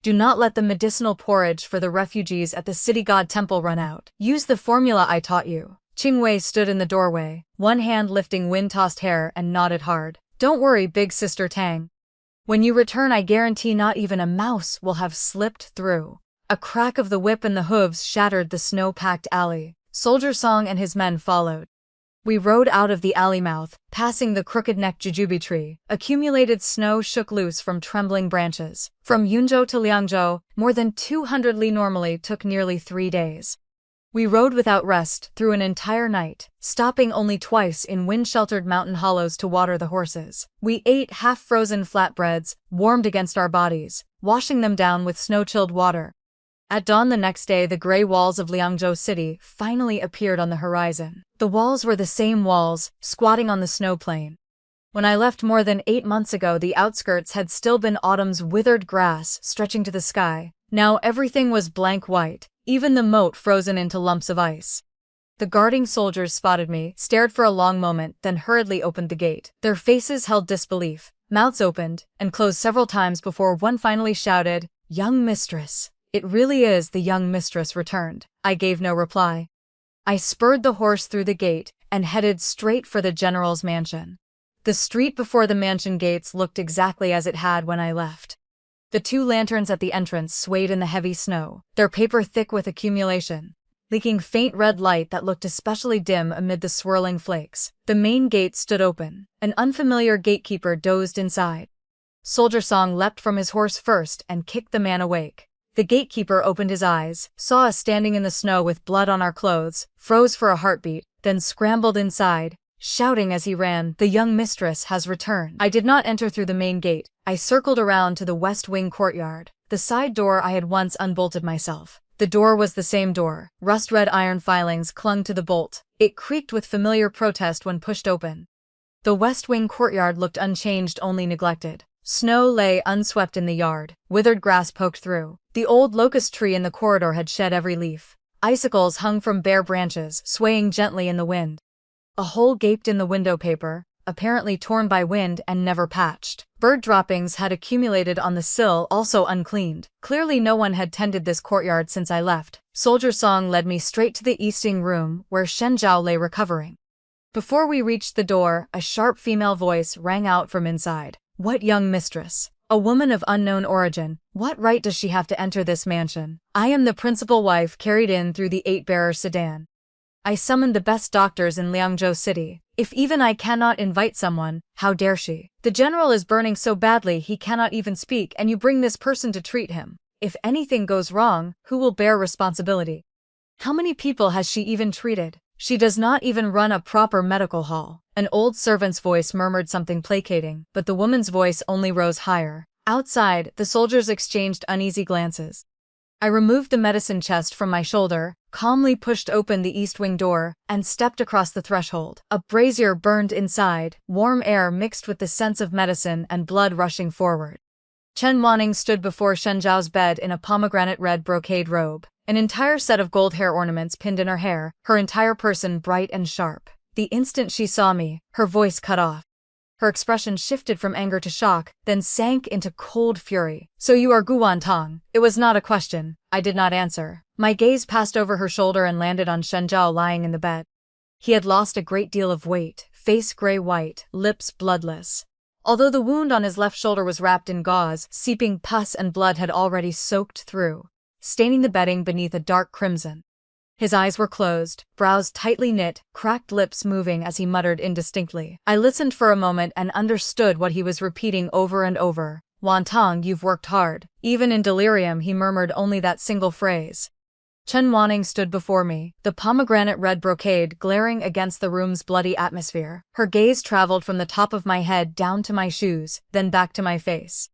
Do not let the medicinal porridge for the refugees at the city god temple run out. Use the formula I taught you. Qingwei stood in the doorway, one hand lifting wind-tossed hair, and nodded hard. Don't worry, big sister Tang. When you return, I guarantee not even a mouse will have slipped through. A crack of the whip and the hooves shattered the snow-packed alley. Soldier Song and his men followed. We rode out of the alley mouth, passing the crooked-necked jujube tree. Accumulated snow shook loose from trembling branches. From Yunzhou to Liangzhou, more than 200 li normally took nearly 3 days. We rode without rest through an entire night, stopping only twice in wind-sheltered mountain hollows to water the horses. We ate half-frozen flatbreads, warmed against our bodies, washing them down with snow-chilled water. At dawn the next day, the gray walls of Liangzhou city finally appeared on the horizon. The walls were the same walls, squatting on the snow plain. When I left more than 8 months ago, the outskirts had still been autumn's withered grass stretching to the sky. Now everything was blank white, even the moat frozen into lumps of ice. The guarding soldiers spotted me, stared for a long moment, then hurriedly opened the gate. Their faces held disbelief, mouths opened and closed several times before one finally shouted, "Young mistress." It really is, the young mistress returned. I gave no reply. I spurred the horse through the gate and headed straight for the general's mansion. The street before the mansion gates looked exactly as it had when I left. The 2 lanterns at the entrance swayed in the heavy snow, their paper thick with accumulation, leaking faint red light that looked especially dim amid the swirling flakes. The main gate stood open. An unfamiliar gatekeeper dozed inside. Soldier Song leapt from his horse first and kicked the man awake. The gatekeeper opened his eyes, saw us standing in the snow with blood on our clothes, froze for a heartbeat, then scrambled inside, shouting as he ran, "The young mistress has returned." I did not enter through the main gate. I circled around to the west wing courtyard. The side door I had once unbolted myself. The door was the same door. Rust-red iron filings clung to the bolt. It creaked with familiar protest when pushed open. The West Wing courtyard looked unchanged, only neglected. Snow lay unswept in the yard, withered grass poked through. The old locust tree in the corridor had shed every leaf. Icicles hung from bare branches, swaying gently in the wind. A hole gaped in the window paper, apparently torn by wind and never patched. Bird droppings had accumulated on the sill, also uncleaned. Clearly no one had tended this courtyard since I left. Soldier Song led me straight to the easting room, where Shen Zhao lay recovering. Before we reached the door, a sharp female voice rang out from inside. "What young mistress? A woman of unknown origin. What right does she have to enter this mansion? I am the principal wife carried in through the 8-bearer sedan. I summoned the best doctors in Liangzhou City. If even I cannot invite someone, how dare she? The general is burning so badly he cannot even speak, and you bring this person to treat him. If anything goes wrong, who will bear responsibility? How many people has she even treated? She does not even run a proper medical hall." An old servant's voice murmured something placating, but the woman's voice only rose higher. Outside, the soldiers exchanged uneasy glances. I removed the medicine chest from my shoulder, calmly pushed open the east wing door, and stepped across the threshold. A brazier burned inside, warm air mixed with the sense of medicine and blood rushing forward. Chen Wanning stood before Shen Zhao's bed in a pomegranate red brocade robe, an entire set of gold hair ornaments pinned in her hair, her entire person bright and sharp. The instant she saw me, her voice cut off. Her expression shifted from anger to shock, then sank into cold fury. "So you are Guan Tong?" It was not a question. I did not answer. My gaze passed over her shoulder and landed on Shen Zhao lying in the bed. He had lost a great deal of weight, face gray-white, lips bloodless. Although the wound on his left shoulder was wrapped in gauze, seeping pus and blood had already soaked through, staining the bedding beneath a dark crimson. His eyes were closed, brows tightly knit, cracked lips moving as he muttered indistinctly. I listened for a moment and understood what he was repeating over and over. "Wantong, you've worked hard." Even in delirium he murmured only that single phrase. Chen Wanning stood before me, the pomegranate red brocade glaring against the room's bloody atmosphere. Her gaze traveled from the top of my head down to my shoes, then back to my face.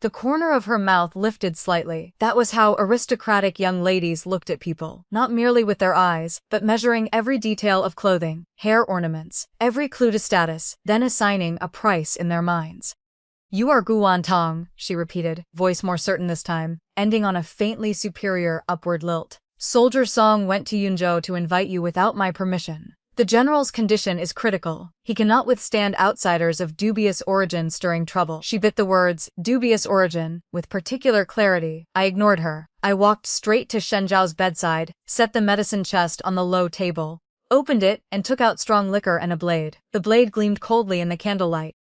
The corner of her mouth lifted slightly. That was how aristocratic young ladies looked at people, not merely with their eyes, but measuring every detail of clothing, hair ornaments, every clue to status, then assigning a price in their minds. "You are Guan Tong," she repeated, voice more certain this time, ending on a faintly superior upward lilt. "Soldier Song went to Yunzhou to invite you without my permission. The general's condition is critical. He cannot withstand outsiders of dubious origin stirring trouble." She bit the words, dubious origin, with particular clarity. I ignored her. I walked straight to Shen Zhao's bedside, set the medicine chest on the low table, opened it, and took out strong liquor and a blade. The blade gleamed coldly in the candlelight.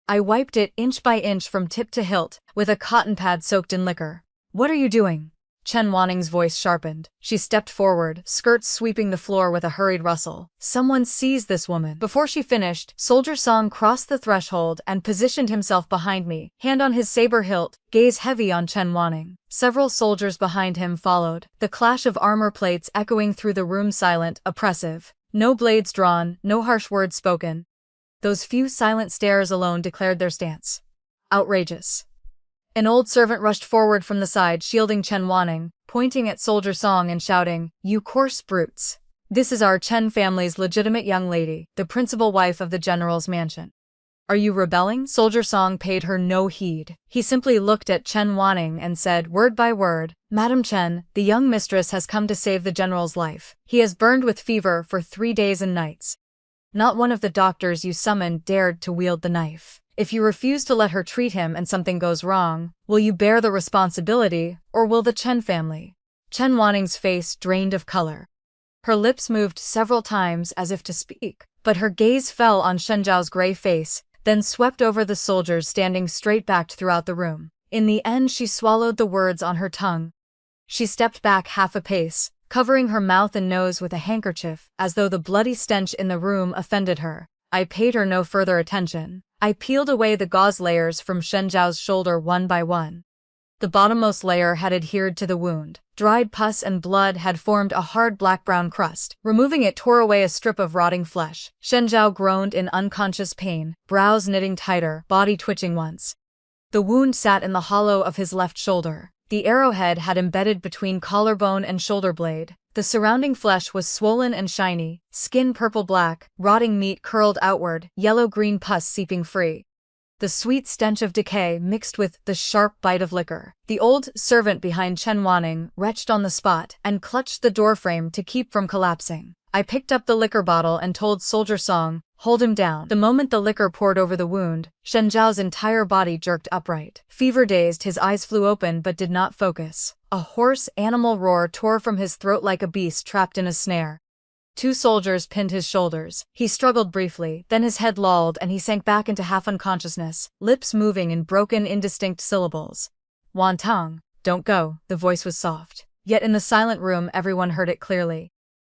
I wiped it inch by inch from tip to hilt, with a cotton pad soaked in liquor. "What are you doing?" Chen Wanning's voice sharpened. She stepped forward, skirts sweeping the floor with a hurried rustle. "Someone seize this woman." Before she finished, Soldier Song crossed the threshold and positioned himself behind me, hand on his saber hilt, gaze heavy on Chen Wanning. Several soldiers behind him followed, the clash of armor plates echoing through the room, silent, oppressive. No blades drawn, no harsh words spoken. Those few silent stares alone declared their stance. Outrageous. An old servant rushed forward from the side, shielding Chen Wanning, pointing at Soldier Song and shouting, "You coarse brutes. This is our Chen family's legitimate young lady, the principal wife of the general's mansion. Are you rebelling?" Soldier Song paid her no heed. He simply looked at Chen Wanning and said, word by word, "Madam Chen, the young mistress has come to save the general's life. He has burned with fever for 3 days and nights. Not one of the doctors you summoned dared to wield the knife. If you refuse to let her treat him and something goes wrong, will you bear the responsibility, or will the Chen family?" Chen Wanning's face drained of color. Her lips moved several times as if to speak, but her gaze fell on Shen Zhao's gray face, then swept over the soldiers standing straight-backed throughout the room. In the end she swallowed the words on her tongue. She stepped back half a pace, covering her mouth and nose with a handkerchief, as though the bloody stench in the room offended her. I paid her no further attention. I peeled away the gauze layers from Shen Zhao's shoulder one by one. The bottommost layer had adhered to the wound. Dried pus and blood had formed a hard black-brown crust. Removing it tore away a strip of rotting flesh. Shen Zhao groaned in unconscious pain, brows knitting tighter, body twitching once. The wound sat in the hollow of his left shoulder. The arrowhead had embedded between collarbone and shoulder blade. The surrounding flesh was swollen and shiny, skin purple-black, rotting meat curled outward, yellow-green pus seeping free. The sweet stench of decay mixed with the sharp bite of liquor. The old servant behind Chen Wanning retched on the spot and clutched the doorframe to keep from collapsing. I picked up the liquor bottle and told Soldier Song, "Hold him down." The moment the liquor poured over the wound, Shen Zhao's entire body jerked upright. Fever-dazed, his eyes flew open but did not focus. A hoarse, animal roar tore from his throat like a beast trapped in a snare. Two soldiers pinned his shoulders. He struggled briefly, then his head lolled and he sank back into half-unconsciousness, lips moving in broken, indistinct syllables. "Wan Tong, don't go." The voice was soft. Yet in the silent room everyone heard it clearly.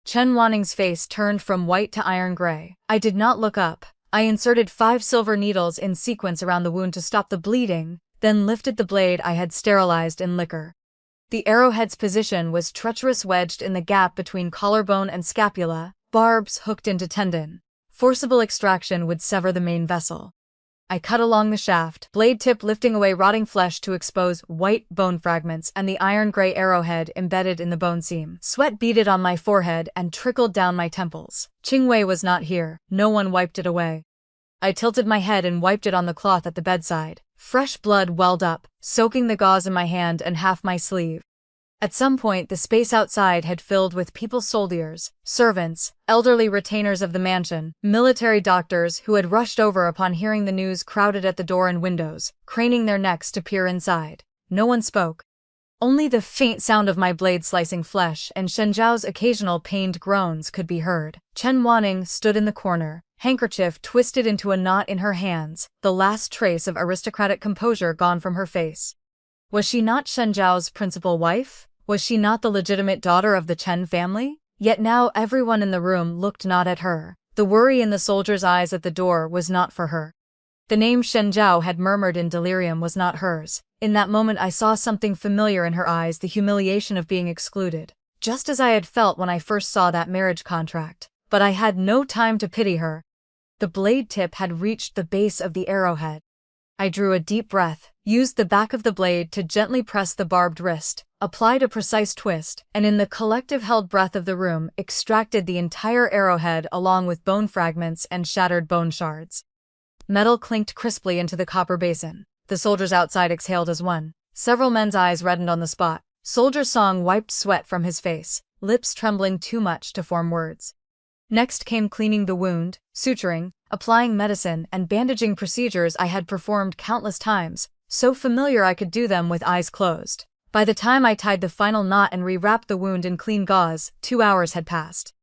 Chen Wanning's face turned from white to iron gray. I did not look up. I inserted 5 silver needles in sequence around the wound to stop the bleeding, then lifted the blade I had sterilized in liquor. The arrowhead's position was treacherous, wedged in the gap between collarbone and scapula, barbs hooked into tendon. Forcible extraction would sever the main vessel. I cut along the shaft, blade tip lifting away rotting flesh to expose white bone fragments and the iron-gray arrowhead embedded in the bone seam. Sweat beaded on my forehead and trickled down my temples. Qingwei was not here. No one wiped it away. I tilted my head and wiped it on the cloth at the bedside. Fresh blood welled up, soaking the gauze in my hand and half my sleeve. At some point, the space outside had filled with people's soldiers, servants, elderly retainers of the mansion, military doctors who had rushed over upon hearing the news crowded at the door and windows, craning their necks to peer inside. No one spoke. Only the faint sound of my blade slicing flesh and Shen Zhao's occasional pained groans could be heard. Chen Wanning stood in the corner, handkerchief twisted into a knot in her hands, the last trace of aristocratic composure gone from her face. Was she not Shen Zhao's principal wife? Was she not the legitimate daughter of the Chen family? Yet now everyone in the room looked not at her. The worry in the soldier's eyes at the door was not for her. The name Shen Zhao had murmured in delirium was not hers. In that moment I saw something familiar in her eyes, the humiliation of being excluded. Just as I had felt when I first saw that marriage contract. But I had no time to pity her. The blade tip had reached the base of the arrowhead. I drew a deep breath, used the back of the blade to gently press the barbed wrist, applied a precise twist, and in the collective held breath of the room, extracted the entire arrowhead along with bone fragments and shattered bone shards. Metal clinked crisply into the copper basin. The soldiers outside exhaled as one. Several men's eyes reddened on the spot. Soldier Song wiped sweat from his face, lips trembling too much to form words. Next came cleaning the wound, suturing, applying medicine, and bandaging procedures I had performed countless times, so familiar I could do them with eyes closed. By the time I tied the final knot and rewrapped the wound in clean gauze, 2 hours had passed.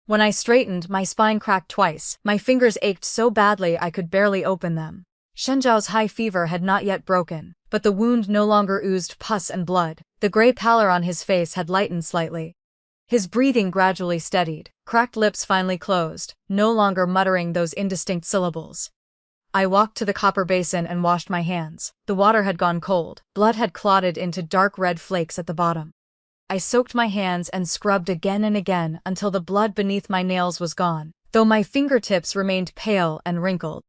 When I straightened, my spine cracked twice. My fingers ached so badly I could barely open them. Shen Zhao's high fever had not yet broken, but the wound no longer oozed pus and blood. The gray pallor on his face had lightened slightly. His breathing gradually steadied, cracked lips finally closed, no longer muttering those indistinct syllables. I walked to the copper basin and washed my hands. The water had gone cold. Blood had clotted into dark red flakes at the bottom. I soaked my hands and scrubbed again and again until the blood beneath my nails was gone, though my fingertips remained pale and wrinkled.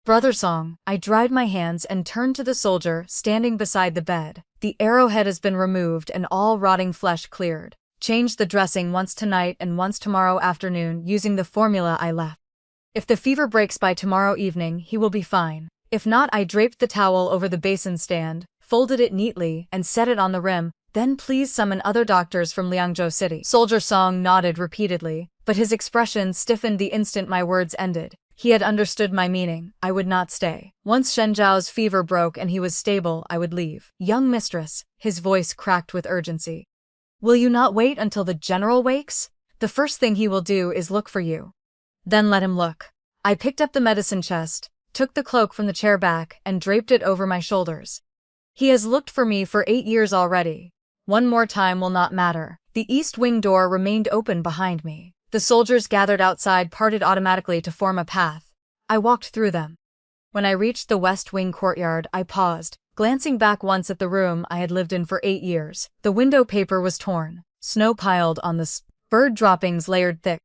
"Brother Song," I dried my hands and turned to the soldier standing beside the bed. "The arrowhead has been removed and all rotting flesh cleared. Change the dressing once tonight and once tomorrow afternoon using the formula I left. If the fever breaks by tomorrow evening, he will be fine. If not," I draped the towel over the basin stand, folded it neatly, and set it on the rim. "Then please summon other doctors from Liangzhou City." Soldier Song nodded repeatedly, but his expression stiffened the instant my words ended. He had understood my meaning. I would not stay. Once Shen Zhao's fever broke and he was stable, I would leave. "Young mistress," his voice cracked with urgency. "Will you not wait until the general wakes? The first thing he will do is look for you." "Then let him look." I picked up the medicine chest, took the cloak from the chair back, and draped it over my shoulders. "He has looked for me for 8 years already. One more time will not matter." The east wing door remained open behind me. The soldiers gathered outside parted automatically to form a path. I walked through them. When I reached the west wing courtyard, I paused, glancing back once at the room I had lived in for 8 years. The window paper was torn, snow piled on the bird droppings layered thick.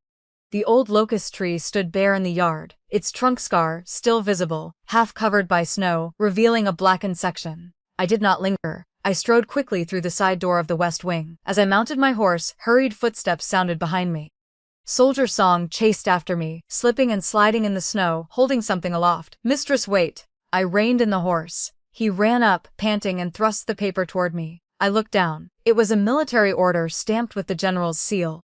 The old locust tree stood bare in the yard, its trunk scar still visible, half covered by snow, revealing a blackened section. I did not linger. I strode quickly through the side door of the west wing. As I mounted my horse, hurried footsteps sounded behind me. Soldier Song chased after me, slipping and sliding in the snow, holding something aloft. Mistress, wait! I reined in the horse. He ran up, panting, and thrust the paper toward me. I looked down. It was a military order stamped with the general's seal.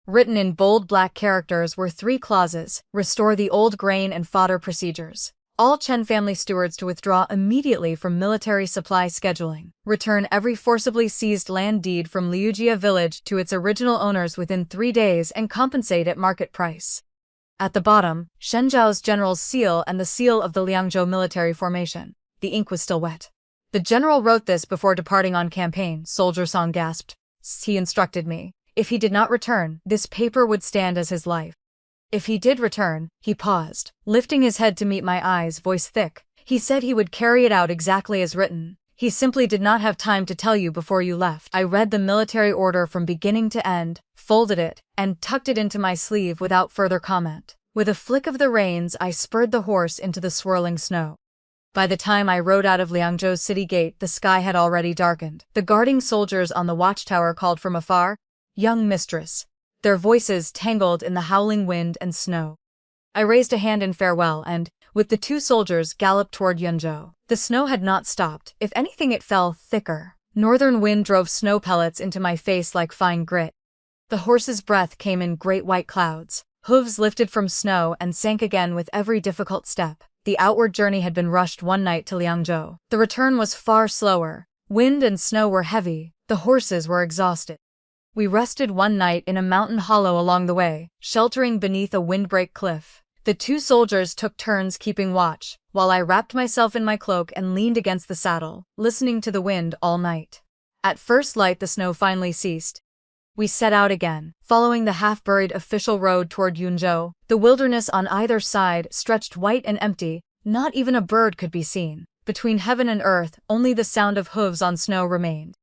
Written in bold black characters were 3 clauses: restore the old grain and fodder procedures. All Chen family stewards to withdraw immediately from military supply scheduling. Return every forcibly seized land deed from Liujia village to its original owners within 3 days and compensate at market price. At the bottom, Shenzhou's general's seal and the seal of the Liangzhou military formation. The ink was still wet. The general wrote this before departing on campaign, Soldier Song gasped. He instructed me. If he did not return, this paper would stand as his life. If he did return, he paused, lifting his head to meet my eyes, voice thick. He said he would carry it out exactly as written. He simply did not have time to tell you before you left. I read the military order from beginning to end, folded it, and tucked it into my sleeve without further comment. With a flick of the reins, I spurred the horse into the swirling snow. By the time I rode out of Liangzhou's city gate, the sky had already darkened. The guarding soldiers on the watchtower called from afar, "Young mistress." Their voices tangled in the howling wind and snow. I raised a hand in farewell and, with the 2 soldiers, galloped toward Yunzhou. The snow had not stopped. If anything, it fell thicker. Northern wind drove snow pellets into my face like fine grit. The horse's breath came in great white clouds. Hooves lifted from snow and sank again with every difficult step. The outward journey had been rushed one night to Liangzhou. The return was far slower. Wind and snow were heavy. The horses were exhausted. We rested one night in a mountain hollow along the way, sheltering beneath a windbreak cliff. The 2 soldiers took turns keeping watch, while I wrapped myself in my cloak and leaned against the saddle, listening to the wind all night. At first light, the snow finally ceased. We set out again, following the half-buried official road toward Yunzhou. The wilderness on either side stretched white and empty. Not even a bird could be seen. Between heaven and earth, only the sound of hooves on snow remained.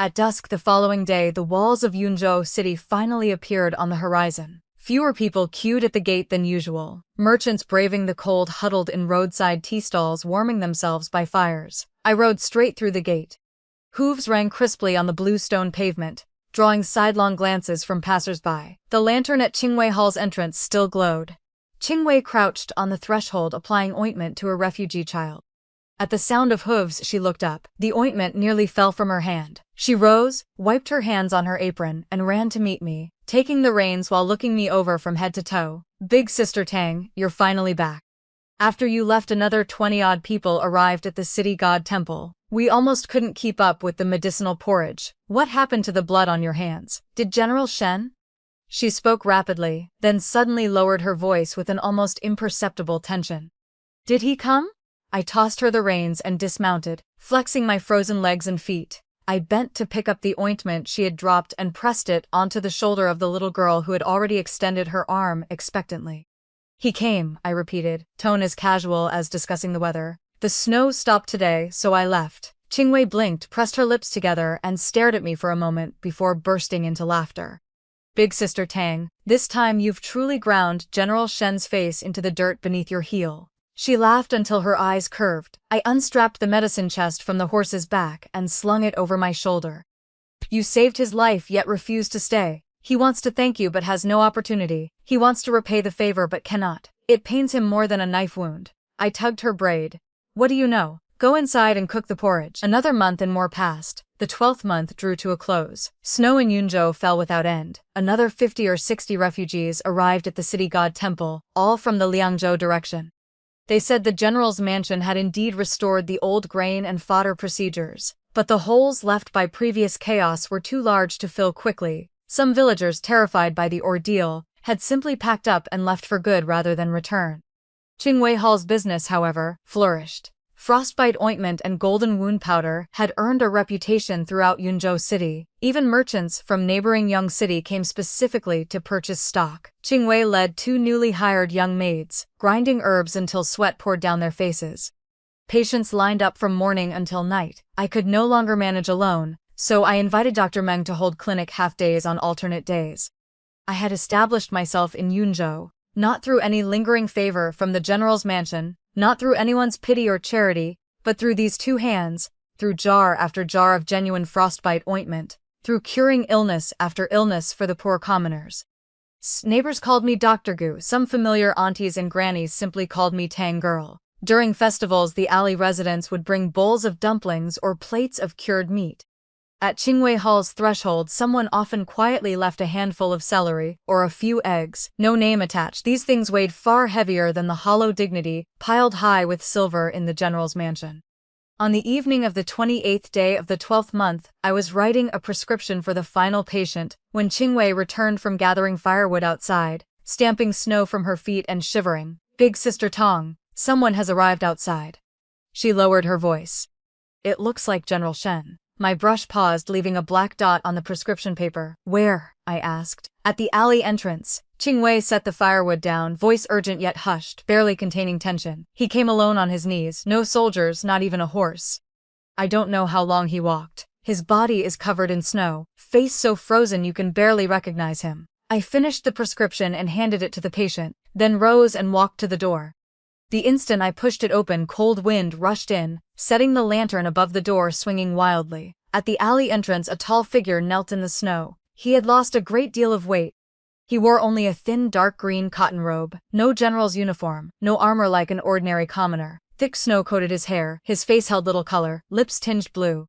At dusk the following day, the walls of Yunzhou city finally appeared on the horizon. Fewer people queued at the gate than usual. Merchants braving the cold huddled in roadside tea stalls, warming themselves by fires. I rode straight through the gate. Hooves rang crisply on the blue stone pavement, drawing sidelong glances from passers-by. The lantern at Qingwei Hall's entrance still glowed. Qingwei crouched on the threshold applying ointment to a refugee child. At the sound of hooves, she looked up. The ointment nearly fell from her hand. She rose, wiped her hands on her apron, and ran to meet me, taking the reins while looking me over from head to toe. "Big Sister Tang, you're finally back. After you left, another 20-odd people arrived at the city god temple. We almost couldn't keep up with the medicinal porridge. What happened to the blood on your hands? Did General Shen?" She spoke rapidly, then suddenly lowered her voice with an almost imperceptible tension. "Did he come?" I tossed her the reins and dismounted, flexing my frozen legs and feet. I bent to pick up the ointment she had dropped and pressed it onto the shoulder of the little girl who had already extended her arm expectantly. "He came," I repeated, tone as casual as discussing the weather. "The snow stopped today, so I left." Qingwei blinked, pressed her lips together, and stared at me for a moment before bursting into laughter. "Big Sister Tang, this time you've truly ground General Shen's face into the dirt beneath your heel." She laughed until her eyes curved. I unstrapped the medicine chest from the horse's back and slung it over my shoulder. "You saved his life yet refused to stay. He wants to thank you but has no opportunity. He wants to repay the favor but cannot. It pains him more than a knife wound." I tugged her braid. "What do you know? Go inside and cook the porridge." Another month and more passed. The 12th month drew to a close. Snow in Yunzhou fell without end. Another 50 or 60 refugees arrived at the city god temple, all from the Liangzhou direction. They said the general's mansion had indeed restored the old grain and fodder procedures, but the holes left by previous chaos were too large to fill quickly. Some villagers, terrified by the ordeal, had simply packed up and left for good rather than return. Qingwei Hall's business, however, flourished. Frostbite ointment and golden wound powder had earned a reputation throughout Yunzhou city. Even merchants from neighboring Yang City came specifically to purchase stock. Qingwei led 2 newly hired young maids, grinding herbs until sweat poured down their faces. Patients lined up from morning until night. I could no longer manage alone, so I invited Dr. Meng to hold clinic half-days on alternate days. I had established myself in Yunzhou, not through any lingering favor from the general's mansion, not through anyone's pity or charity, but through these 2 hands, through jar after jar of genuine frostbite ointment, through curing illness after illness for the poor commoners. Neighbors called me Dr. Gu, some familiar aunties and grannies simply called me Tang Girl. During festivals, the alley residents would bring bowls of dumplings or plates of cured meat. At Qingwei Hall's threshold, someone often quietly left a handful of celery or a few eggs, no name attached. These things weighed far heavier than the hollow dignity piled high with silver in the general's mansion. On the evening of the 28th day of the 12th month, I was writing a prescription for the final patient when Qingwei returned from gathering firewood outside, stamping snow from her feet and shivering. "Big Sister Tong, someone has arrived outside." She lowered her voice. "It looks like General Shen." My brush paused, leaving a black dot on the prescription paper. "Where?" I asked. "At the alley entrance." Qingwei set the firewood down, voice urgent yet hushed, barely containing tension. "He came alone on his knees, no soldiers, not even a horse. I don't know how long he walked. His body is covered in snow, face so frozen you can barely recognize him." I finished the prescription and handed it to the patient, then rose and walked to the door. The instant I pushed it open, cold wind rushed in, setting the lantern above the door swinging wildly. At the alley entrance, a tall figure knelt in the snow. He had lost a great deal of weight. He wore only a thin dark green cotton robe, no general's uniform, no armor like an ordinary commoner. Thick snow coated his hair, his face held little color, lips tinged blue.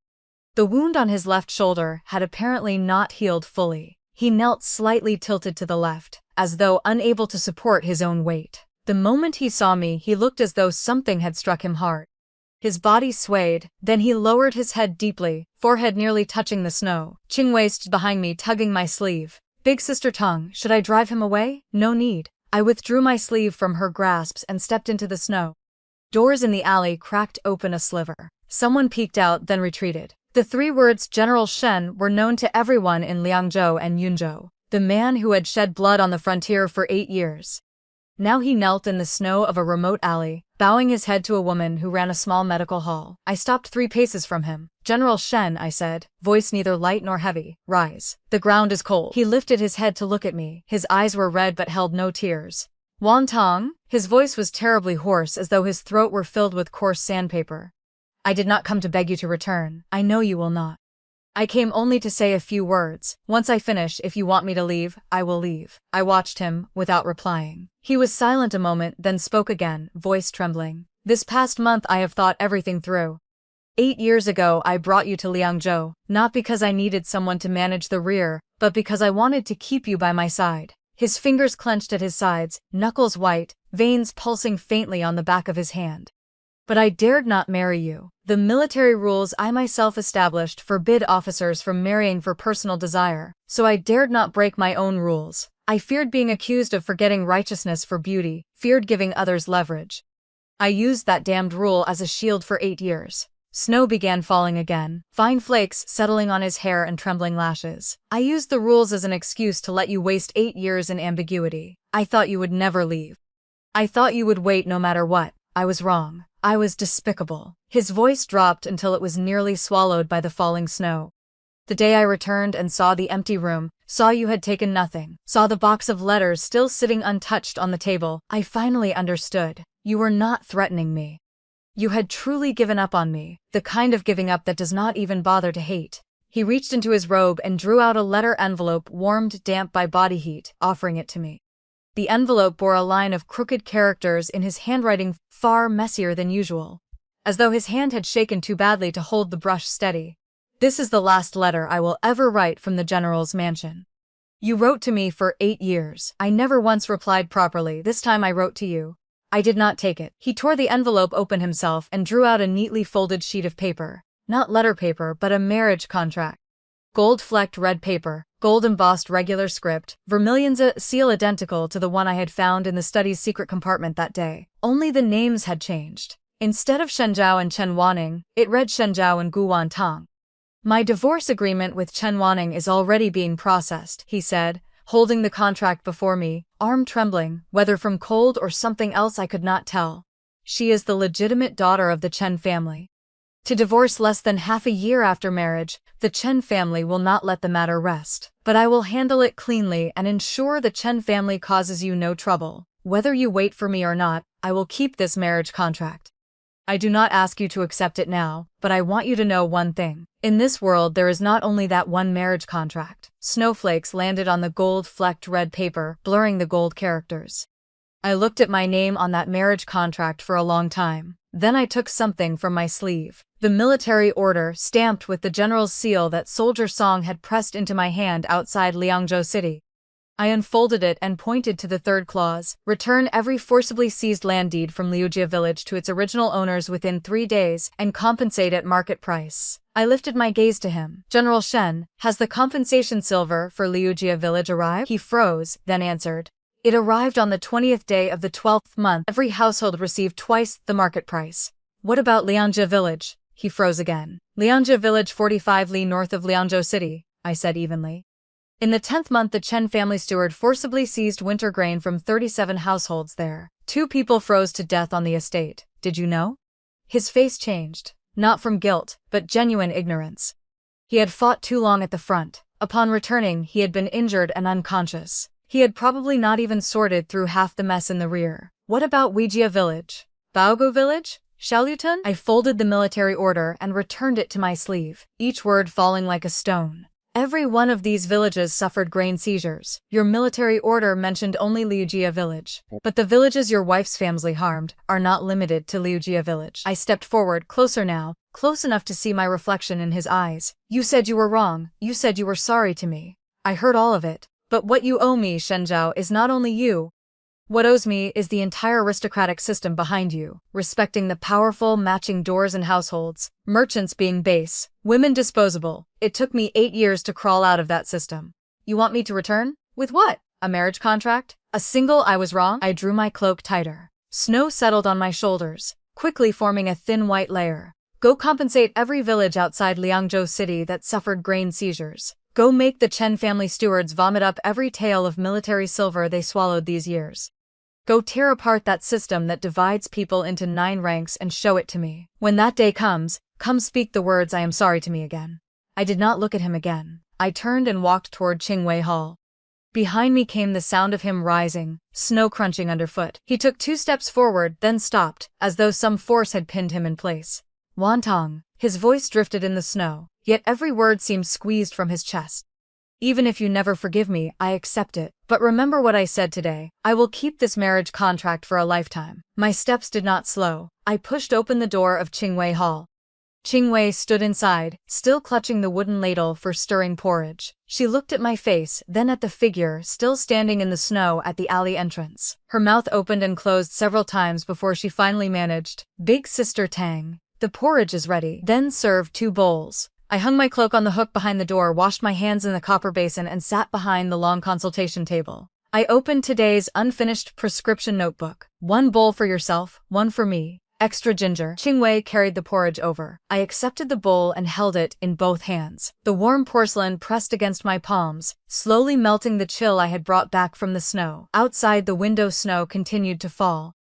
The wound on his left shoulder had apparently not healed fully. He knelt slightly tilted to the left, as though unable to support his own weight. The moment he saw me, he looked as though something had struck him hard. His body swayed, then he lowered his head deeply, forehead nearly touching the snow. Qingwei stood behind me, tugging my sleeve. "Big Sister Tong, should I drive him away?" "No need." I withdrew my sleeve from her grasps and stepped into the snow. Doors in the alley cracked open a sliver. Someone peeked out, then retreated. The three words General Shen were known to everyone in Liangzhou and Yunzhou, the man who had shed blood on the frontier for 8 years. Now he knelt in the snow of a remote alley, bowing his head to a woman who ran a small medical hall. I stopped 3 paces from him. "General Shen," I said, voice neither light nor heavy, "rise. The ground is cold." He lifted his head to look at me. His eyes were red but held no tears. "Wan Tong?" His voice was terribly hoarse, as though his throat were filled with coarse sandpaper. "I did not come to beg you to return. I know you will not. I came only to say a few words. Once I finish, if you want me to leave, I will leave." I watched him, without replying. He was silent a moment, then spoke again, voice trembling. "This past month I have thought everything through. 8 years ago I brought you to Liangzhou, not because I needed someone to manage the rear, but because I wanted to keep you by my side." His fingers clenched at his sides, knuckles white, veins pulsing faintly on the back of his hand. "But I dared not marry you. The military rules I myself established forbid officers from marrying for personal desire, so I dared not break my own rules. I feared being accused of forgetting righteousness for beauty, feared giving others leverage. I used that damned rule as a shield for 8 years. Snow began falling again, fine flakes settling on his hair and trembling lashes. I used the rules as an excuse to let you waste 8 years in ambiguity. I thought you would never leave. I thought you would wait no matter what. I was wrong. I was despicable." His voice dropped until it was nearly swallowed by the falling snow. "The day I returned and saw the empty room, saw you had taken nothing, saw the box of letters still sitting untouched on the table, I finally understood. You were not threatening me. You had truly given up on me, the kind of giving up that does not even bother to hate." He reached into his robe and drew out a letter envelope warmed damp by body heat, offering it to me. The envelope bore a line of crooked characters in his handwriting far messier than usual, as though his hand had shaken too badly to hold the brush steady. "This is the last letter I will ever write from the general's mansion. You wrote to me for 8 years. I never once replied properly. This time I wrote to you. I did not take it." He tore the envelope open himself and drew out a neatly folded sheet of paper. Not letter paper, but a marriage contract. Gold-flecked red paper, gold-embossed regular script, vermilion's a seal identical to the one I had found in the study's secret compartment that day. Only the names had changed. Instead of Shenjiao and Chen Wanning, it read Shenjiao and Guwan Tang. "My divorce agreement with Chen Wanning is already being processed," he said, holding the contract before me, arm trembling, whether from cold or something else I could not tell. "She is the legitimate daughter of the Chen family. To divorce less than half a year after marriage, the Chen family will not let the matter rest. But I will handle it cleanly and ensure the Chen family causes you no trouble. Whether you wait for me or not, I will keep this marriage contract." I do not ask you to accept it now, but I want you to know one thing. In this world there is not only that one marriage contract. Snowflakes landed on the gold-flecked red paper, blurring the gold characters. I looked at my name on that marriage contract for a long time. Then I took something from my sleeve. The military order, stamped with the general's seal that Soldier Song had pressed into my hand outside Liangzhou City. I unfolded it and pointed to the third clause. Return every forcibly seized land deed from Liujia village to its original owners within 3 days and compensate at market price. I lifted my gaze to him. General Shen, has the compensation silver for Liujia village arrived? He froze, then answered. It arrived on the 20th day of the 12th month. Every household received twice the market price. What about Liangzhou village? He froze again. Liangzhou village 45 li north of Liangzhou City, I said evenly. In the 10th month the Chen family steward forcibly seized winter grain from 37 households there. 2 people froze to death on the estate. Did you know? His face changed, not from guilt, but genuine ignorance. He had fought too long at the front. Upon returning, he had been injured and unconscious. He had probably not even sorted through half the mess in the rear. What about Wijia village? Baogu village? Xiaolutun? I folded the military order and returned it to my sleeve, each word falling like a stone. Every one of these villages suffered grain seizures. Your military order mentioned only Liujia village. But the villages your wife's family harmed are not limited to Liujia village. I stepped forward, closer now, close enough to see my reflection in his eyes. You said you were wrong. You said you were sorry to me. I heard all of it. But what you owe me, Shenzhou, is not only you. What owes me is the entire aristocratic system behind you, respecting the powerful, matching doors and households, merchants being base, women disposable. It took me 8 years to crawl out of that system. You want me to return? With what? A marriage contract? A single I was wrong? I drew my cloak tighter. Snow settled on my shoulders, quickly forming a thin white layer. Go compensate every village outside Liangzhou City that suffered grain seizures. Go make the Chen family stewards vomit up every tale of military silver they swallowed these years. Go tear apart that system that divides people into 9 ranks and show it to me. When that day comes, come speak the words I am sorry to me again. I did not look at him again. I turned and walked toward Qingwei Hall. Behind me came the sound of him rising, snow crunching underfoot. He took 2 steps forward, then stopped, as though some force had pinned him in place. Wantong. His voice drifted in the snow, yet every word seemed squeezed from his chest. Even if you never forgive me, I accept it. But remember what I said today. I will keep this marriage contract for a lifetime. My steps did not slow. I pushed open the door of Qingwei Hall. Qingwei stood inside, still clutching the wooden ladle for stirring porridge. She looked at my face, then at the figure still standing in the snow at the alley entrance. Her mouth opened and closed several times before she finally managed. Big Sister Tang. The porridge is ready. Then served 2 bowls. I hung my cloak on the hook behind the door, washed my hands in the copper basin and sat behind the long consultation table. I opened today's unfinished prescription notebook. 1 bowl for yourself, 1 for me. Extra ginger. Qingwei carried the porridge over. I accepted the bowl and held it in both hands. The warm porcelain pressed against my palms, slowly melting the chill I had brought back from the snow. Outside the window snow continued to fall.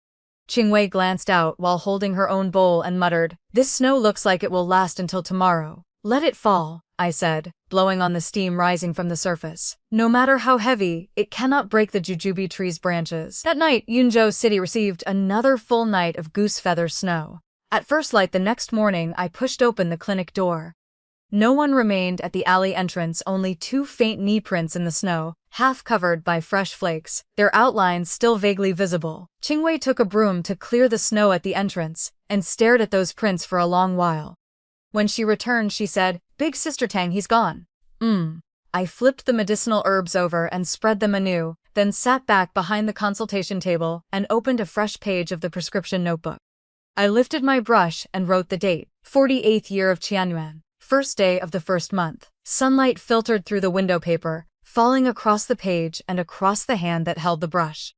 Qingwei glanced out while holding her own bowl and muttered, "This snow looks like it will last until tomorrow." "Let it fall," I said, blowing on the steam rising from the surface. "No matter how heavy, it cannot break the jujube tree's branches." That night, Yunzhou City received another full night of goose feather snow. At first light the next morning, I pushed open the clinic door. No one remained at the alley entrance, only 2 faint knee prints in the snow, half covered by fresh flakes, their outlines still vaguely visible. Qingwei took a broom to clear the snow at the entrance, and stared at those prints for a long while. When she returned, she said, "Big Sister Tang, he's gone." I flipped the medicinal herbs over and spread them anew, then sat back behind the consultation table and opened a fresh page of the prescription notebook. I lifted my brush and wrote the date, 48th year of Qianyuan, 1st day of the 1st month. Sunlight filtered through the window paper, falling across the page and across the hand that held the brush.